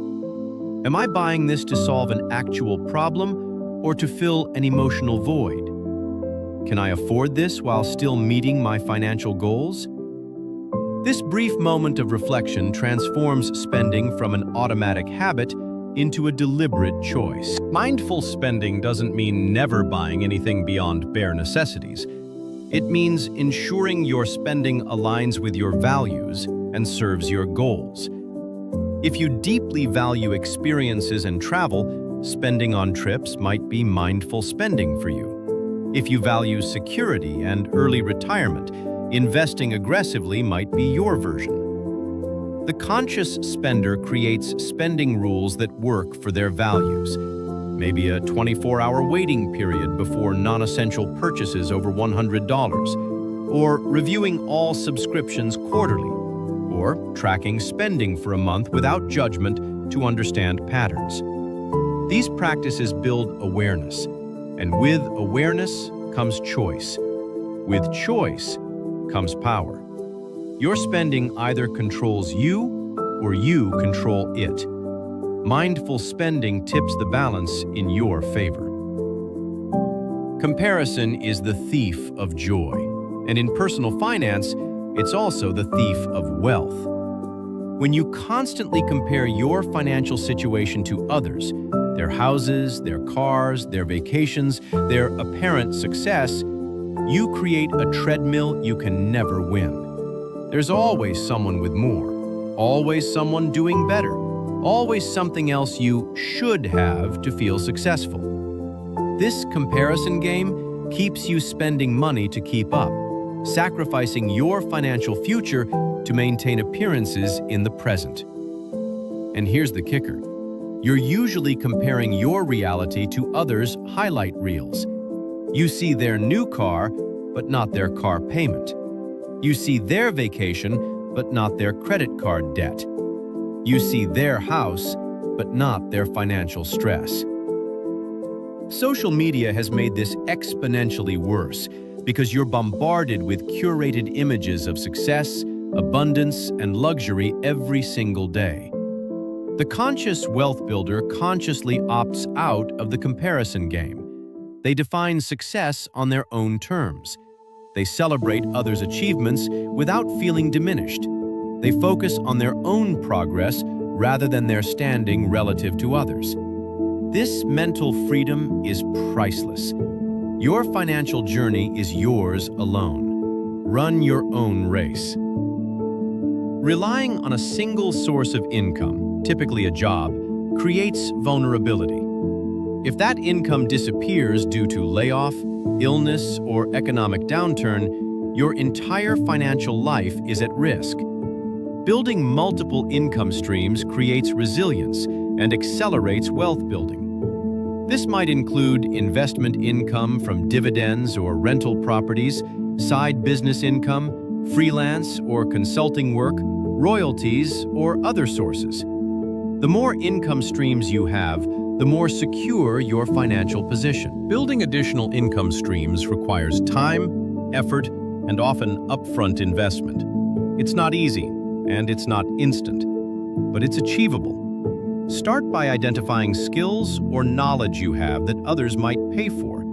Am I buying this to solve an actual problem or to fill an emotional void? Can I afford this while still meeting my financial goals? This brief moment of reflection transforms spending from an automatic habit into a deliberate choice. Mindful spending doesn't mean never buying anything beyond bare necessities. It means ensuring your spending aligns with your values and serves your goals. If you deeply value experiences and travel, spending on trips might be mindful spending for you. If you value security and early retirement, investing aggressively might be your version. The conscious spender creates spending rules that work for their values. Maybe a 24-hour waiting period before non-essential purchases over $100, or reviewing all subscriptions quarterly, or tracking spending for a month without judgment to understand patterns. These practices build awareness, and with awareness comes choice. With choice comes power. Your spending either controls you or you control it. Mindful spending tips the balance in your favor. Comparison is the thief of joy, and in personal finance, it's also the thief of wealth. When you constantly compare your financial situation to others, their houses, their cars, their vacations, their apparent success, you create a treadmill you can never win. There's always someone with more, always someone doing better, always something else you should have to feel successful. This comparison game keeps you spending money to keep up, sacrificing your financial future to maintain appearances in the present. And here's the kicker. You're usually comparing your reality to others' highlight reels. You see their new car, but not their car payment. You see their vacation, but not their credit card debt. You see their house, but not their financial stress. Social media has made this exponentially worse because you're bombarded with curated images of success, abundance, and luxury every single day. The conscious wealth builder consciously opts out of the comparison game. They define success on their own terms. They celebrate others' achievements without feeling diminished. They focus on their own progress rather than their standing relative to others. This mental freedom is priceless. Your financial journey is yours alone. Run your own race. Relying on a single source of income, typically a job, creates vulnerability. If that income disappears due to layoff, illness, or economic downturn, your entire financial life is at risk. Building multiple income streams creates resilience and accelerates wealth building. This might include investment income from dividends or rental properties, side business income, freelance or consulting work, royalties, or other sources. The more income streams you have, the more secure your financial position. Building additional income streams requires time, effort, and often upfront investment. It's not easy, and it's not instant, but it's achievable. Start by identifying skills or knowledge you have that others might pay for.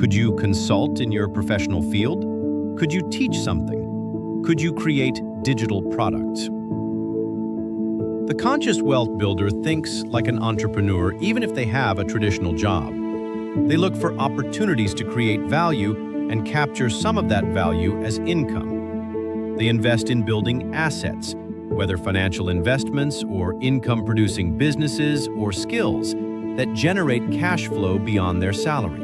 Could you consult in your professional field? Could you teach something? Could you create digital products? The conscious wealth builder thinks like an entrepreneur even if they have a traditional job. They look for opportunities to create value and capture some of that value as income. They invest in building assets, whether financial investments or income-producing businesses or skills that generate cash flow beyond their salary.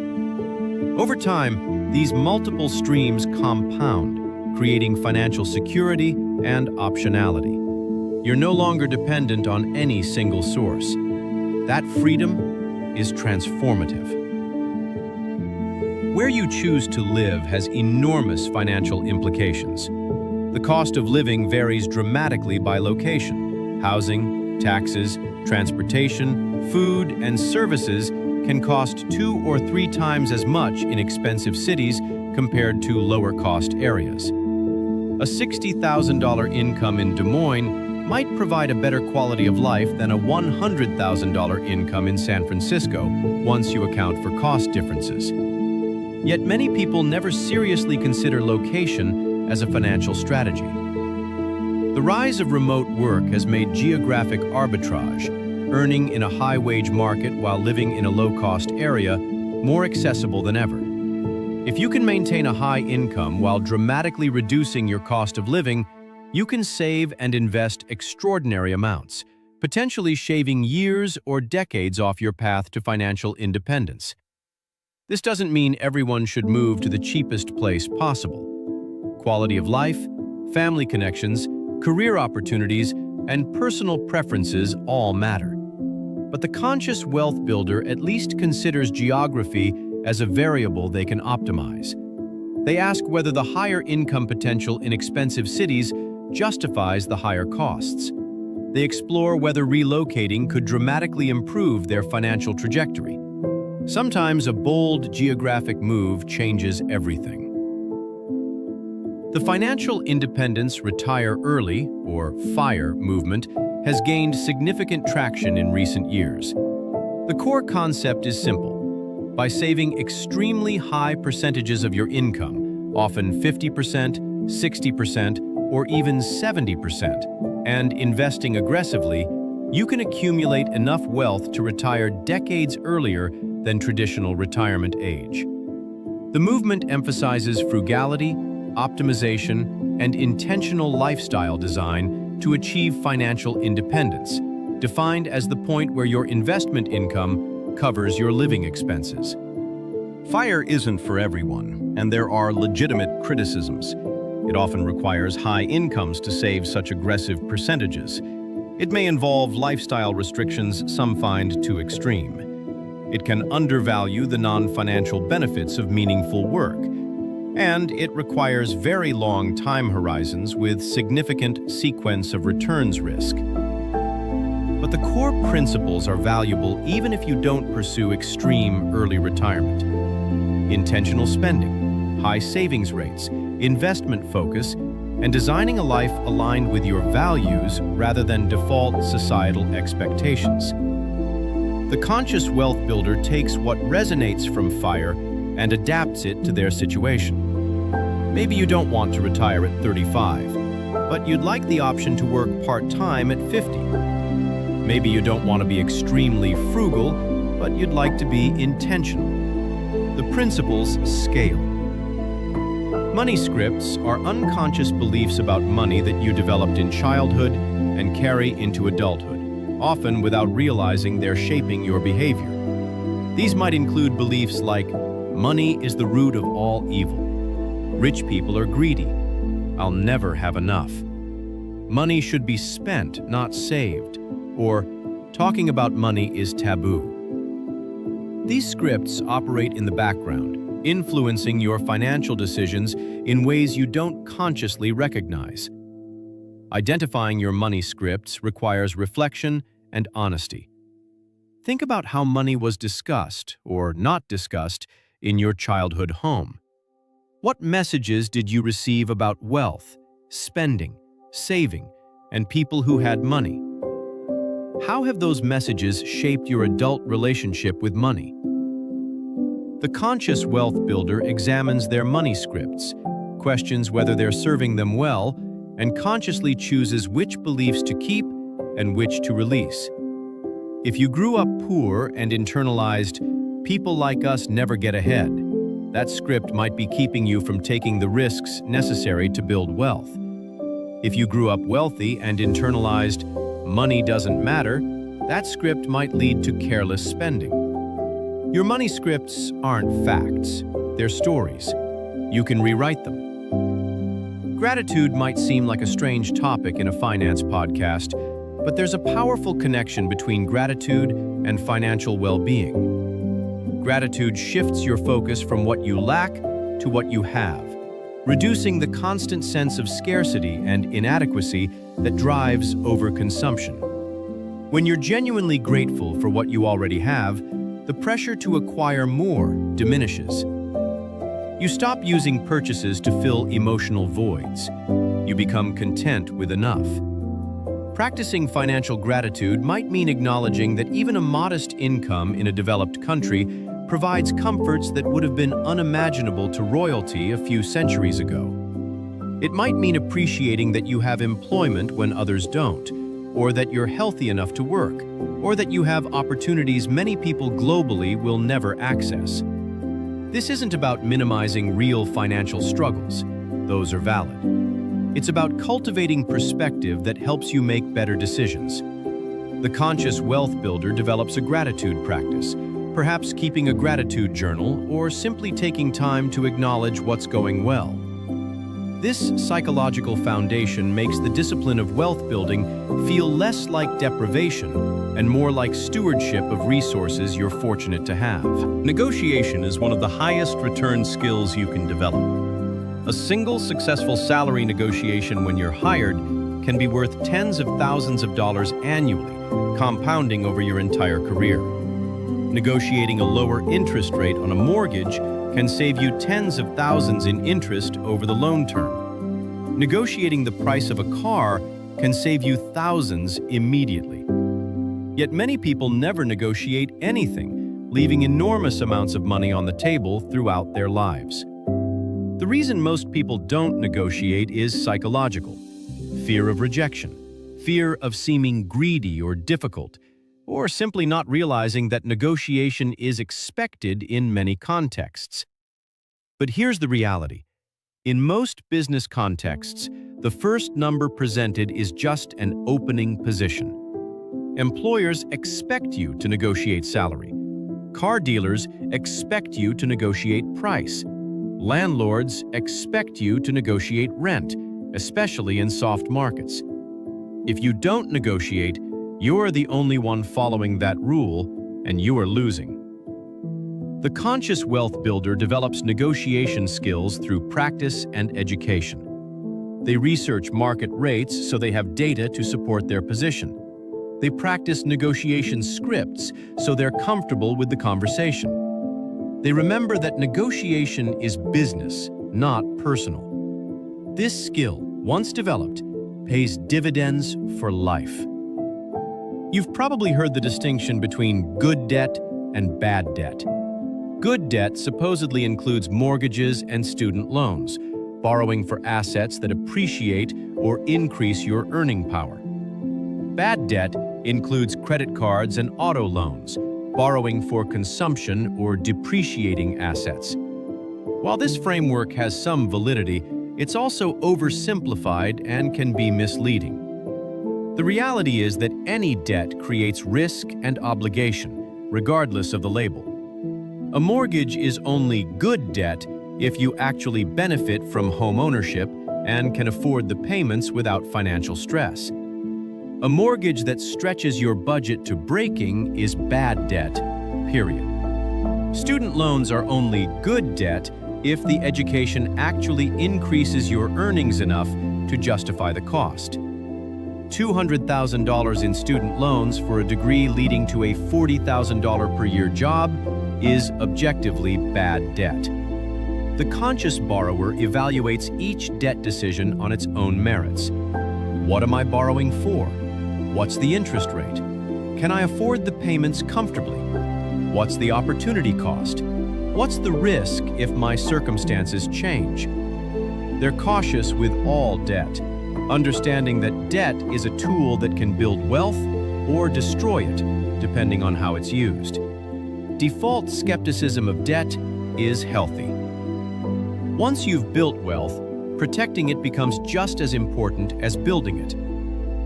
Over time, these multiple streams compound, creating financial security and optionality. You're no longer dependent on any single source. That freedom is transformative. Where you choose to live has enormous financial implications. The cost of living varies dramatically by location. Housing, taxes, transportation, food, and services can cost 2 or 3 times as much in expensive cities compared to lower-cost areas. A $60,000 income in Des Moines might provide a better quality of life than a $100,000 income in San Francisco once you account for cost differences. Yet many people never seriously consider location as a financial strategy. The rise of remote work has made geographic arbitrage, earning in a high-wage market while living in a low-cost area, more accessible than ever. If you can maintain a high income while dramatically reducing your cost of living, you can save and invest extraordinary amounts, potentially shaving years or decades off your path to financial independence. This doesn't mean everyone should move to the cheapest place possible. Quality of life, family connections, career opportunities, and personal preferences all matter. But the conscious wealth builder at least considers geography as a variable they can optimize. They ask whether the higher income potential in expensive cities justifies the higher costs. They explore whether relocating could dramatically improve their financial trajectory. Sometimes a bold geographic move changes everything. The financial independence retire early, or FIRE movement, has gained significant traction in recent years. The core concept is simple. By saving extremely high percentages of your income, often 50%, 60%, or even 70%, and investing aggressively, you can accumulate enough wealth to retire decades earlier than traditional retirement age. The movement emphasizes frugality, optimization, and intentional lifestyle design to achieve financial independence, defined as the point where your investment income covers your living expenses. FIRE isn't for everyone, and there are legitimate criticisms. It often requires high incomes to save such aggressive percentages. It may involve lifestyle restrictions some find too extreme. It can undervalue the non-financial benefits of meaningful work, and it requires very long time horizons with significant sequence of returns risk. But the core principles are valuable even if you don't pursue extreme early retirement. Intentional spending, high savings rates, investment focus, and designing a life aligned with your values rather than default societal expectations. The conscious wealth builder takes what resonates from FIRE and adapts it to their situation. Maybe you don't want to retire at 35, but you'd like the option to work part-time at 50. Maybe you don't want to be extremely frugal, but you'd like to be intentional. The principles scale. Money scripts are unconscious beliefs about money that you developed in childhood and carry into adulthood, often without realizing they're shaping your behavior. These might include beliefs like, money is the root of all evil. Rich people are greedy. I'll never have enough. Money should be spent, not saved. Or, talking about money is taboo. These scripts operate in the background, influencing your financial decisions in ways you don't consciously recognize. Identifying your money scripts requires reflection and honesty. Think about how money was discussed, or not discussed, in your childhood home. What messages did you receive about wealth, spending, saving, and people who had money? How have those messages shaped your adult relationship with money? The conscious wealth builder examines their money scripts, questions whether they're serving them well, and consciously chooses which beliefs to keep and which to release. If you grew up poor and internalized, "People like us never get ahead," that script might be keeping you from taking the risks necessary to build wealth. If you grew up wealthy and internalized, "Money doesn't matter," that script might lead to careless spending. Your money scripts aren't facts, they're stories. You can rewrite them. Gratitude might seem like a strange topic in a finance podcast, but there's a powerful connection between gratitude and financial well-being. Gratitude shifts your focus from what you lack to what you have, reducing the constant sense of scarcity and inadequacy that drives overconsumption. When you're genuinely grateful for what you already have, the pressure to acquire more diminishes. You stop using purchases to fill emotional voids. You become content with enough. Practicing financial gratitude might mean acknowledging that even a modest income in a developed country provides comforts that would have been unimaginable to royalty a few centuries ago. It might mean appreciating that you have employment when others don't, or that you're healthy enough to work, or that you have opportunities many people globally will never access. This isn't about minimizing real financial struggles. Those are valid. It's about cultivating perspective that helps you make better decisions. The conscious wealth builder develops a gratitude practice, perhaps keeping a gratitude journal or simply taking time to acknowledge what's going well. This psychological foundation makes the discipline of wealth building feel less like deprivation and more like stewardship of resources you're fortunate to have. Negotiation is one of the highest return skills you can develop. A single successful salary negotiation when you're hired can be worth tens of thousands of dollars annually, compounding over your entire career. Negotiating a lower interest rate on a mortgage can save you tens of thousands in interest over the loan term. Negotiating the price of a car can save you thousands immediately. Yet many people never negotiate anything, leaving enormous amounts of money on the table throughout their lives. The reason most people don't negotiate is psychological. Fear of rejection, fear of seeming greedy or difficult, or simply not realizing that negotiation is expected in many contexts. But here's the reality. In most business contexts, the first number presented is just an opening position. Employers expect you to negotiate salary. Car dealers expect you to negotiate price. Landlords expect you to negotiate rent, especially in soft markets. If you don't negotiate, you're the only one following that rule, and you are losing. The conscious wealth builder develops negotiation skills through practice and education. They research market rates so they have data to support their position. They practice negotiation scripts so they're comfortable with the conversation. They remember that negotiation is business, not personal. This skill, once developed, pays dividends for life. You've probably heard the distinction between good debt and bad debt. Good debt supposedly includes mortgages and student loans, borrowing for assets that appreciate or increase your earning power. Bad debt includes credit cards and auto loans, borrowing for consumption or depreciating assets. While this framework has some validity, it's also oversimplified and can be misleading. The reality is that any debt creates risk and obligation, regardless of the label. A mortgage is only good debt if you actually benefit from home ownership and can afford the payments without financial stress. A mortgage that stretches your budget to breaking is bad debt, period. Student loans are only good debt if the education actually increases your earnings enough to justify the cost. $200,000 in student loans for a degree leading to a $40,000 per year job is objectively bad debt. The conscious borrower evaluates each debt decision on its own merits. What am I borrowing for? What's the interest rate? Can I afford the payments comfortably? What's the opportunity cost? What's the risk if my circumstances change? They're cautious with all debt, understanding that debt is a tool that can build wealth or destroy it, depending on how it's used. Default skepticism of debt is healthy. Once you've built wealth, protecting it becomes just as important as building it.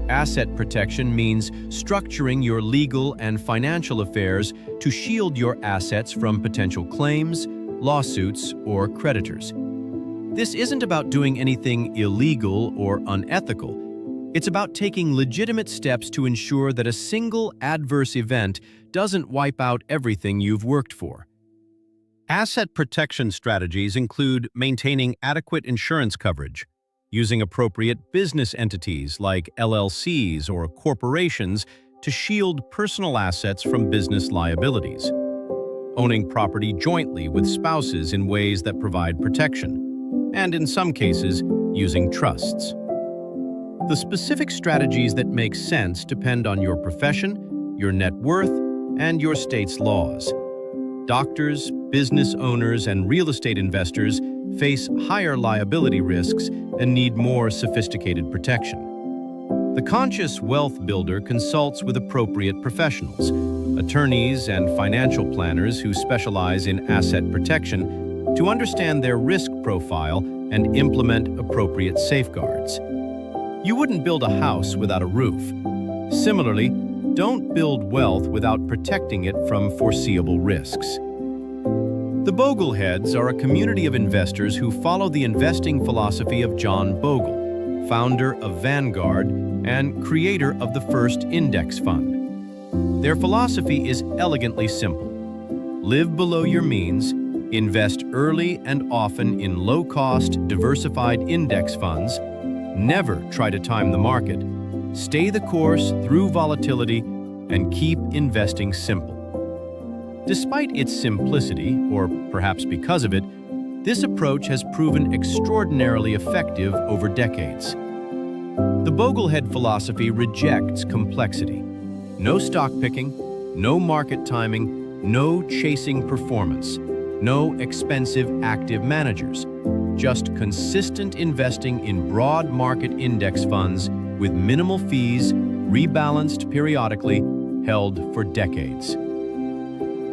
Asset protection means structuring your legal and financial affairs to shield your assets from potential claims, lawsuits, or creditors. This isn't about doing anything illegal or unethical. It's about taking legitimate steps to ensure that a single adverse event doesn't wipe out everything you've worked for. Asset protection strategies include maintaining adequate insurance coverage, using appropriate business entities like LLCs or corporations to shield personal assets from business liabilities, owning property jointly with spouses in ways that provide protection, and in some cases, using trusts. The specific strategies that make sense depend on your profession, your net worth, and your state's laws. Doctors, business owners, and real estate investors face higher liability risks and need more sophisticated protection. The conscious wealth builder consults with appropriate professionals, attorneys and financial planners who specialize in asset protection to understand their risk profile and implement appropriate safeguards. You wouldn't build a house without a roof. Similarly, don't build wealth without protecting it from foreseeable risks. The Bogleheads are a community of investors who follow the investing philosophy of John Bogle, founder of Vanguard and creator of the first index fund. Their philosophy is elegantly simple. Live below your means, invest early and often in low-cost, diversified index funds, never try to time the market, stay the course through volatility, and keep investing simple. Despite its simplicity, or perhaps because of it, this approach has proven extraordinarily effective over decades. The Boglehead philosophy rejects complexity. No stock picking, no market timing, no chasing performance, no expensive active managers, just consistent investing in broad market index funds with minimal fees, rebalanced periodically, held for decades.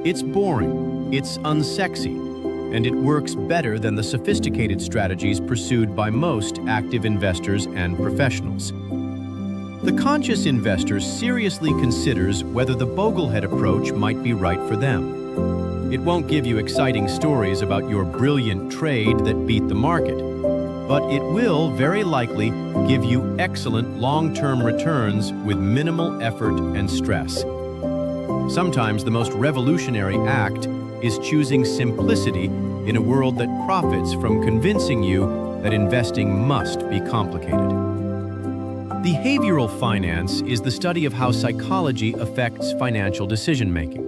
It's boring, it's unsexy, and it works better than the sophisticated strategies pursued by most active investors and professionals. The conscious investor seriously considers whether the Boglehead approach might be right for them. It won't give you exciting stories about your brilliant trade that beat the market, but it will very likely give you excellent long-term returns with minimal effort and stress. Sometimes the most revolutionary act is choosing simplicity in a world that profits from convincing you that investing must be complicated. Behavioral finance is the study of how psychology affects financial decision-making.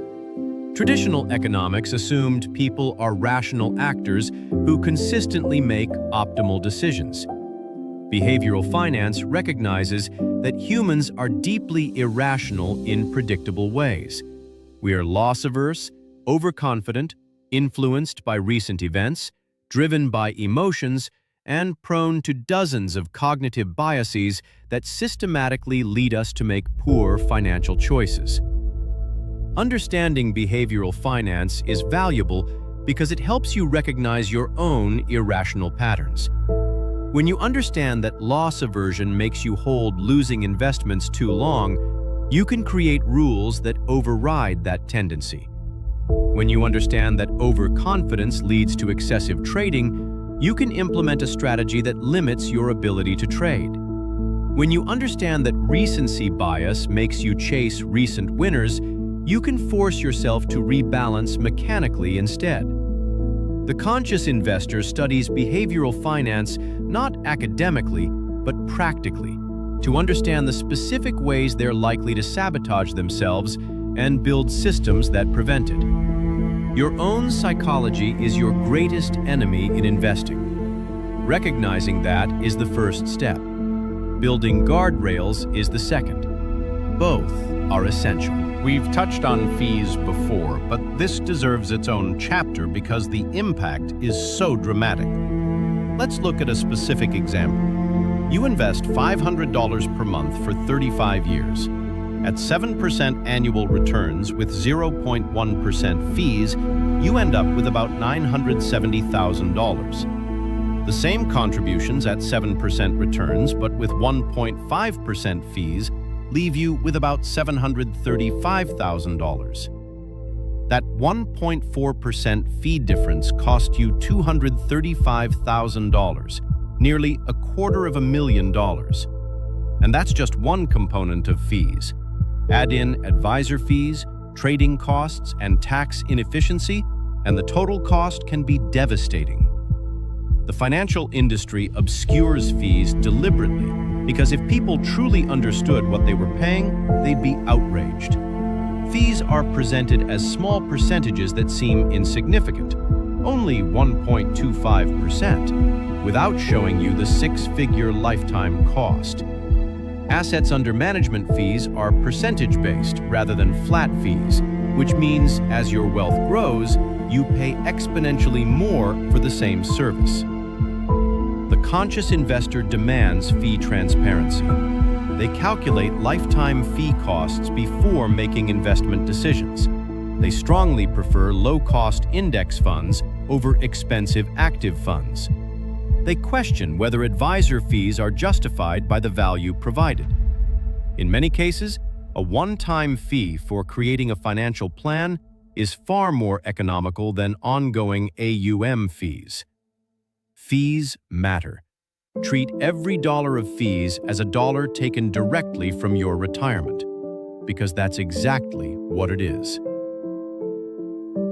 Traditional economics assumed people are rational actors who consistently make optimal decisions. Behavioral finance recognizes that humans are deeply irrational in predictable ways. We are loss-averse, overconfident, influenced by recent events, driven by emotions, and prone to dozens of cognitive biases that systematically lead us to make poor financial choices. Understanding behavioral finance is valuable because it helps you recognize your own irrational patterns. When you understand that loss aversion makes you hold losing investments too long, you can create rules that override that tendency. When you understand that overconfidence leads to excessive trading, you can implement a strategy that limits your ability to trade. When you understand that recency bias makes you chase recent winners, you can force yourself to rebalance mechanically instead. The conscious investor studies behavioral finance not academically, but practically, to understand the specific ways they're likely to sabotage themselves and build systems that prevent it. Your own psychology is your greatest enemy in investing. Recognizing that is the first step. Building guardrails is the second. Both are essential. We've touched on fees before, but this deserves its own chapter because the impact is so dramatic. Let's look at a specific example. You invest $500 per month for 35 years. At 7% annual returns with 0.1% fees, you end up with about $970,000. The same contributions at 7% returns, but with 1.5% fees, leave you with about $735,000. That 1.4% fee difference cost you $235,000, nearly $250,000. And that's just one component of fees. Add in advisor fees, trading costs, and tax inefficiency, and the total cost can be devastating. The financial industry obscures fees deliberately because if people truly understood what they were paying, they'd be outraged. Fees are presented as small percentages that seem insignificant, only 1.25%, without showing you the six-figure lifetime cost. Assets under management fees are percentage-based rather than flat fees, which means as your wealth grows, you pay exponentially more for the same service. The conscious investor demands fee transparency. They calculate lifetime fee costs before making investment decisions. They strongly prefer low-cost index funds over expensive active funds. They question whether advisor fees are justified by the value provided. In many cases, a one-time fee for creating a financial plan is far more economical than ongoing AUM fees. Fees matter. Treat every dollar of fees as a dollar taken directly from your retirement, because that's exactly what it is.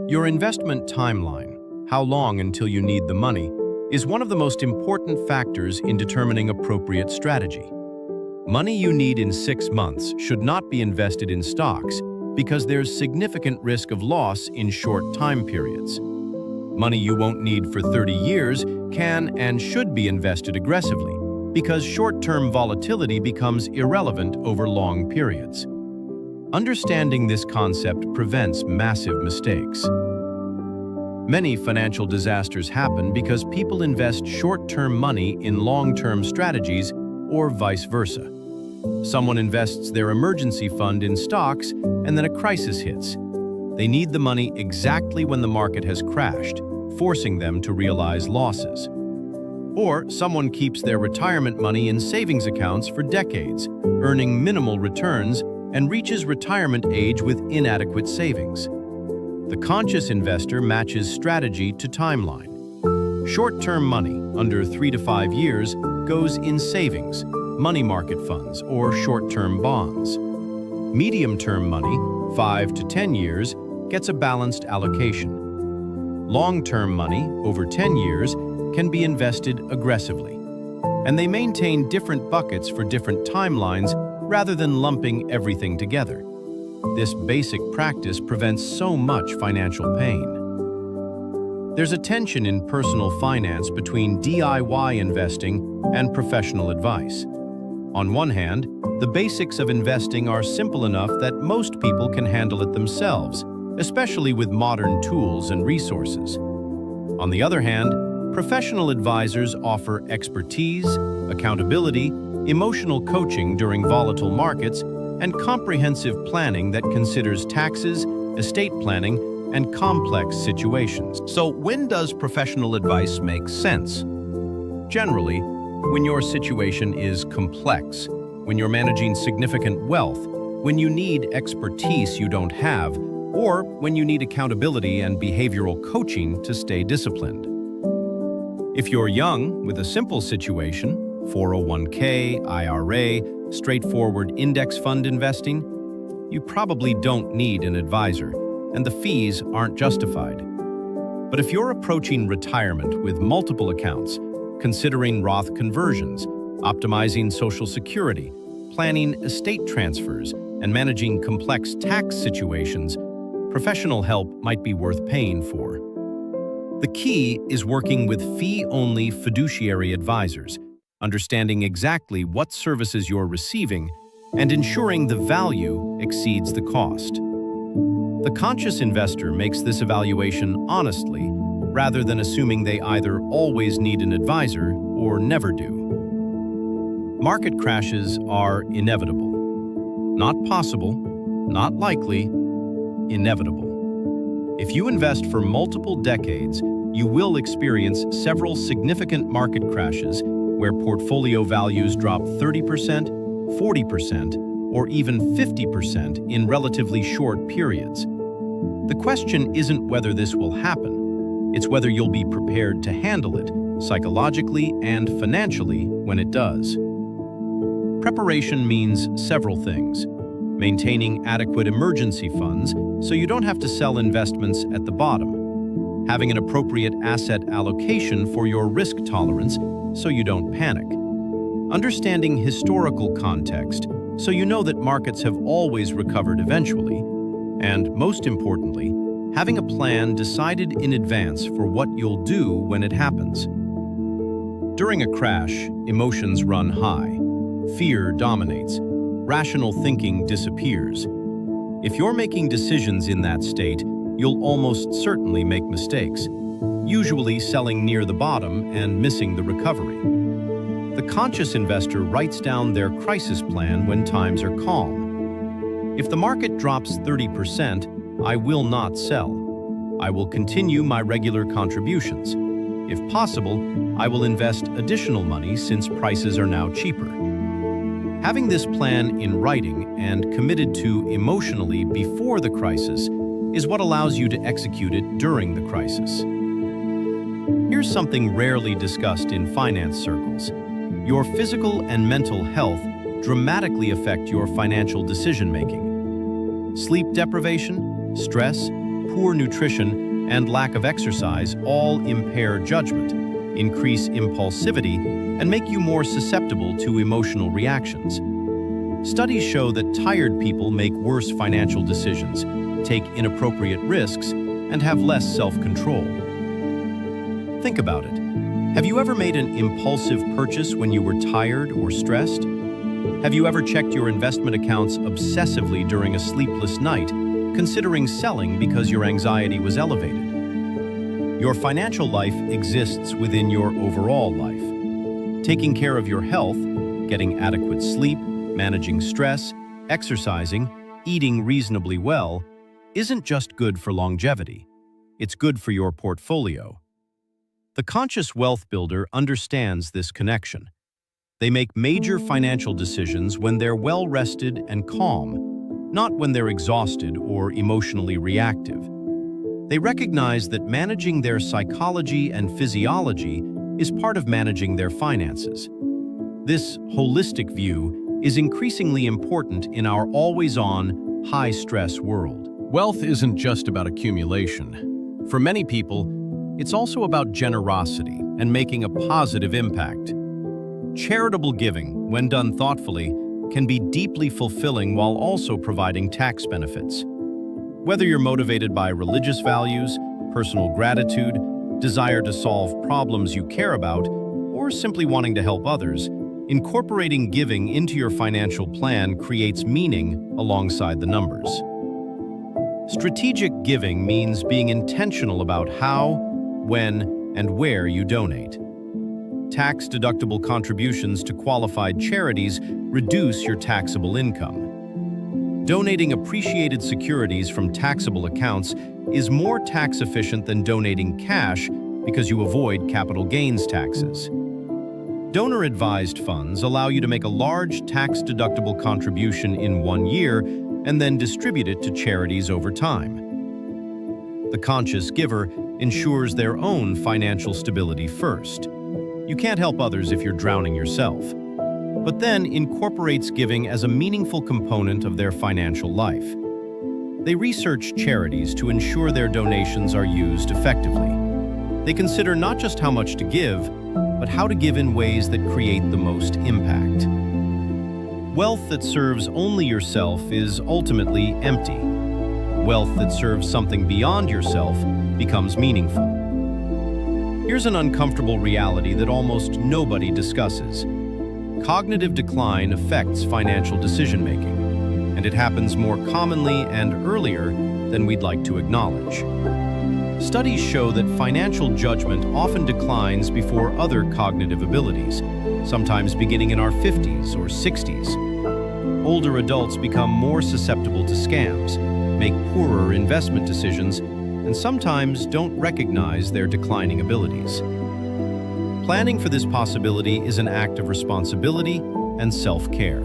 Your investment timeline, how long until you need the money, is one of the most important factors in determining appropriate strategy. Money you need in 6 months should not be invested in stocks because there's significant risk of loss in short time periods. Money you won't need for 30 years can and should be invested aggressively because short-term volatility becomes irrelevant over long periods. Understanding this concept prevents massive mistakes. Many financial disasters happen because people invest short-term money in long-term strategies or vice versa. Someone invests their emergency fund in stocks and then a crisis hits. They need the money exactly when the market has crashed, forcing them to realize losses. Or someone keeps their retirement money in savings accounts for decades, earning minimal returns, and reaches retirement age with inadequate savings. The conscious investor matches strategy to timeline. Short-term money, under 3 to 5 years, goes in savings, money market funds, or short-term bonds. Medium-term money, 5 to 10 years, gets a balanced allocation. Long-term money, over 10 years, can be invested aggressively. And they maintain different buckets for different timelines rather than lumping everything together. This basic practice prevents so much financial pain. There's a tension in personal finance between DIY investing and professional advice. On one hand, the basics of investing are simple enough that most people can handle it themselves, especially with modern tools and resources. On the other hand, professional advisors offer expertise, accountability, emotional coaching during volatile markets, and comprehensive planning that considers taxes, estate planning, and complex situations. So when does professional advice make sense? Generally, when your situation is complex, when you're managing significant wealth, when you need expertise you don't have, or when you need accountability and behavioral coaching to stay disciplined. If you're young with a simple situation, 401k, IRA, straightforward index fund investing, you probably don't need an advisor, and the fees aren't justified. But if you're approaching retirement with multiple accounts, considering Roth conversions, optimizing Social Security, planning estate transfers, and managing complex tax situations, professional help might be worth paying for. The key is working with fee-only fiduciary advisors, understanding exactly what services you're receiving, and ensuring the value exceeds the cost. The conscious investor makes this evaluation honestly, rather than assuming they either always need an advisor or never do. Market crashes are inevitable. Not possible, not likely, inevitable. If you invest for multiple decades, you will experience several significant market crashes where portfolio values drop 30%, 40%, or even 50% in relatively short periods. The question isn't whether this will happen, it's whether you'll be prepared to handle it psychologically and financially when it does. Preparation means several things. Maintaining adequate emergency funds so you don't have to sell investments at the bottom. having an appropriate asset allocation for your risk tolerance so you don't panic, understanding historical context so you know that markets have always recovered eventually, and most importantly, having a plan decided in advance for what you'll do when it happens. During a crash, emotions run high. Fear dominates. Rational thinking disappears. If you're making decisions in that state, you'll almost certainly make mistakes, usually selling near the bottom and missing the recovery. The conscious investor writes down their crisis plan when times are calm. If the market drops 30%, I will not sell. I will continue my regular contributions. If possible, I will invest additional money since prices are now cheaper. Having this plan in writing and committed to emotionally before the crisis is what allows you to execute it during the crisis. Here's something rarely discussed in finance circles. Your physical and mental health dramatically affect your financial decision-making. Sleep deprivation, stress, poor nutrition, and lack of exercise all impair judgment, increase impulsivity, and make you more susceptible to emotional reactions. Studies show that tired people make worse financial decisions, take inappropriate risks, and have less self-control. Think about it. Have you ever made an impulsive purchase when you were tired or stressed? Have you ever checked your investment accounts obsessively during a sleepless night, considering selling because your anxiety was elevated? Your financial life exists within your overall life. Taking care of your health, getting adequate sleep, managing stress, exercising, eating reasonably well, isn't just good for longevity. It's good for your portfolio. The conscious wealth builder understands this connection. They make major financial decisions when they're well-rested and calm, not when they're exhausted or emotionally reactive. They recognize that managing their psychology and physiology is part of managing their finances. This holistic view is increasingly important in our always-on, high-stress world. Wealth isn't just about accumulation. For many people, it's also about generosity and making a positive impact. Charitable giving, when done thoughtfully, can be deeply fulfilling while also providing tax benefits. Whether you're motivated by religious values, personal gratitude, desire to solve problems you care about, or simply wanting to help others, incorporating giving into your financial plan creates meaning alongside the numbers. Strategic giving means being intentional about how, when, and where you donate. Tax-deductible contributions to qualified charities reduce your taxable income. Donating appreciated securities from taxable accounts is more tax-efficient than donating cash because you avoid capital gains taxes. Donor-advised funds allow you to make a large tax-deductible contribution in 1 year and then distribute it to charities over time. The conscious giver ensures their own financial stability first. You can't help others if you're drowning yourself, but then incorporates giving as a meaningful component of their financial life. They research charities to ensure their donations are used effectively. They consider not just how much to give, but how to give in ways that create the most impact. Wealth that serves only yourself is ultimately empty. Wealth that serves something beyond yourself becomes meaningful. Here's an uncomfortable reality that almost nobody discusses. Cognitive decline affects financial decision-making, and it happens more commonly and earlier than we'd like to acknowledge. Studies show that financial judgment often declines before other cognitive abilities, sometimes beginning in our 50s or 60s. Older adults become more susceptible to scams, make poorer investment decisions, and sometimes don't recognize their declining abilities. Planning for this possibility is an act of responsibility and self-care.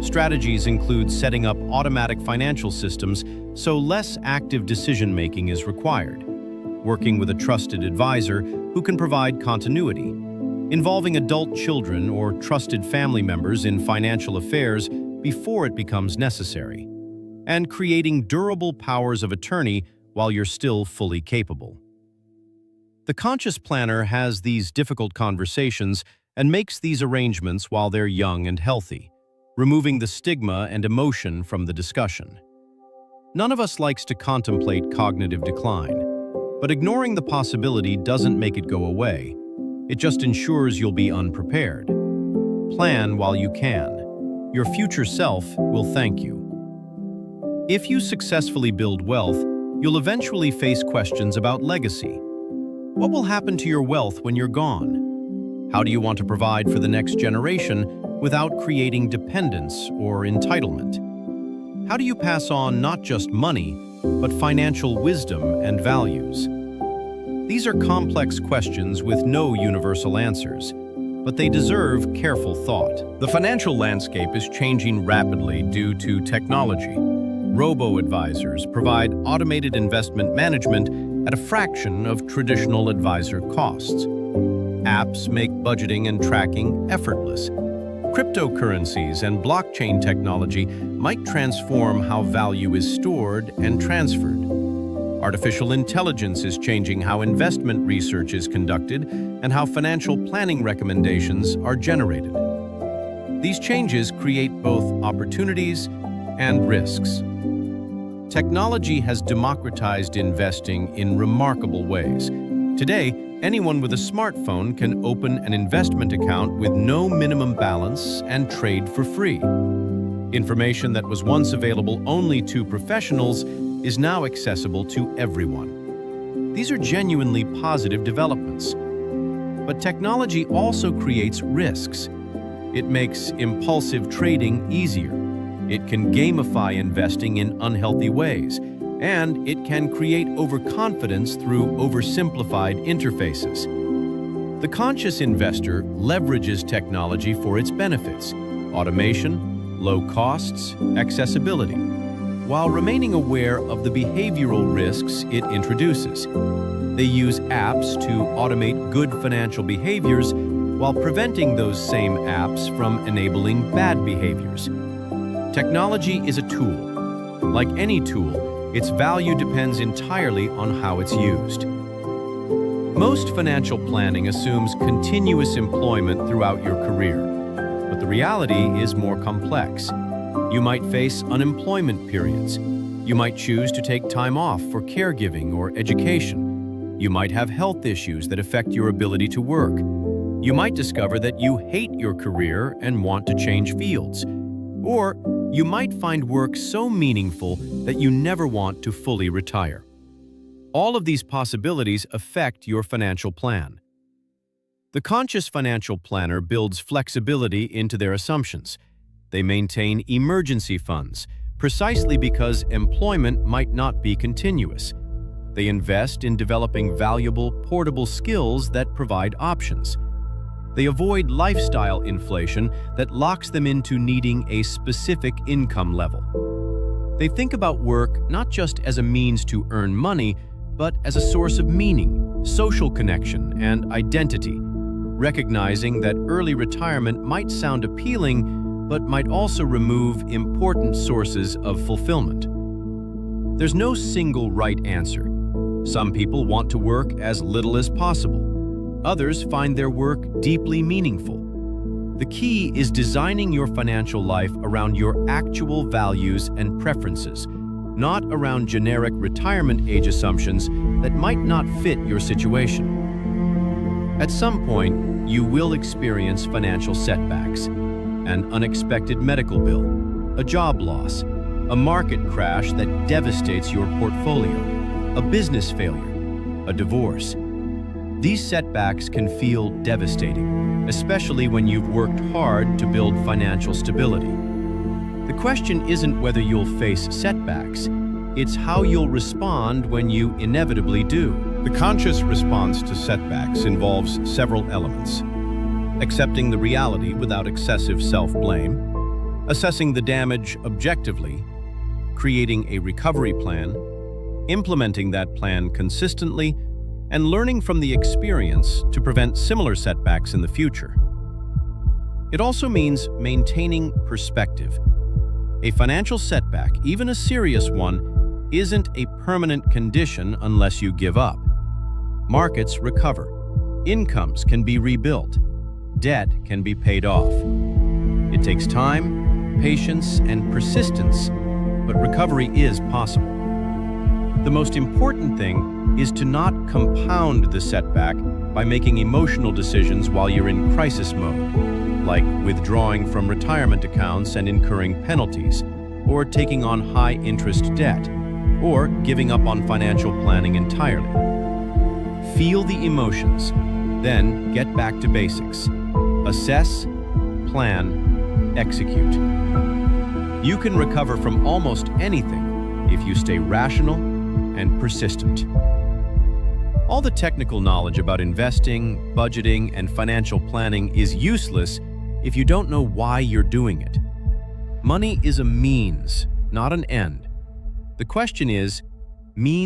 Strategies include setting up automatic financial systems so less active decision-making is required, working with a trusted advisor who can provide continuity, involving adult children or trusted family members in financial affairs before it becomes necessary, and creating durable powers of attorney while you're still fully capable. The conscious planner has these difficult conversations and makes these arrangements while they're young and healthy, removing the stigma and emotion from the discussion. None of us likes to contemplate cognitive decline, but ignoring the possibility doesn't make it go away. It just ensures you'll be unprepared. Plan while you can. Your future self will thank you. If you successfully build wealth, you'll eventually face questions about legacy. What will happen to your wealth when you're gone? How do you want to provide for the next generation without creating dependence or entitlement? How do you pass on not just money, but financial wisdom and values? These are complex questions with no universal answers, but they deserve careful thought. The financial landscape is changing rapidly due to technology. Robo-advisors provide automated investment management at a fraction of traditional advisor costs. Apps make budgeting and tracking effortless. Cryptocurrencies and blockchain technology might transform how value is stored and transferred. Artificial intelligence is changing how investment research is conducted and how financial planning recommendations are generated. These changes create both opportunities and risks. Technology has democratized investing in remarkable ways. Today, anyone with a smartphone can open an investment account with no minimum balance and trade for free. Information that was once available only to professionals is now accessible to everyone. These are genuinely positive developments. But technology also creates risks. It makes impulsive trading easier. It can gamify investing in unhealthy ways, and it can create overconfidence through oversimplified interfaces. The conscious investor leverages technology for its benefits: automation, low costs, accessibility, while remaining aware of the behavioral risks it introduces. They use apps to automate good financial behaviors while preventing those same apps from enabling bad behaviors. Technology is a tool. Like any tool, its value depends entirely on how it's used. Most financial planning assumes continuous employment throughout your career, but the reality is more complex. You might face unemployment periods. You might choose to take time off for caregiving or education. You might have health issues that affect your ability to work. You might discover that you hate your career and want to change fields. Or you might find work so meaningful that you never want to fully retire. All of these possibilities affect your financial plan. The conscious financial planner builds flexibility into their assumptions. They maintain emergency funds, precisely because employment might not be continuous. They invest in developing valuable, portable skills that provide options. They avoid lifestyle inflation that locks them into needing a specific income level. They think about work not just as a means to earn money, but as a source of meaning, social connection, and identity, recognizing that early retirement might sound appealing, but might also remove important sources of fulfillment. There's no single right answer. Some people want to work as little as possible. Others find their work deeply meaningful. The key is designing your financial life around your actual values and preferences, not around generic retirement age assumptions that might not fit your situation. At some point, you will experience financial setbacks: an unexpected medical bill, a job loss, a market crash that devastates your portfolio, a business failure, a divorce. These setbacks can feel devastating, especially when you've worked hard to build financial stability. The question isn't whether you'll face setbacks, it's how you'll respond when you inevitably do. The conscious response to setbacks involves several elements: accepting the reality without excessive self-blame, assessing the damage objectively, creating a recovery plan, implementing that plan consistently, and learning from the experience to prevent similar setbacks in the future. It also means maintaining perspective. A financial setback, even a serious one, isn't a permanent condition unless you give up. Markets recover. Incomes can be rebuilt. Debt can be paid off. It takes time, patience, and persistence, but recovery is possible. The most important thing is to not compound the setback by making emotional decisions while you're in crisis mode, like withdrawing from retirement accounts and incurring penalties, or taking on high-interest debt, or giving up on financial planning entirely. Feel the emotions, then get back to basics. Assess, plan, execute. You can recover from almost anything if you stay rational and persistent. All the technical knowledge about investing, budgeting, and financial planning is useless if you don't know why you're doing it. Money is a means, not an end. The question is, means